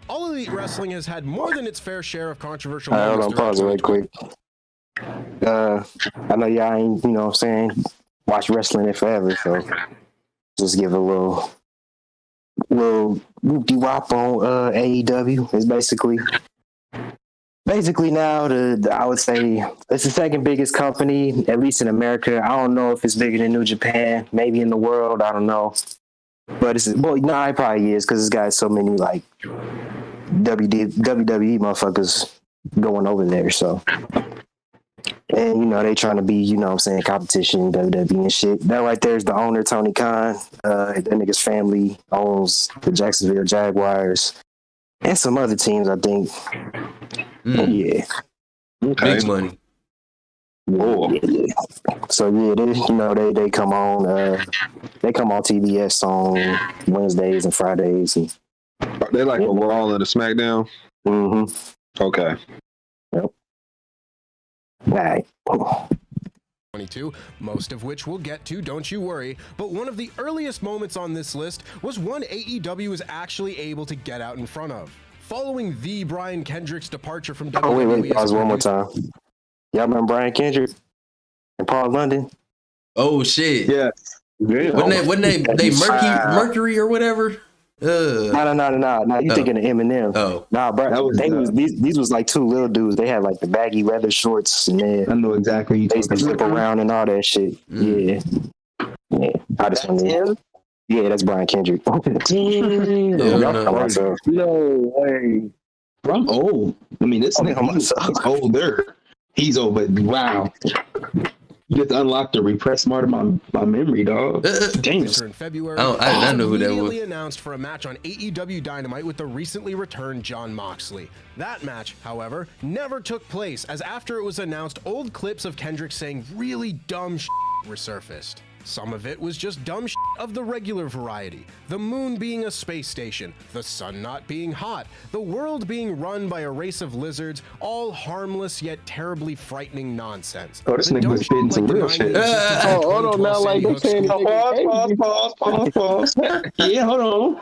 All Elite Wrestling has had more than its fair share of controversial moments. Hold on, pause it right quick. I know y'all ain't, you know what I'm saying, watch wrestling it forever, so just give a little whoop-de-wop on AEW. It's basically now I would say it's the second biggest company, at least in America. I don't know if it's bigger than New Japan, maybe in the world, I don't know. But it probably is, because it's got so many like WWE motherfuckers going over there, so. And, you know, they trying to be, you know what I'm saying, competition, WWE and shit. That right there is the owner, Tony Khan. That nigga's family owns the Jacksonville Jaguars and some other teams, I think. Yeah. Okay. Big money. Yeah. So, yeah, they come on TBS on Wednesdays and Fridays. And, they like a Raw and a SmackDown? Mm-hmm. Okay. Yep. All right. 22, most of which we'll get to, don't you worry. But one of the earliest moments on this list was one AEW was actually able to get out in front of. Following the Brian Kendrick's departure from WWE. Oh, wait, pause one more time. Y'all remember Brian Kendrick and Paul London? Oh, shit. Yeah. Wasn't they Mercury or whatever? No. You thinking of Eminem? Oh, nah, bro. These was like two little dudes. They had like the baggy leather shorts, and then I know exactly. They used to zip around and all that shit. Yeah. I just wanted. Yeah, that's Brian Kendrick. No way. I'm old. I mean, this nigga he's older. He's old, but wow. You have to unlock the repressed part of my memory, dog. James. In February, I didn't know who that was. Immediately announced for a match on AEW Dynamite with the recently returned Jon Moxley. That match, however, never took place, as after it was announced, old clips of Kendrick saying really dumb shit resurfaced. Some of it was just dumb shit of the regular variety. The moon being a space station, the sun not being hot, the world being run by a race of lizards, all harmless yet terribly frightening nonsense. Oh, this nigga was spitting some real shit. Hold on now, like they saying pause. Yeah, hold on.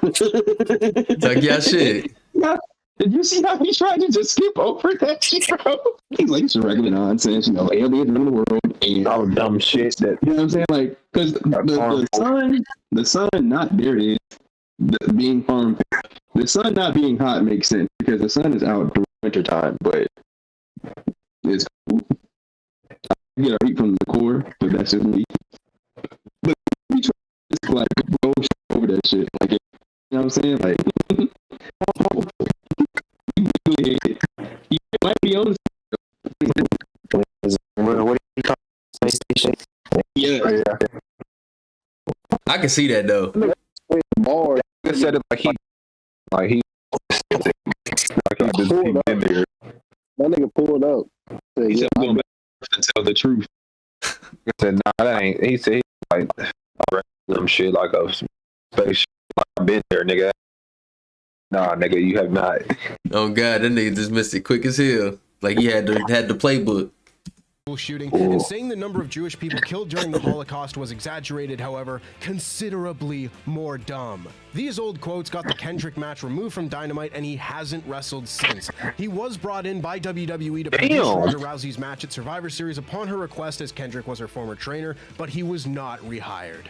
Talk your shit. Did you see how he tried to just skip over that shit, bro? He's like, it's regular nonsense, aliens in the world and all dumb shit that, you know what I'm saying? Like, because the sun not, there it is, being harmful. The sun not being hot makes sense because the sun is out during winter time, but it's cool. I get a heat from the core, but that's just me. But we try to like go over that shit, like, you know what I'm saying? Like, you might be on What do you call space station? yeah. I can see that though. They said it like he been there. That nigga pulled up. He said, I'm going back to tell the truth. I said, nah, that ain't. He said, like, some shit like a space. Like, I've been there, nigga. Nah, nigga, you have not. Oh God, that nigga just missed it quick as hell. Like he had the playbook. Shooting and saying the number of Jewish people killed during the Holocaust was exaggerated, however, considerably more dumb. These old quotes got the Kendrick match removed from Dynamite, and he hasn't wrestled since. He was brought in by WWE to produce Ronda Rousey's match at Survivor Series upon her request, as Kendrick was her former trainer, but he was not rehired.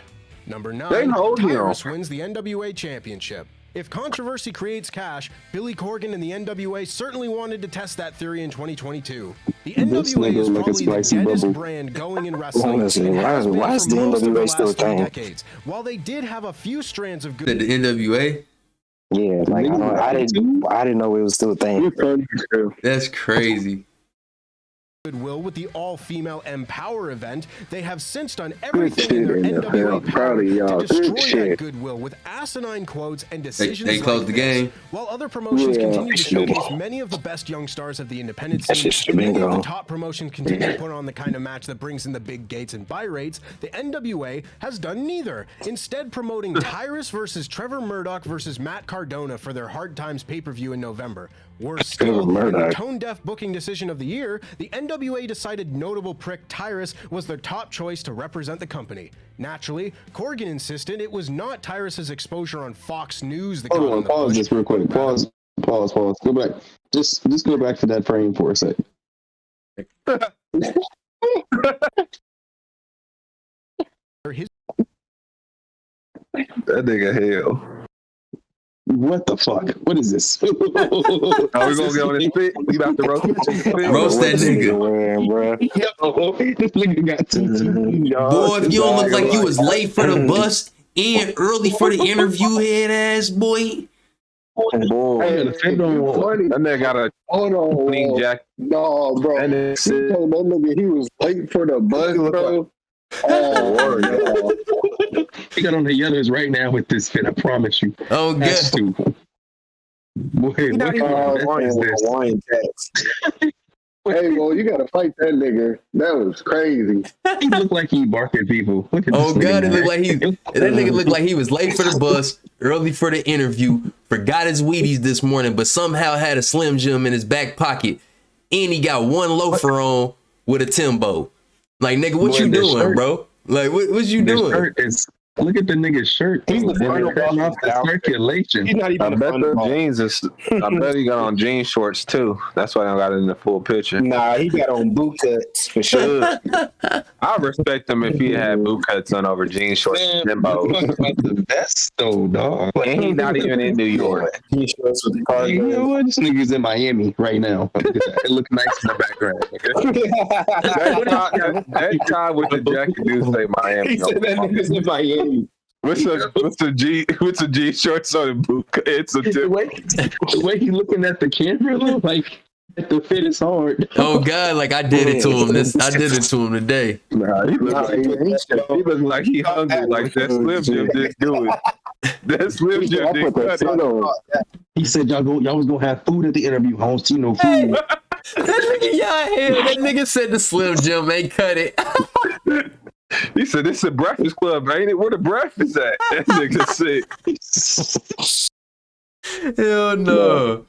Number 9, Tyrus wins the NWA Championship. If controversy creates cash, Billy Corgan and the NWA certainly wanted to test that theory in 2022. The NWA is probably the deadest brand going in wrestling. Why is the NWA still a thing? While they did have a few strands of good... The NWA? Yeah, like I didn't know it was still a thing. That's crazy. Goodwill with the all-female Empower event. They have since done everything in their NWA power to destroy that goodwill with asinine quotes and decisions. They closed the game. While other promotions continue to showcase many of the best young stars of the independent scene, and many of the top promotions continue to put on the kind of match that brings in the big gates and buy rates, the NWA has done neither. Instead, promoting Tyrus versus Trevor Murdoch versus Matt Cardona for their Hard Times pay-per-view in November. Worse still, in the tone-deaf booking decision of the year, the NWA decided notable prick Tyrus was their top choice to represent the company. Naturally, Corgan insisted it was not Tyrus's exposure on Fox News that hold on, pause this real quick. Pause. Go back. Just go back to that frame for a second. That nigga hell. What the fuck? What is this? Are we gonna get on his spit? You about to roast that nigga. This nigga got boy, if you don't look like you was late for the bus and early for the interview, head ass boy. That nigga got a clean jacket. No, bro. And he told that nigga he was late for the bus, bro. Oh, no. He got on the yellows right now with this fit. I promise you. Oh, good. Boy, what is this? Hey, well, you gotta fight that nigga. That was crazy. He looked like he barked at people. Look at oh God, it looked like that nigga looked like he was late for the bus, early for the interview, forgot his Wheaties this morning, but somehow had a Slim Jim in his back pocket, and he got one loafer on with a Timbo. Like, nigga, what you doing, bro? Like, what you doing? Look at the nigga's shirt. He's cutting off the circulation. He's not even I bet the jeans is. I bet he got on jean shorts too. That's why I got it in the full picture. Nah, he got on boot cuts for sure. I respect him if he had boot cuts on over jean shorts. The best though, dog. And he's not even in New York. Jean shorts with the cargo. You know what? This nigga's in Miami right now. It looks nice in the background. that tie with the jacket do say Miami. He said that nigga's in Miami. What's a G shorts on a boot? It's a tip. The way he looking at the camera, like the fit is hard. Oh God, like I did it to him. I did it to him today. Nah, he look like he hungry. Like that Slim Jim didn't do it. That Slim Jim didn't cut it. He said y'all was gonna have food at the interview. I don't see no food. That nigga said the Slim Jim ain't cut it. He said, "This is a breakfast club, ain't it? Where the breakfast at?" That nigga sick. Hell no.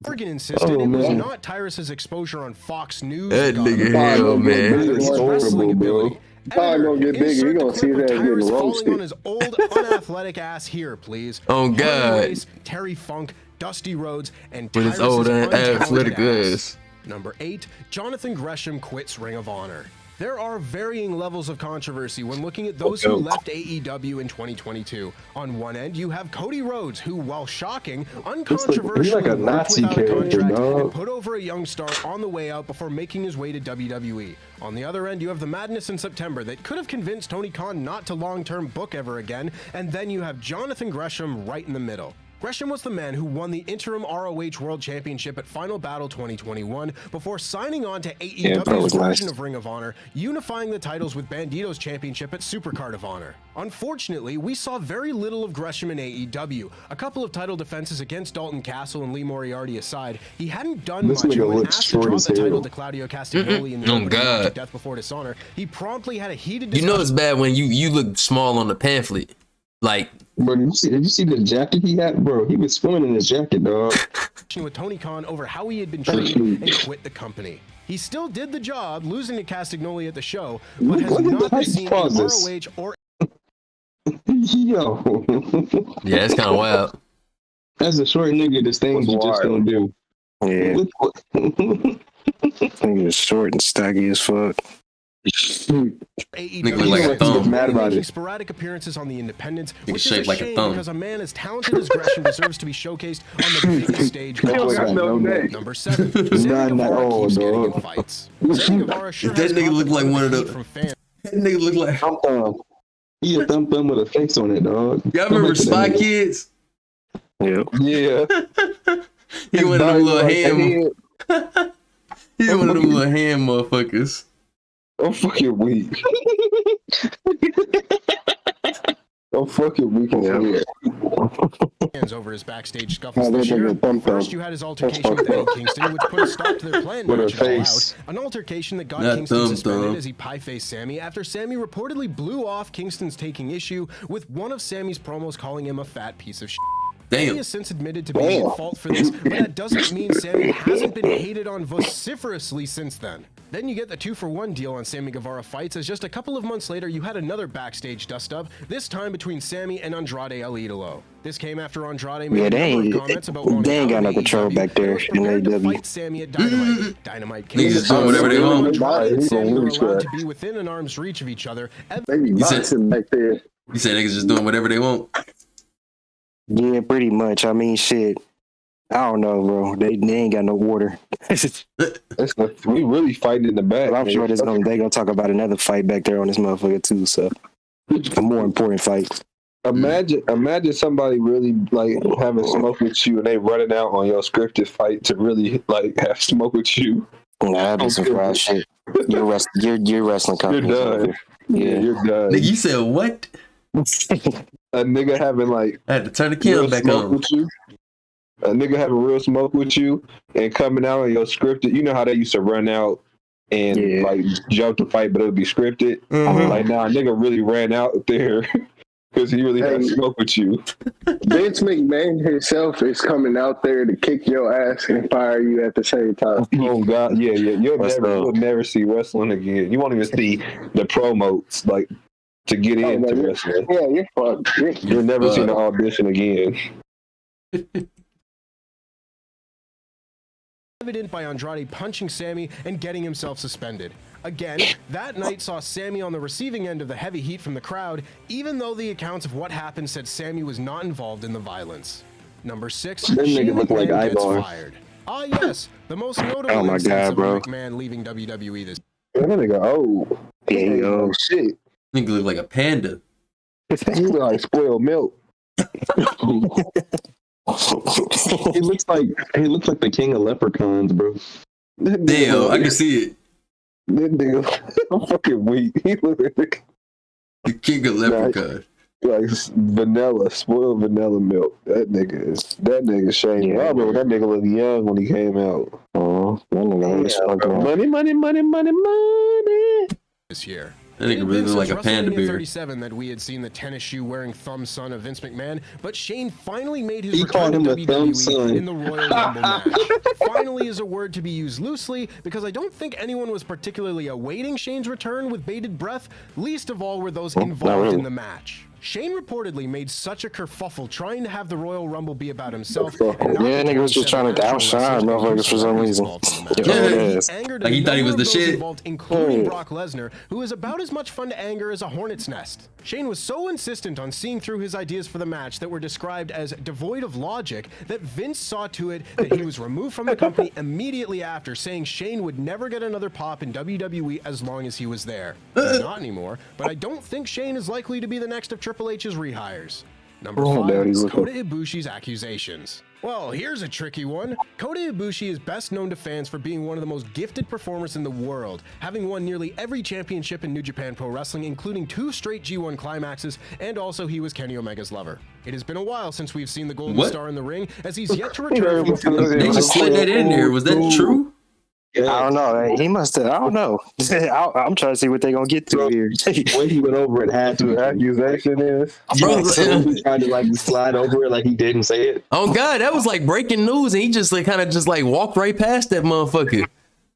Morgan insisted it was not Tyrus's exposure on Fox News. That nigga hell, man. It's horrible, bro. Probably gonna get bigger. You're gonna see that getting roasted. On his old, unathletic ass here, please. Oh God. Terry Funk, Dusty Rhodes, and with his old athletic ass. Number 8, Jonathan Gresham quits Ring of Honor. There are varying levels of controversy when looking at those who left AEW in 2022. On one end, you have Cody Rhodes, who, while shocking, uncontroversially like a Nazi character, and put over a young star on the way out before making his way to WWE. On the other end, you have the madness in September that could have convinced Tony Khan not to long-term book ever again, and then you have Jonathan Gresham right in the middle. Gresham was the man who won the interim ROH World Championship at Final Battle 2021 before signing on to AEW's version of Ring of Honor, unifying the titles with Bandito's championship at Supercard of Honor. Unfortunately, we saw very little of Gresham in AEW. A couple of title defenses against Dalton Castle and Lee Moriarty aside, he hadn't done much, and when asked to drop the title to Claudio Castagnoli in the Death Before Dishonor, he promptly had a heated discussion. You know it's bad when you look small on the pamphlet. Like, bro, did you see the jacket he had? Bro, he was swimming in his jacket, dog. With Tony Khan over how he had been treated and quit the company. He still did the job, losing to Castagnoli at the show, but has not been seen in ROH or... Yo. Yeah, it's kind of wild. That's a short nigga, this thing you just don't do. Yeah. Nigga is short and staggy as fuck. Nigga like a thumb. Mad about it. Sporadic appearances on the independents, which is a like shame a thumb. because a man as talented as Gresham deserves to be showcased on the biggest stage. Number 7, Sammy Guevara keeps getting in fights. Sammy Guevara sure that nigga look like one of the. That nigga look like. He a thumb with a face on it, dog. Y'all remember Spy Kids? Yeah. Yeah. He one of them little ham. He one of them little ham motherfuckers. I'm fucking weak. I'm fucking weak as hell. Hands over his backstage scuffles this year. First, you had his altercation with Eddie Kingston, which put a stop to their planned match at All Out. An altercation that got Kingston suspended as he pie-faced Sammy after Sammy reportedly blew off Kingston's taking issue with one of Sammy's promos calling him a fat piece of shit. Sammy has since admitted to being at fault for this, but that doesn't mean Sammy hasn't been hated on vociferously since then. Then you get the 2-for-1 deal on Sammy Guevara fights, as just a couple of months later you had another backstage dust-up, this time between Sammy and Andrade El Idolo. This came after Andrade made a number of comments about wanting they ain't got no control back there in to fight Sammy at Dynamite. Dynamite came Niggas just doing whatever they want. Andrade and Sammy were allowed to be within an arm's reach of each other. You said niggas just doing whatever they want. Yeah, pretty much. I mean, shit. I don't know, bro. They ain't got no water. We really fighting in the back. But I'm sure they gonna talk about another fight back there on this motherfucker too. So a more important fight. Imagine somebody really like having smoke with you and they running out on your scripted fight to really like have smoke with you. Nah, that'd be some fried shit. You're wrestling company. You're done. Yeah, you're done. Nigga, you said what? A nigga having like I had to turn the camera back on. A nigga having real smoke with you and coming out on your scripted. You know how they used to run out and like jump the fight, but it would be scripted. Like now, a nigga really ran out there because he really had smoke with you. Vince McMahon himself is coming out there to kick your ass and fire you at the same time. Oh God, yeah. You'll never see wrestling again. You won't even see the promos like to get into wrestling. Yeah, you're fucked. You'll never see the audition again. Evident by Andrade punching Sammy and getting himself suspended. Again, that night saw Sammy on the receiving end of the heavy heat from the crowd, even though the accounts of what happened said Sammy was not involved in the violence. Number 6, Shane McMahon gets fired. Ah yes, the most notable instance of McMahon leaving WWE this. That nigga old. Yeah, shit. Nigga look like a panda. He look like spoiled milk. He looks like the king of leprechauns, bro. Damn, I can see it. That nigga, I'm fucking weak. He look like the king of leprechaun. Like vanilla, spoiled vanilla milk. That nigga Shane. Yeah, I remember that nigga looked young when he came out. Oh, that nigga money. This year. That nigga really look like a panda bear. 37 that we had seen the tennis shoe wearing thumb son of Vince McMahon, but Shane finally made his return to WWE in the Royal Rumble match. Finally is a word to be used loosely because I don't think anyone was particularly awaiting Shane's return with bated breath, least of all were those involved in the match. Shane reportedly made such a kerfuffle trying to have the Royal Rumble be about himself. Nigga was just trying to outshine motherfuckers for some reason. Like he thought he was the shit. Including Brock Lesnar, who is about as much fun to anger as a hornet's nest. Shane was so insistent on seeing through his ideas for the match that were described as devoid of logic that Vince saw to it that he was removed from the company immediately after, saying Shane would never get another pop in WWE as long as he was there. Not anymore, but I don't think Shane is likely to be the next of Triple H's rehires. Number 5, Kota Ibushi's accusations. Well, here's a tricky one. Kota Ibushi is best known to fans for being one of the most gifted performers in the world, having won nearly every championship in New Japan Pro Wrestling, including 2 straight G1 climaxes, and also he was Kenny Omega's lover. It has been a while since we've seen the Golden Star in the ring, as he's yet to return from... They just slid that in there. Was that true? Yeah. I don't know. He must have. I don't know. I'm trying to see what they're gonna get to here. When he went over and had to accusation is, bro, trying to like slide over it like he didn't say it. Oh God, that was like breaking news, and he just like kind of just like walked right past that motherfucker.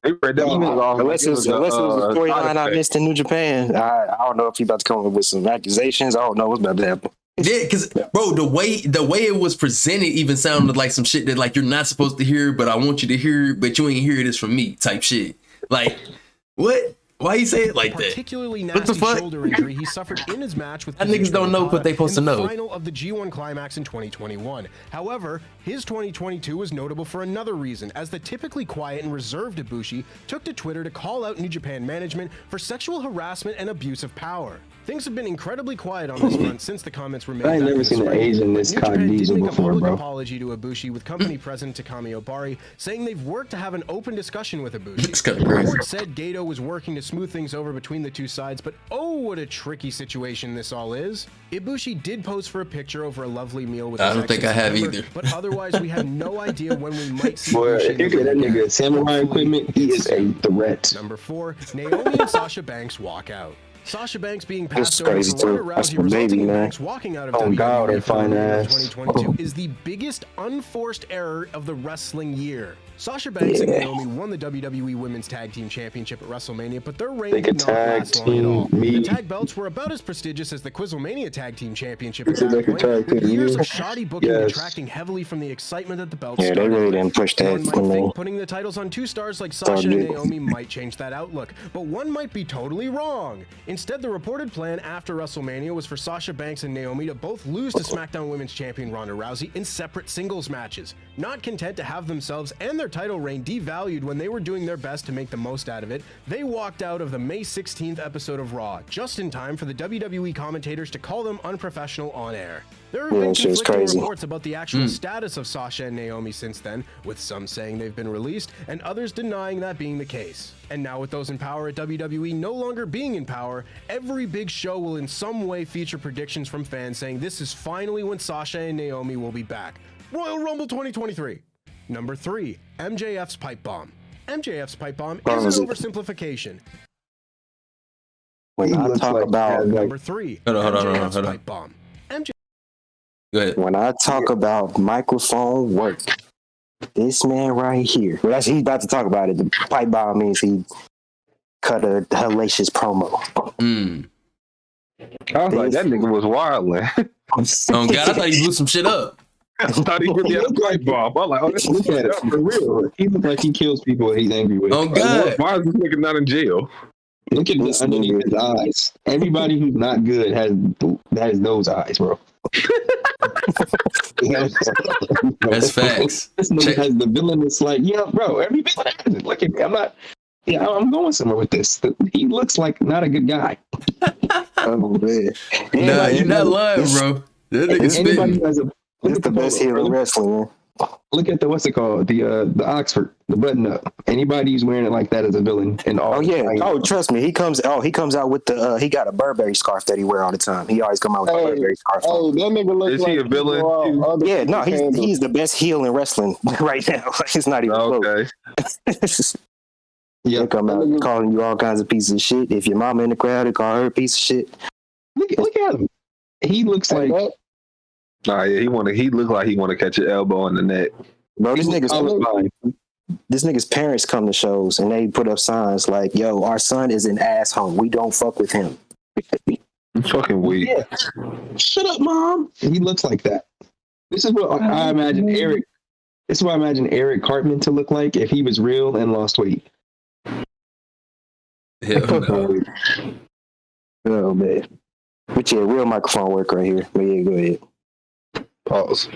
Unless it was a storyline I missed in New Japan, I don't know if he about to come up with some accusations. I don't know what's about to happen. Yeah, because bro, the way it was presented even sounded like some shit that like you're not supposed to hear, but I want you to hear, but you ain't hear this from me type shit. Like, what? Why you say it like that? Particularly nasty shoulder injury he suffered in his match with niggas don't know what they supposed to know. The final of the G1 Climax in 2021. However, his 2022 was notable for another reason, as the typically quiet and reserved Ibushi took to Twitter to call out New Japan management for sexual harassment and abuse of power. Things have been incredibly quiet on this front since the comments were made. I ain't never seen an Asian this cognizant before, bro. bro. Apology to Ibushi with company president Takami Obari saying they've worked to have an open discussion with Ibushi. It's kind of crazy. Report said Gato was working to smooth things over between the two sides, but oh, what a tricky situation this all is. Ibushi did pose for a picture over a lovely meal with. I don't think I have either. But otherwise, we have no idea when we might see. Boy, if you get that nigga samurai equipment, he is a threat. Number 4, Naomi and Sasha Banks walk out. Sasha Banks being passed over crazy for Ronda too. Rousey, That's resulting in man. Banks walking out of Oh, God, her WWE fine ass. 2022 is the biggest unforced error of the wrestling year. Sasha Banks and Naomi won the WWE Women's Tag Team Championship at WrestleMania, but their reign did not last long at all. The tag belts were about as prestigious as the Quizlemania Tag Team Championship at that point, with years of shoddy booking detracting heavily from the excitement that the belts started. They really didn't push that. One might think putting the titles on 2 stars like Sasha and Naomi might change that outlook, but one might be totally wrong. Instead, the reported plan after WrestleMania was for Sasha Banks and Naomi to both lose to SmackDown Women's Champion Ronda Rousey in separate singles matches. Not content to have themselves and their title reign devalued when they were doing their best to make the most out of it, they walked out of the May 16th episode of Raw, just in time for the WWE commentators to call them unprofessional on air. There have been conflicting reports about the actual status of Sasha and Naomi since then, with some saying they've been released and others denying that being the case. And now with those in power at WWE no longer being in power, every big show will in some way feature predictions from fans saying this is finally when Sasha and Naomi will be back. Royal Rumble 2023. Number 3, MJF's pipe bomb. MJF's pipe bomb is an oversimplification. When I talk about Number 3, hold MJF's on. pipe bomb. Go ahead. When I talk about microphone work, this man right here, well, that's he's about to talk about it. The pipe bomb means he cut a hellacious promo. I was like, that nigga was wildin'. Oh God, I thought you blew some shit up. I thought he really had a pipe bomb. I'm like, oh, this Look at it, for real. He looks like he kills people he's angry with. Oh God. Why is this nigga not in jail? Look at this underneath his eyes. Everybody who's not good has those eyes, bro. That's facts. This nigga has the villainous, like, yeah, bro. Every villain has it. Look at, I'm going somewhere with this. He looks like not a good guy. Oh man, Nah, you're not lying, bro. That nigga spitting. It's the best heel in wrestling, man. Look at the what's it called? The Oxford, the button up. Anybody who's wearing it like that is a villain. And oh yeah. Oh, trust me. He comes out with the he got a Burberry scarf that he wear all the time. He always come out with a Burberry scarf. Oh, that nigga looks Is he a villain? Yeah, no, he's the best heel in wrestling right now. It's not even close. Yeah, they come out calling you all kinds of pieces of shit. If your mama in the crowd, they call her a piece of shit. Look at him. He looks like. Nah, yeah, he look like he want to catch an elbow in the neck. Bro, this nigga's parents come to shows and they put up signs like, "Yo, our son is an asshole. We don't fuck with him." I'm fucking weak. Yeah. Shut up, mom. He looks like that. This is what I imagine Eric. This is what I imagine Eric Cartman to look like if he was real and lost weight. Hell no. Oh man. But yeah, real microphone work right here. But yeah, go ahead. Pause.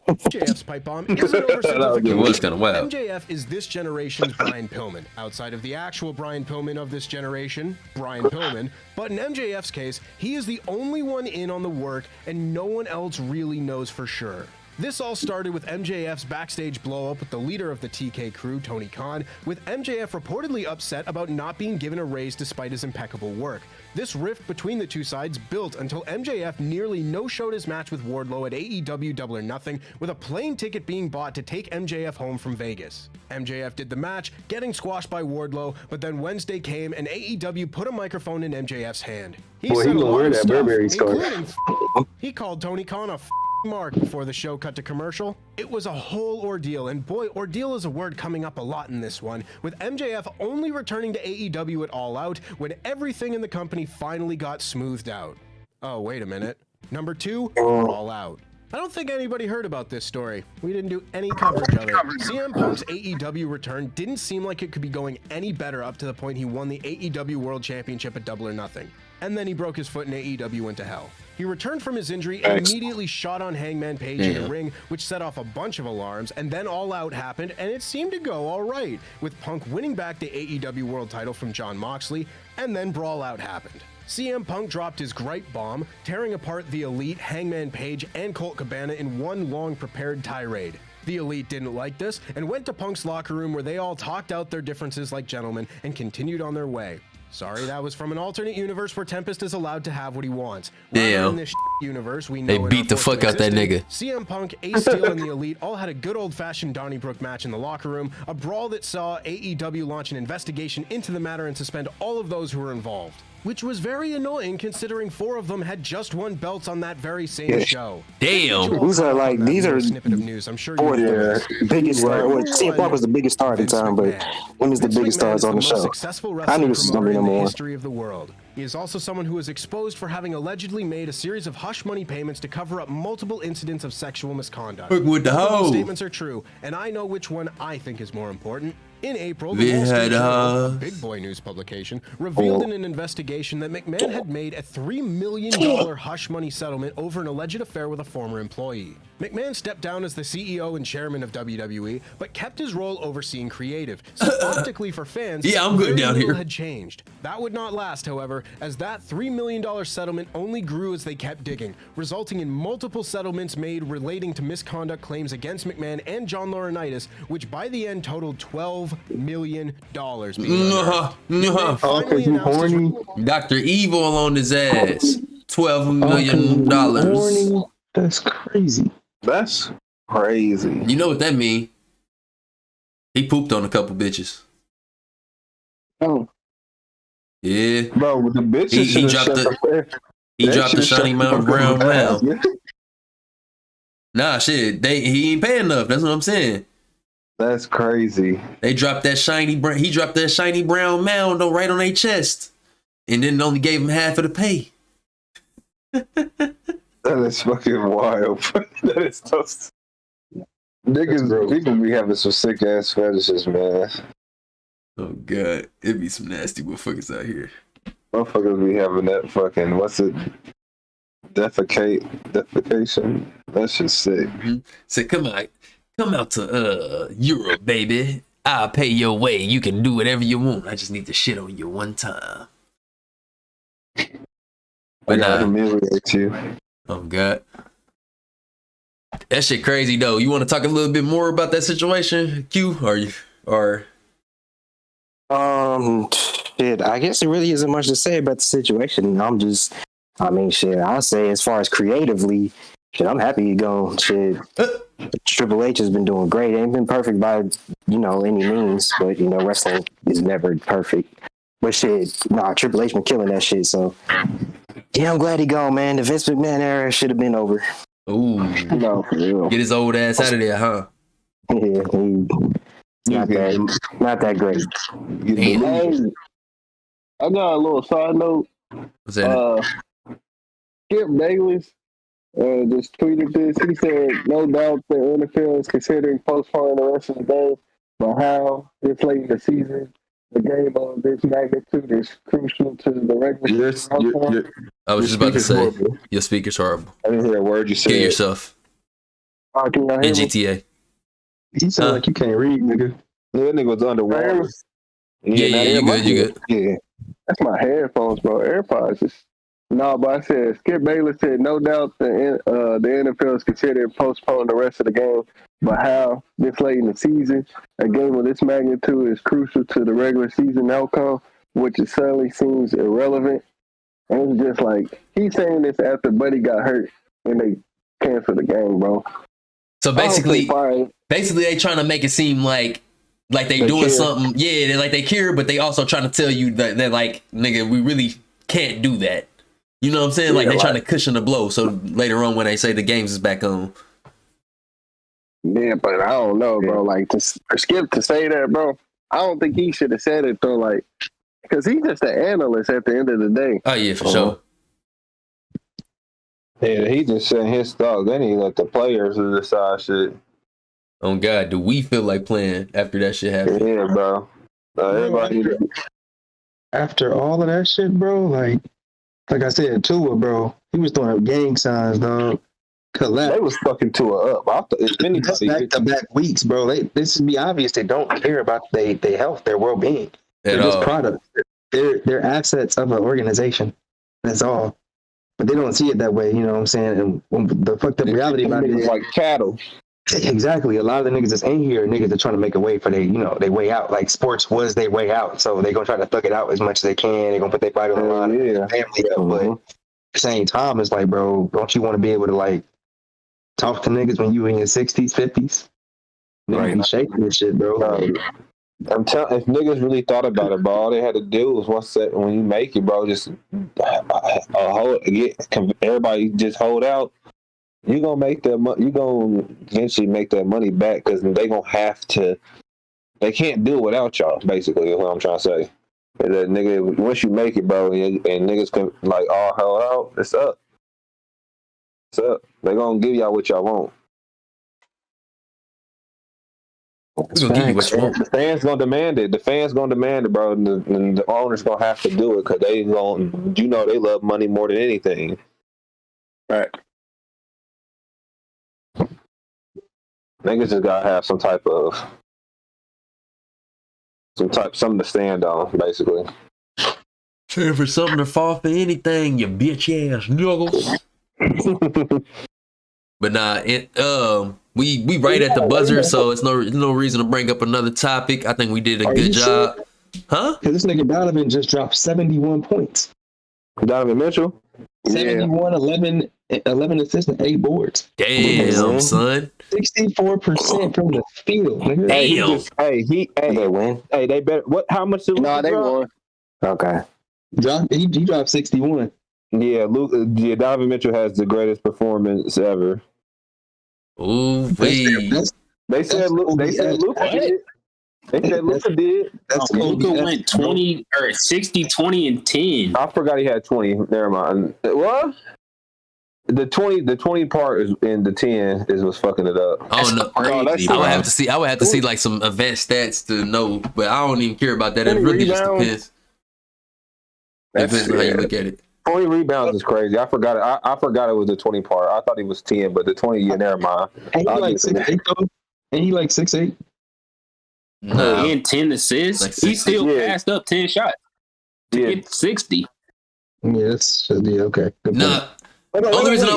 MJF's pipe bomb is an oversimplification. It was kind of wild. MJF is this generation's Brian Pillman. Outside of the actual Brian Pillman of this generation, Brian Pillman, but in MJF's case, he is the only one in on the work and no one else really knows for sure. This all started with MJF's backstage blow-up with the leader of the TK crew, Tony Khan, with MJF reportedly upset about not being given a raise despite his impeccable work. This rift between the two sides built until MJF nearly no-showed his match with Wardlow at AEW Double or Nothing, with a plane ticket being bought to take MJF home from Vegas. MJF did the match, getting squashed by Wardlow, but then Wednesday came and AEW put a microphone in MJF's hand. He said a lot of stuff, including he called Tony Khan a mark before the show cut to commercial. It was a whole ordeal, and boy, ordeal is a word coming up a lot in this one, with MJF only returning to AEW at All Out when everything in the company finally got smoothed out. Oh, wait a minute. Number 2, All Out. I don't think anybody heard about this story. We didn't do any coverage of it. CM Punk's AEW return didn't seem like it could be going any better up to the point he won the AEW World Championship at Double or Nothing. And then he broke his foot and AEW went to hell. He returned from his injury and immediately shot on Hangman Page in the ring, which set off a bunch of alarms, and then All Out happened, and it seemed to go all right, with Punk winning back the AEW World title from Jon Moxley, and then Brawl Out happened. CM Punk dropped his gripe bomb, tearing apart the Elite, Hangman Page, and Colt Cabana in one long prepared tirade. The Elite didn't like this and went to Punk's locker room where they all talked out their differences like gentlemen and continued on their way. Sorry, that was from an alternate universe where Tempest is allowed to have what he wants. Damn. In this universe, we know They beat the fuck out that nigga. CM Punk, Ace Steel, and the Elite all had a good old-fashioned Donnybrook match in the locker room, a brawl that saw AEW launch an investigation into the matter and suspend all of those who were involved. Which was very annoying considering 4 of them had just won belts on that very same show. Damn. These are like, these are snippet of news. I'm sure for you the biggest star. Well, CM Punk was the biggest star at the time, but when is the biggest stars on the show? I knew this was going to be number one. History of the world. He is also someone who is exposed for having allegedly made a series of hush money payments to cover up multiple incidents of sexual misconduct. With the hoe. Statements are true, and I know which one I think is more important. In April, the Wall Street Journal, a big boy news publication, revealed in an investigation that McMahon had made a $3 million hush money settlement over an alleged affair with a former employee. McMahon stepped down as the CEO and chairman of WWE, but kept his role overseeing creative. So optically for fans, I'm good down here. Had changed. That would not last, however, as that $3 million settlement only grew as they kept digging, resulting in multiple settlements made relating to misconduct claims against McMahon and John Laurinaitis, which by the end totaled $12 million. Dr. Evil on his ass. $12 million. That's crazy. That's crazy. You know what that mean? He pooped on a couple bitches. Oh. Yeah. Bro, the bitches he dropped the shiny Mount Brown Mound. Nah, shit. He ain't paying enough. That's what I'm saying. That's crazy. He dropped that shiny brown mound right on their chest. And then only gave him half of the pay. That is fucking wild. That is so... Niggas, people be having some sick ass fetishes, man. Oh god, it'd be some nasty motherfuckers out here. Motherfuckers be having that fucking, what's it? Defecation. That shit's sick. Mm-hmm. Say, come out to Europe, baby. I'll pay your way. You can do whatever you want. I just need to shit on you one time. But I humiliate you. Oh god. That shit crazy though. You want to talk a little bit more about that situation, Q? Shit, I guess there really isn't much to say about the situation. I'll say as far as creatively, shit, I'm happy to go. Shit, Triple H has been doing great. Ain't been perfect by, any means, but, wrestling is never perfect. But shit, Triple H been killing that shit, so yeah, I'm glad he gone, man. The Vince McMahon era should have been over. Ooh. No, for real. Get his old ass out of there, huh? Yeah, not that great. Hey, I got a little side note. What's that? Skip Bayless just tweeted this. He said, "No doubt the NFL is considering postponing the rest of the game, but how this late in the season, the game of this magnitude is crucial to the regular season." I was just about to say, your speaker's horrible. I didn't hear a word you said. Get yourself. Can y'all hear In me? GTA. You sound like you can't read, nigga. That nigga was underwater. Yeah, you good. Yeah. That's my headphones, bro. AirPods just... No, but I said, Skip Bayless said, no doubt the NFL is considering postponing the rest of the game, but how this late in the season, a game of this magnitude is crucial to the regular season outcome, which it suddenly seems irrelevant. And it's just like, he's saying this after Buddy got hurt and they canceled the game, bro. So basically they trying to make it seem like they doing something. Yeah, they're like they care, but they also trying to tell you that they're like, nigga, we really can't do that. You know what I'm saying? Like they're trying to cushion the blow. So later on when they say the games is back on. Yeah, but I don't know, bro. Like for Skip to say that, bro, I don't think he should have said it though. Like, because he's just an analyst at the end of the day. Oh yeah, for sure. Yeah, he just said his thoughts. Then he let the players decide shit. Oh God, do we feel like playing after that shit happened? Yeah, bro. Everybody. After all of that shit, bro, like I said, Tua, bro, he was throwing up gang signs, dog. Collapse. They was fucking Tua up. I thought That's back-to-back weeks, bro. This should be obvious. They don't care about their health, their well-being. At They're just all. products. they're assets of an organization. That's all. But they don't see it that way, you know what I'm saying? And when the fucked up reality about it is like cattle. Exactly. A lot of the niggas that's in here, niggas are trying to make a way for they way out. Like sports was their way out. So they're gonna try to thug it out as much as they can. They're gonna put their body on the line, Yeah. family up. But at the same time, it's like, bro, don't you want to be able to like talk to niggas when you in your 60s, 50s? Right. Be shaking this shit, bro. I'm telling, if niggas really thought about it, bro, all they had to do was when you make it, bro, just everybody just hold out. You gonna make that money. You gonna eventually make that money back because they gonna have to. They can't do it without y'all. Basically, is what I'm trying to say. Is that nigga, once you make it, bro, and niggas can like all hell out, it's up. It's up. They gonna give y'all what y'all want. The fans gonna demand it. The fans gonna demand it, bro. And the owners gonna have to do it because they gonna, they love money more than anything. Right. Niggas just gotta have something to stand on, basically. Cheering for something to fall for anything, you bitch ass nuggles. But nah, we right at the buzzer, so it's no reason to bring up another topic. I think we did a good job. Huh? Because this nigga Donovan just dropped 71 points. Donovan Mitchell? 71, 11 assists and 8 boards. Damn, son. 64% from the field, nigga. Damn. They win? Hey, they better. What? How much did No, they won. Okay. He dropped 61. Yeah, Donovan Mitchell has the greatest performance ever. Ooh, wait. They said Luka did. They said Luka did. Luka went 20 or 60, 20, and 10. I forgot he had 20. Never mind. What? The 20 part is in the 10 is what's fucking it up. Oh no, I would have to see like some advanced stats to know, but I don't even care about that. It really just depends. Depends on how you look at it. 20 rebounds is crazy. I forgot it. I forgot it was the 20 part. I thought he was 10, but the 20, never mind. And he like 6'8" though. And he like 6'8". No. And 10 assists. Like he still passed up 10 shots to get 60. Yes. Yeah, okay. No. Only reason I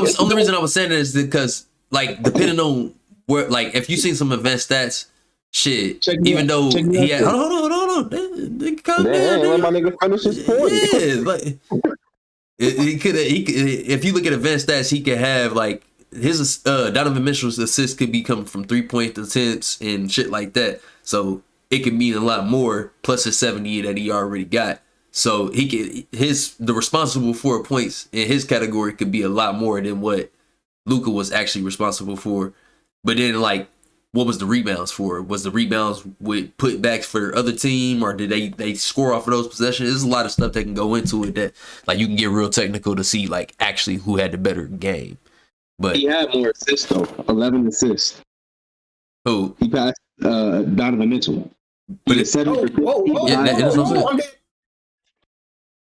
was saying that is because, like, depending on where, like, if you seen some advanced stats, shit, even though he had, hold on, calm down. Let my nigga finish his point. Yeah, like, he could, if you look at advanced stats, he could have like his Donovan Mitchell's assists could be coming from 3-point attempts and shit like that. So it could mean a lot more. Plus his 70 that he already got. So he could the responsible for points in his category could be a lot more than what Luka was actually responsible for. But then like, what was the rebounds for? Was the rebounds with putbacks for the other team, or did they score off of those possessions? There's a lot of stuff that can go into it that like you can get real technical to see like actually who had the better game. But he had more assists though, 11 assists. Who? He passed Donovan Mitchell. But it's 7 for 15.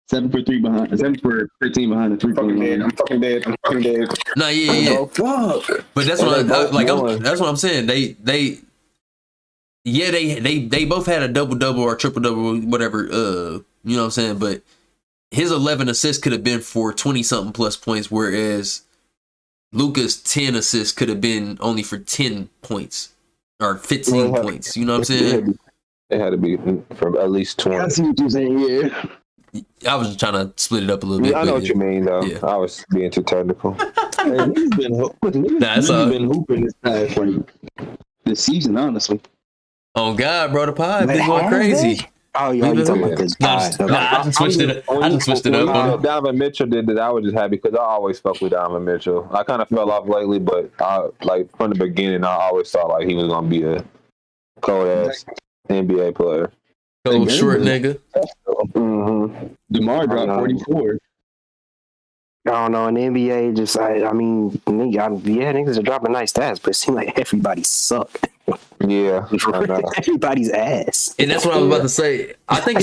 7 for 3 behind. 7 for 13 behind the 3-point line. I'm fucking dead. No, yeah. Oh, fuck. But that's what that's what I'm saying. They both had a double or triple double, whatever. You know what I'm saying? But his 11 assists could have been for 20 something plus points, whereas Luka's 10 assists could have been only for 10 points or 15 points. You know what I'm saying? It had to be from at least 20. I see what you're saying. Yeah. I was just trying to split it up a little bit. I know what you mean, though. Yeah. I was being too technical. He's been hooping this past this season, honestly. Oh God, bro, the pod been going crazy. Oh, you talking about this guy? I just switched it up. Donovan Mitchell did that. I was just happy because I always fuck with Donovan Mitchell. I kind of fell off lately, but like from the beginning, I always thought like he was gonna be a cold ass NBA player. Cold short nigga. Mm-hmm. DeMar dropped 44. I don't know. In the NBA, niggas are dropping nice stats, but it seems like everybody suck. Yeah. Everybody's ass. And that's what I was about to say. I think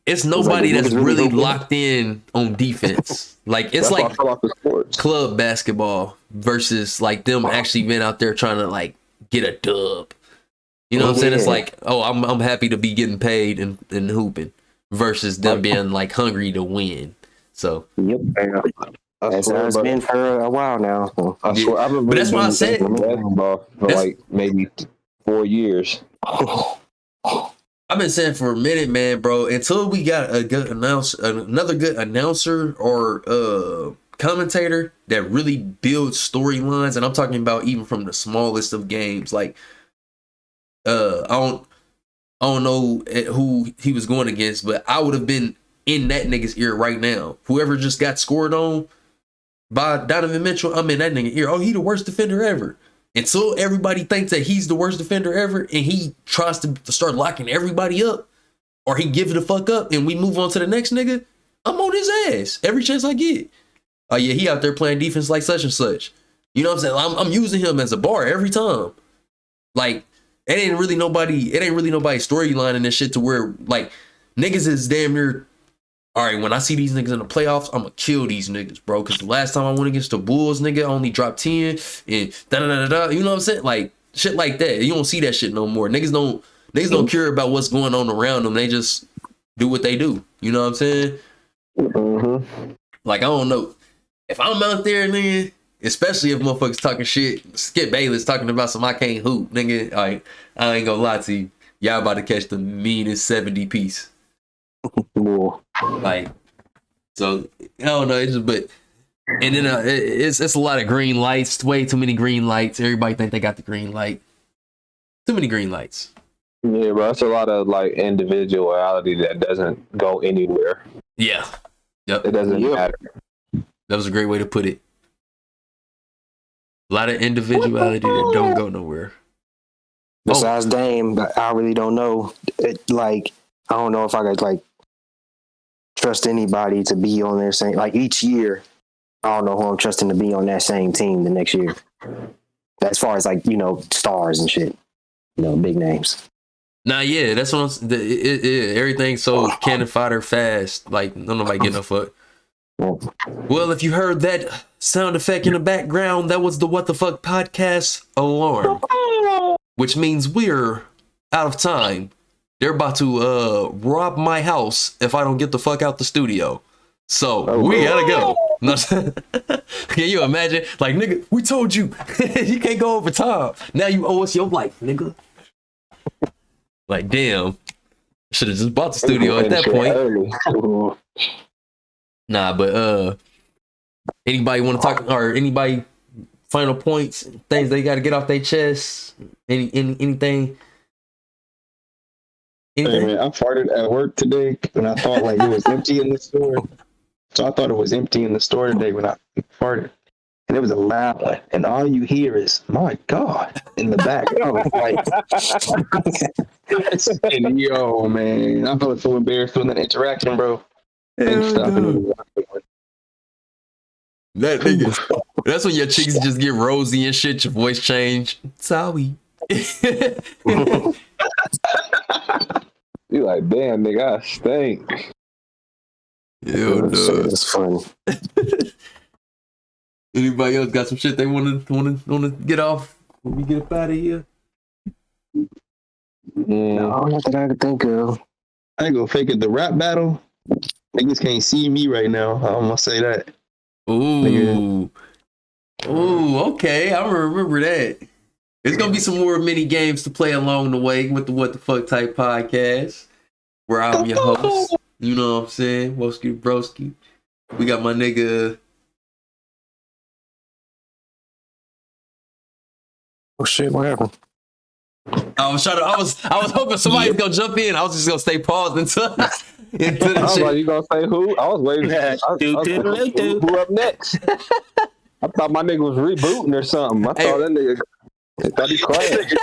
it's nobody that's really locked in on defense. Like it's like club basketball versus like them actually being out there trying to like get a dub. You know what I'm saying? It's like, oh, I'm happy to be getting paid and hooping. versus them being like hungry to win. So yep, that's how it's been for a while now. So. I swear, I've been but that's why I said basketball for like maybe 4 years. I've been saying for a minute, man, bro, until we got a good another good announcer or commentator that really builds storylines, and I'm talking about even from the smallest of games. Like, I don't know who he was going against, but I would have been in that nigga's ear right now. Whoever just got scored on by Donovan Mitchell, I'm in that nigga's ear. Oh, he the worst defender ever. Until everybody thinks that he's the worst defender ever and he tries to start locking everybody up or he give it the fuck up and we move on to the next nigga, I'm on his ass every chance I get. Oh yeah, he out there playing defense like such and such. You know what I'm saying? I'm using him as a bar every time. Like, it ain't really nobody's storyline in this shit to where like niggas is damn near, all right, when I see these niggas in the playoffs, I'm gonna kill these niggas, bro. Because the last time I went against the Bulls, nigga, I only dropped 10 and da-da-da-da-da. You know what I'm saying? Like, shit like that. You don't see that shit no more. Niggas don't care about what's going on around them. They just do what they do. You know what I'm saying? Mm-hmm. Like, I don't know. If I'm out there, nigga, especially if motherfuckers talking shit, Skip Bayless talking about some I can't hoop, nigga, like, I ain't gonna lie to you. Y'all about to catch the meanest 70 piece. Like, so I don't know. It's just, but and then it's a lot of green lights. Way too many green lights. Everybody think they got the green light. Too many green lights. Yeah, bro. It's a lot of like individuality that doesn't go anywhere. Yeah. Yep. It doesn't matter. That was a great way to put it. A lot of individuality that don't go nowhere. Besides Dame, I really don't know. Like, I don't know if I could like trust anybody to be on their same, like each year. I don't know who I'm trusting to be on that same team the next year. As far as like, you know, stars and shit, you know, big names. Nah, yeah, that's what everything's so cannon fodder fast. Like, don't nobody get no fuck. Well, if you heard that sound effect in the background, that was the What the Fuck podcast alarm, which means we're out of time. They're about to rob my house if I don't get the fuck out the studio. So we gotta go. Can you imagine? Like, nigga, we told you you can't go over time. Now you owe us your life, nigga. Like, damn. Should have just bought the studio at that point. Nah, but anybody want to talk, or anybody final points, things they got to get off their chest? Anything? Hey man, I farted at work today when I thought like it was empty in the store. So I thought it was empty in the store today when I farted. And it was a loud one. And all you hear is, my God, in the back. I was like, and yo, man, I felt so embarrassed doing that interaction, bro. And stuff. That nigga, that's when your cheeks just get rosy and shit, your voice change. Sorry. You like, damn, nigga, I stink. Ew, It's funny. Anybody else got some shit they want to get off when we get up out of here? No, nothing I could think of. I ain't gonna fake it. The rap battle, niggas can't see me right now. I'm gonna say that. Ooh. Ooh, okay. I remember that. There's gonna be some more mini games to play along the way with the What the Fuck type podcast, where I'm your host. You know what I'm saying? Woski Broski. We got my nigga. Oh shit, what happened? I was hoping somebody was gonna jump in. I was just gonna stay paused until the I was shit. like, you gonna say who? I was waiting. Who up next? I thought my nigga was rebooting or something. I thought that nigga. I thought he crashed.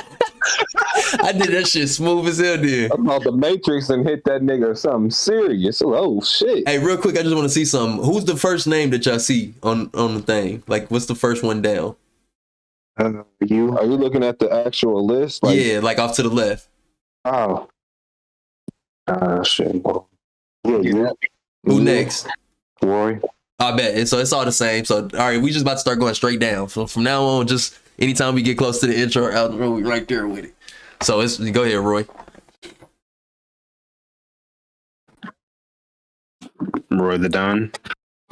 I did that shit smooth as hell, dude. I thought the Matrix and hit that nigga or something serious. Oh shit! Hey, real quick, I just want to see something. Who's the first name that y'all see on the thing? Like, what's the first one down? You? Are you looking at the actual list? Like, Yeah, like off to the left. Oh. Shit. Yeah, you. Who next? Roy. I bet. And so it's all the same. So, all right, we just about to start going straight down. So from now on, just anytime we get close to the intro or out the road, we right there with it. So go ahead, Roy. Roy the Don.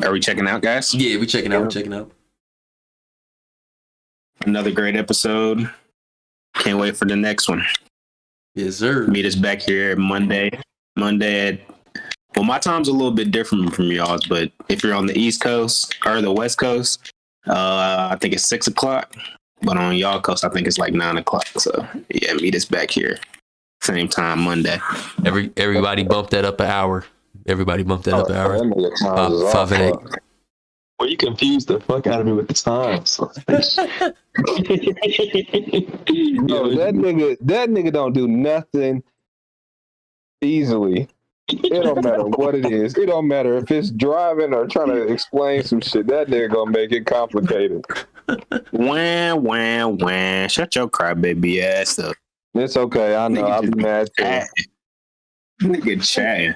Are we checking out, guys? Yeah, we checking out. We're checking out. Another great episode. Can't wait for the next one. Yes, sir. Meet us back here Monday. Monday at, well, my time's a little bit different from y'all's, but if you're on the East Coast or the West Coast, I think it's 6 o'clock. But on y'all coast, I think it's like 9 o'clock. So yeah, meet us back here. Same time Monday. Everybody bump that up an hour. Everybody bump that up an hour. 5 and 8. Well, you confused the fuck out of me with the times. No, that nigga don't do nothing easily. It don't matter what it is. It don't matter if it's driving or trying to explain some shit. That nigga gonna make it complicated. Wham. Shut your crybaby ass up. It's okay. I know. I'm mad too. Nigga chatting.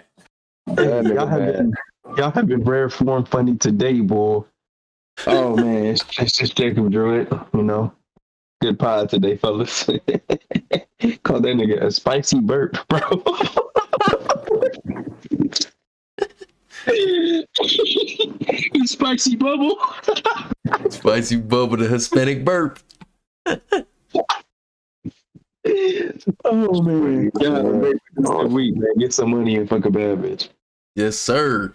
Y'all have been rare form funny today, boy. Oh man, it's just Jacob Druid, you know. Good pod today, fellas. Call that nigga a spicy burp, bro. Spicy bubble. Spicy bubble, the Hispanic burp. Oh man. Yeah, week, man. Get some money and fuck a bad bitch. Yes, sir.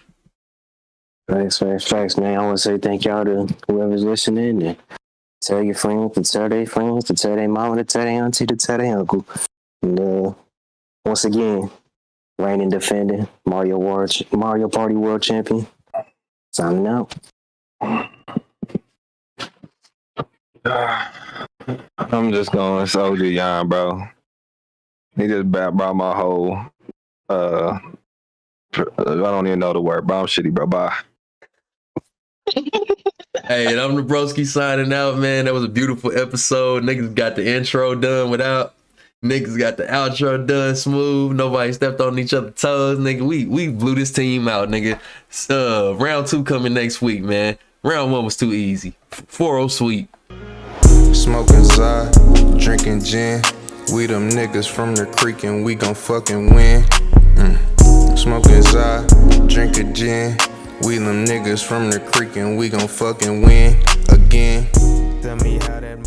Facts, man. I want to say thank y'all to whoever's listening, and tell your friends, to tell their friends, to tell their mama, to tell their auntie, to tell their uncle. And once again, reigning defending Mario Party World Champion. Signing out. I'm just going soldier Yon, bro. He just brought my whole I don't even know the word, but I'm shitty, bro. Bye. Hey, and I'm the broski signing out, man. That was a beautiful episode. Niggas got the intro done without. Niggas got the outro done smooth. Nobody stepped on each other's toes, nigga. We blew this team out, nigga. Round 2 coming next week, man. Round 1 was too easy. 4-0 sweep. Smoking Zai, drinking gin. We them niggas from the creek and we gon' fucking win. Smoking Zai, drinking gin. We them niggas from the creek and we gon' fucking win again. Tell me how that